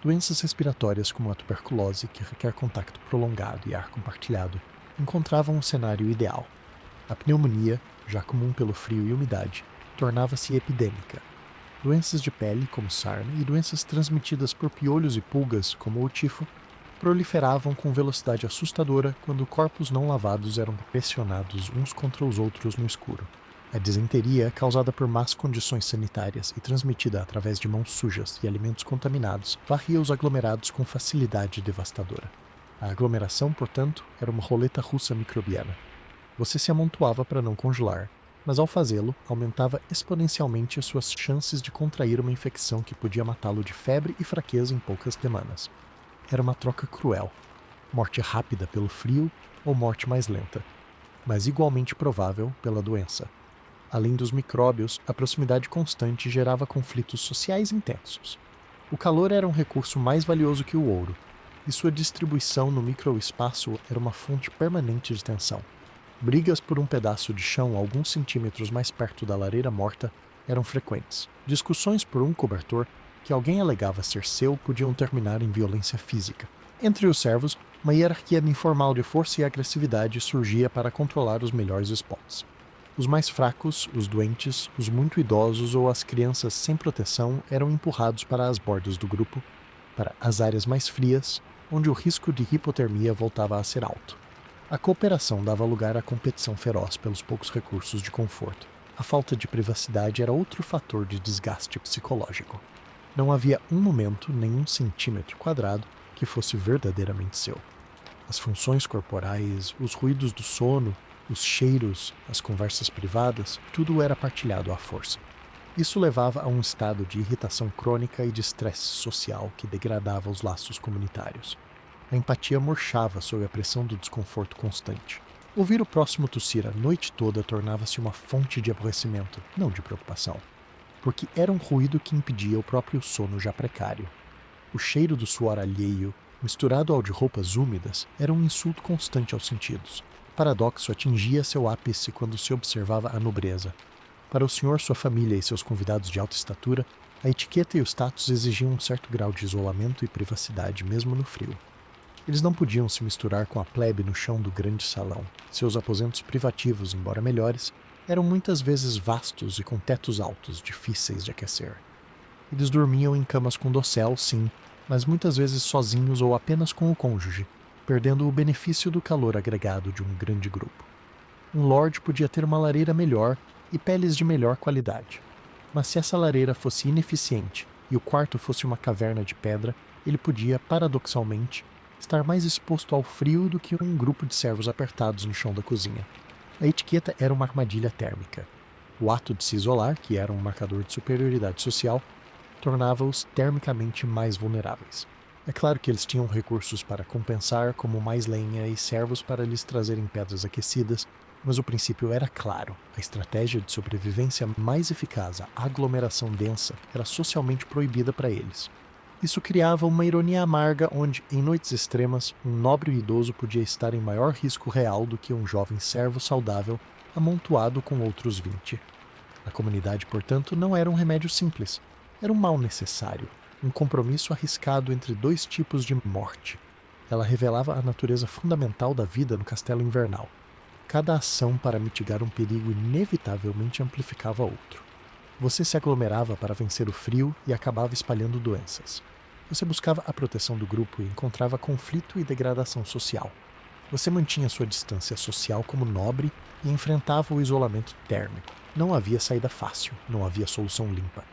Doenças respiratórias como a tuberculose, que requer contato prolongado e ar compartilhado, encontravam um cenário ideal. A pneumonia, já comum pelo frio e umidade, tornava-se epidêmica. Doenças de pele, como sarna, e doenças transmitidas por piolhos e pulgas, como o tifo, proliferavam com velocidade assustadora quando corpos não lavados eram pressionados uns contra os outros no escuro. A disenteria, causada por más condições sanitárias e transmitida através de mãos sujas e alimentos contaminados, varria os aglomerados com facilidade devastadora. A aglomeração, portanto, era uma roleta russa microbiana. Você se amontoava para não congelar, mas ao fazê-lo, aumentava exponencialmente as suas chances de contrair uma infecção que podia matá-lo de febre e fraqueza em poucas semanas. Era uma troca cruel. Morte rápida pelo frio ou morte mais lenta, mas igualmente provável pela doença. Além dos micróbios, a proximidade constante gerava conflitos sociais intensos. O calor era um recurso mais valioso que o ouro, e sua distribuição no microespaço era uma fonte permanente de tensão. Brigas por um pedaço de chão alguns centímetros mais perto da lareira morta eram frequentes. Discussões por um cobertor que alguém alegava ser seu podiam terminar em violência física. Entre os servos, uma hierarquia informal de força e agressividade surgia para controlar os melhores spots. Os mais fracos, os doentes, os muito idosos ou as crianças sem proteção eram empurrados para as bordas do grupo, para as áreas mais frias, onde o risco de hipotermia voltava a ser alto. A cooperação dava lugar à competição feroz pelos poucos recursos de conforto. A falta de privacidade era outro fator de desgaste psicológico. Não havia um momento, nem um centímetro quadrado, que fosse verdadeiramente seu. As funções corporais, os ruídos do sono, os cheiros, as conversas privadas, tudo era partilhado à força. Isso levava a um estado de irritação crônica e de estresse social que degradava os laços comunitários. A empatia murchava sob a pressão do desconforto constante. Ouvir o próximo tossir a noite toda tornava-se uma fonte de aborrecimento, não de preocupação, porque era um ruído que impedia o próprio sono já precário. O cheiro do suor alheio, misturado ao de roupas úmidas, era um insulto constante aos sentidos. O paradoxo atingia seu ápice quando se observava a nobreza. Para o senhor, sua família e seus convidados de alta estatura, a etiqueta e o status exigiam um certo grau de isolamento e privacidade, mesmo no frio. Eles não podiam se misturar com a plebe no chão do grande salão. Seus aposentos privativos, embora melhores, eram muitas vezes vastos e com tetos altos, difíceis de aquecer. Eles dormiam em camas com dossel, sim, mas muitas vezes sozinhos ou apenas com o cônjuge, perdendo o benefício do calor agregado de um grande grupo. Um lord podia ter uma lareira melhor e peles de melhor qualidade. Mas se essa lareira fosse ineficiente e o quarto fosse uma caverna de pedra, ele podia, paradoxalmente, estar mais exposto ao frio do que um grupo de servos apertados no chão da cozinha. A etiqueta era uma armadilha térmica. O ato de se isolar, que era um marcador de superioridade social, tornava-os termicamente mais vulneráveis. É claro que eles tinham recursos para compensar, como mais lenha e servos para lhes trazerem pedras aquecidas, mas o princípio era claro. A estratégia de sobrevivência mais eficaz, a aglomeração densa, era socialmente proibida para eles. Isso criava uma ironia amarga onde, em noites extremas, um nobre idoso podia estar em maior risco real do que um jovem servo saudável amontoado com outros 20. A comunidade, portanto, não era um remédio simples. Era um mal necessário, um compromisso arriscado entre dois tipos de morte. Ela revelava a natureza fundamental da vida no castelo invernal. Cada ação para mitigar um perigo inevitavelmente amplificava outro. Você se aglomerava para vencer o frio e acabava espalhando doenças. Você buscava a proteção do grupo e encontrava conflito e degradação social. Você mantinha sua distância social como nobre e enfrentava o isolamento térmico. Não havia saída fácil, não havia solução limpa.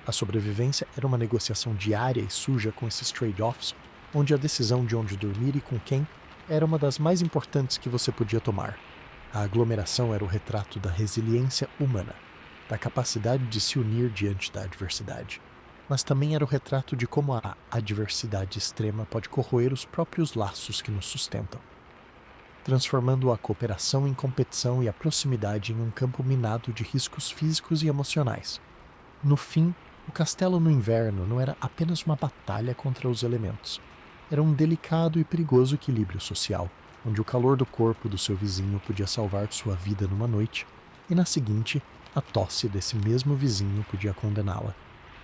A sobrevivência era uma negociação diária e suja com esses trade-offs, onde a decisão de onde dormir e com quem era uma das mais importantes que você podia tomar. A aglomeração era o retrato da resiliência humana, da capacidade de se unir diante da adversidade. Mas também era o retrato de como a adversidade extrema pode corroer os próprios laços que nos sustentam, transformando a cooperação em competição e a proximidade em um campo minado de riscos físicos e emocionais. No fim, o castelo no inverno não era apenas uma batalha contra os elementos. Era um delicado e perigoso equilíbrio social, onde o calor do corpo do seu vizinho podia salvar sua vida numa noite, e na seguinte, a tosse desse mesmo vizinho podia condená-la.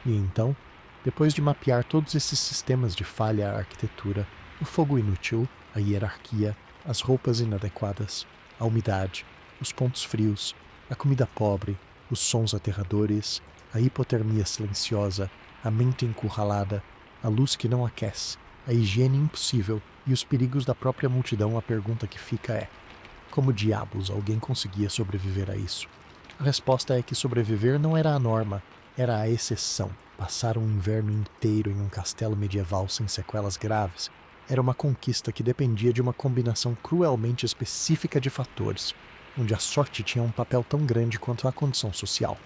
E então, depois de mapear todos esses sistemas de falha à arquitetura, o fogo inútil, a hierarquia, as roupas inadequadas, a umidade, os pontos frios, a comida pobre, os sons aterradores, a hipotermia silenciosa, a mente encurralada, a luz que não aquece, a higiene impossível e os perigos da própria multidão, a pergunta que fica é: como diabos alguém conseguia sobreviver a isso? A resposta é que sobreviver não era a norma, era a exceção. Passar um inverno inteiro em um castelo medieval sem sequelas graves era uma conquista que dependia de uma combinação cruelmente específica de fatores, onde a sorte tinha um papel tão grande quanto a condição social.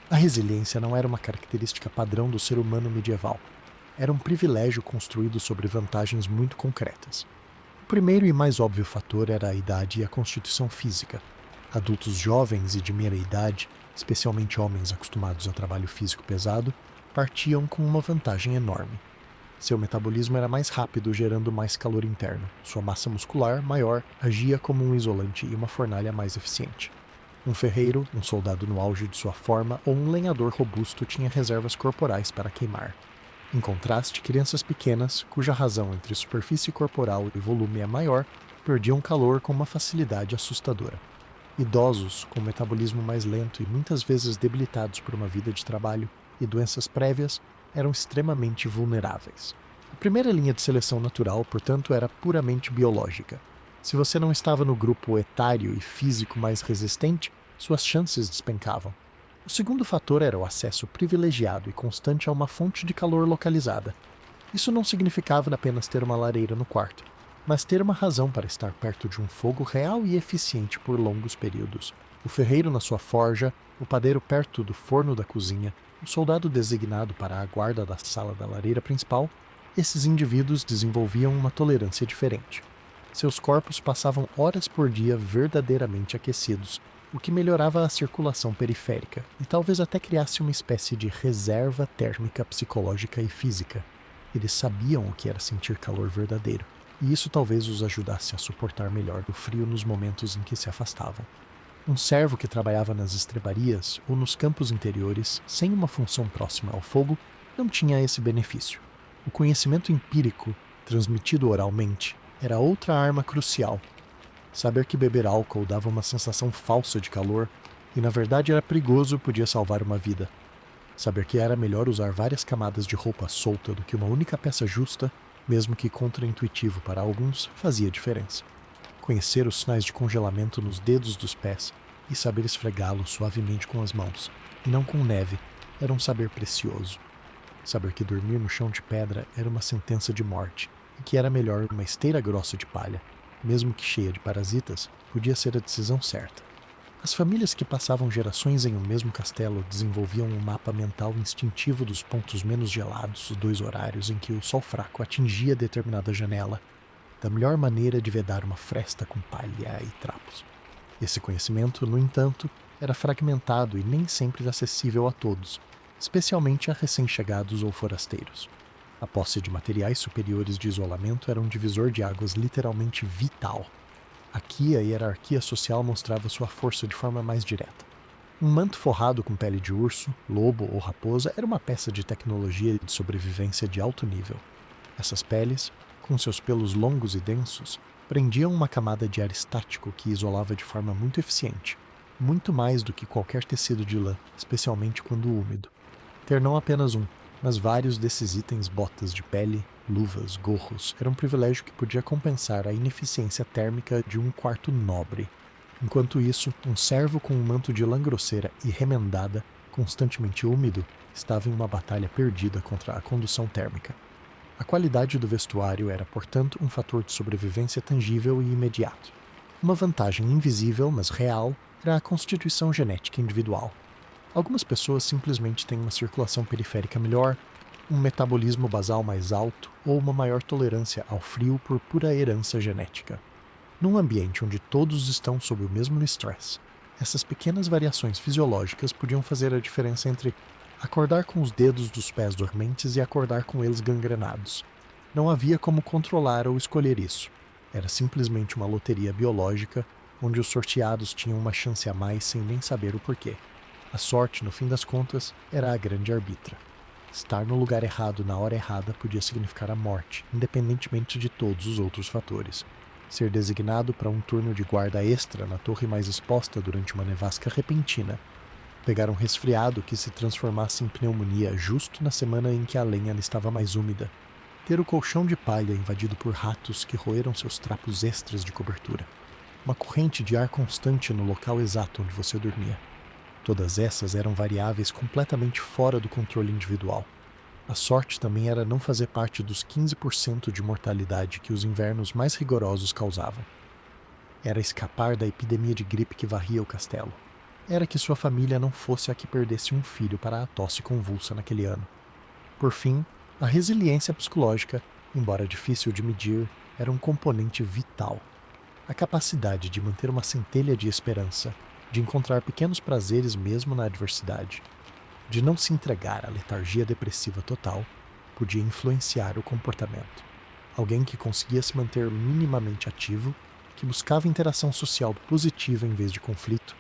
A resiliência não era uma característica padrão do ser humano medieval. Era um privilégio construído sobre vantagens muito concretas. O primeiro e mais óbvio fator era a idade e a constituição física. Adultos jovens e de meia idade, especialmente homens acostumados a trabalho físico pesado, partiam com uma vantagem enorme. Seu metabolismo era mais rápido, gerando mais calor interno. Sua massa muscular, maior, agia como um isolante e uma fornalha mais eficiente. Um ferreiro, um soldado no auge de sua forma ou um lenhador robusto tinha reservas corporais para queimar. Em contraste, crianças pequenas, cuja razão entre superfície corporal e volume é maior, perdiam calor com uma facilidade assustadora. Idosos, com metabolismo mais lento e muitas vezes debilitados por uma vida de trabalho e doenças prévias, eram extremamente vulneráveis. A primeira linha de seleção natural, portanto, era puramente biológica. Se você não estava no grupo etário e físico mais resistente, suas chances despencavam. O segundo fator era o acesso privilegiado e constante a uma fonte de calor localizada. Isso não significava apenas ter uma lareira no quarto, mas ter uma razão para estar perto de um fogo real e eficiente por longos períodos. O ferreiro na sua forja, o padeiro perto do forno da cozinha, o soldado designado para a guarda da sala da lareira principal, esses indivíduos desenvolviam uma tolerância diferente. Seus corpos passavam horas por dia verdadeiramente aquecidos, o que melhorava a circulação periférica e talvez até criasse uma espécie de reserva térmica psicológica e física. Eles sabiam o que era sentir calor verdadeiro, e isso talvez os ajudasse a suportar melhor o frio nos momentos em que se afastavam. Um servo que trabalhava nas estrebarias ou nos campos interiores, sem uma função próxima ao fogo, não tinha esse benefício. O conhecimento empírico, transmitido oralmente, era outra arma crucial. Saber que beber álcool dava uma sensação falsa de calor e na verdade era perigoso podia salvar uma vida. Saber que era melhor usar várias camadas de roupa solta do que uma única peça justa, mesmo que contraintuitivo para alguns, fazia diferença. Conhecer os sinais de congelamento nos dedos dos pés e saber esfregá-los suavemente com as mãos, e não com neve, era um saber precioso. Saber que dormir no chão de pedra era uma sentença de morte, e que era melhor uma esteira grossa de palha, mesmo que cheia de parasitas, podia ser a decisão certa. As famílias que passavam gerações em um mesmo castelo desenvolviam um mapa mental instintivo dos pontos menos gelados, os 2 horários em que o sol fraco atingia determinada janela, da melhor maneira de vedar uma fresta com palha e trapos. Esse conhecimento, no entanto, era fragmentado e nem sempre acessível a todos, especialmente a recém-chegados ou forasteiros. A posse de materiais superiores de isolamento era um divisor de águas literalmente vital. Aqui a hierarquia social mostrava sua força de forma mais direta. Um manto forrado com pele de urso, lobo ou raposa era uma peça de tecnologia de sobrevivência de alto nível. Essas peles, com seus pelos longos e densos, prendiam uma camada de ar estático que isolava de forma muito eficiente, muito mais do que qualquer tecido de lã, especialmente quando úmido. Ter não apenas um, mas vários desses itens, botas de pele, luvas, gorros, era um privilégio que podia compensar a ineficiência térmica de um quarto nobre. Enquanto isso, um servo com um manto de lã grosseira e remendada, constantemente úmido, estava em uma batalha perdida contra a condução térmica. A qualidade do vestuário era, portanto, um fator de sobrevivência tangível e imediato. Uma vantagem invisível, mas real, era a constituição genética individual. Algumas pessoas simplesmente têm uma circulação periférica melhor, um metabolismo basal mais alto ou uma maior tolerância ao frio por pura herança genética. Num ambiente onde todos estão sob o mesmo estresse, essas pequenas variações fisiológicas podiam fazer a diferença entre acordar com os dedos dos pés dormentes e acordar com eles gangrenados. Não havia como controlar ou escolher isso. Era simplesmente uma loteria biológica, onde os sorteados tinham uma chance a mais sem nem saber o porquê. A sorte, no fim das contas, era a grande arbitra. Estar no lugar errado na hora errada podia significar a morte, independentemente de todos os outros fatores. ser designado para um turno de guarda extra na torre mais exposta durante uma nevasca repentina, pegar um resfriado que se transformasse em pneumonia justo na semana em que a lenha estava mais úmida, ter o colchão de palha invadido por ratos que roeram seus trapos extras de cobertura, uma corrente de ar constante no local exato onde você dormia. Todas essas eram variáveis completamente fora do controle individual. A sorte também era não fazer parte dos 15% de mortalidade que os invernos mais rigorosos causavam. Era escapar da epidemia de gripe que varria o castelo. Era que sua família não fosse a que perdesse um filho para a tosse convulsa naquele ano. Por fim, a resiliência psicológica, embora difícil de medir, era um componente vital. A capacidade de manter uma centelha de esperança, de encontrar pequenos prazeres mesmo na adversidade, de não se entregar à letargia depressiva total, podia influenciar o comportamento. Alguém que conseguia se manter minimamente ativo, que buscava interação social positiva em vez de conflito,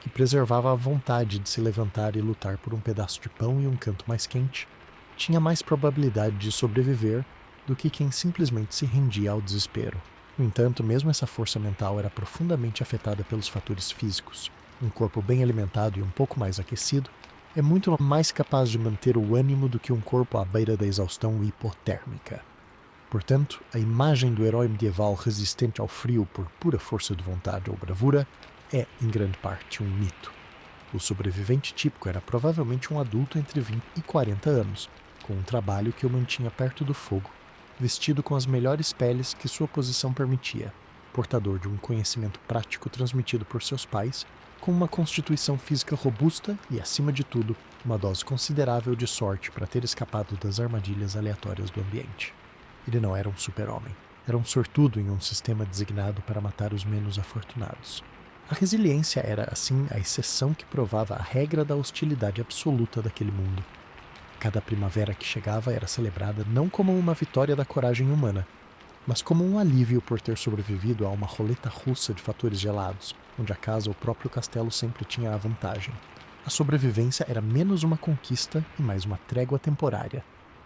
que preservava a vontade de se levantar e lutar por um pedaço de pão e um canto mais quente, tinha mais probabilidade de sobreviver do que quem simplesmente se rendia ao desespero. No entanto, mesmo essa força mental era profundamente afetada pelos fatores físicos. Um corpo bem alimentado e um pouco mais aquecido é muito mais capaz de manter o ânimo do que um corpo à beira da exaustão hipotérmica. Portanto, a imagem do herói medieval resistente ao frio por pura força de vontade ou bravura é, em grande parte, um mito. O sobrevivente típico era provavelmente um adulto entre 20 e 40 anos, com um trabalho que o mantinha perto do fogo, vestido com as melhores peles que sua posição permitia, portador de um conhecimento prático transmitido por seus pais, com uma constituição física robusta e, acima de tudo, uma dose considerável de sorte para ter escapado das armadilhas aleatórias do ambiente. Ele não era um super-homem. Era um sortudo em um sistema designado para matar os menos afortunados. A resiliência era, assim, a exceção que provava a regra da hostilidade absoluta daquele mundo. Cada primavera que chegava era celebrada não como uma vitória da coragem humana, mas como um alívio por ter sobrevivido a uma roleta russa de fatores gelados, onde a casa ou o próprio castelo sempre tinha a vantagem. A sobrevivência era menos uma conquista e mais uma trégua temporária,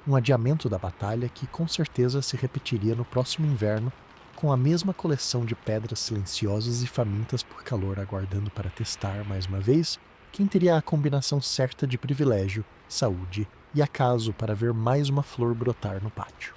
um adiamento da batalha que com certeza se repetiria no próximo inverno, com a mesma coleção de pedras silenciosas e famintas por calor aguardando para testar, mais uma vez, quem teria a combinação certa de privilégio, saúde e acaso para ver mais uma flor brotar no pátio.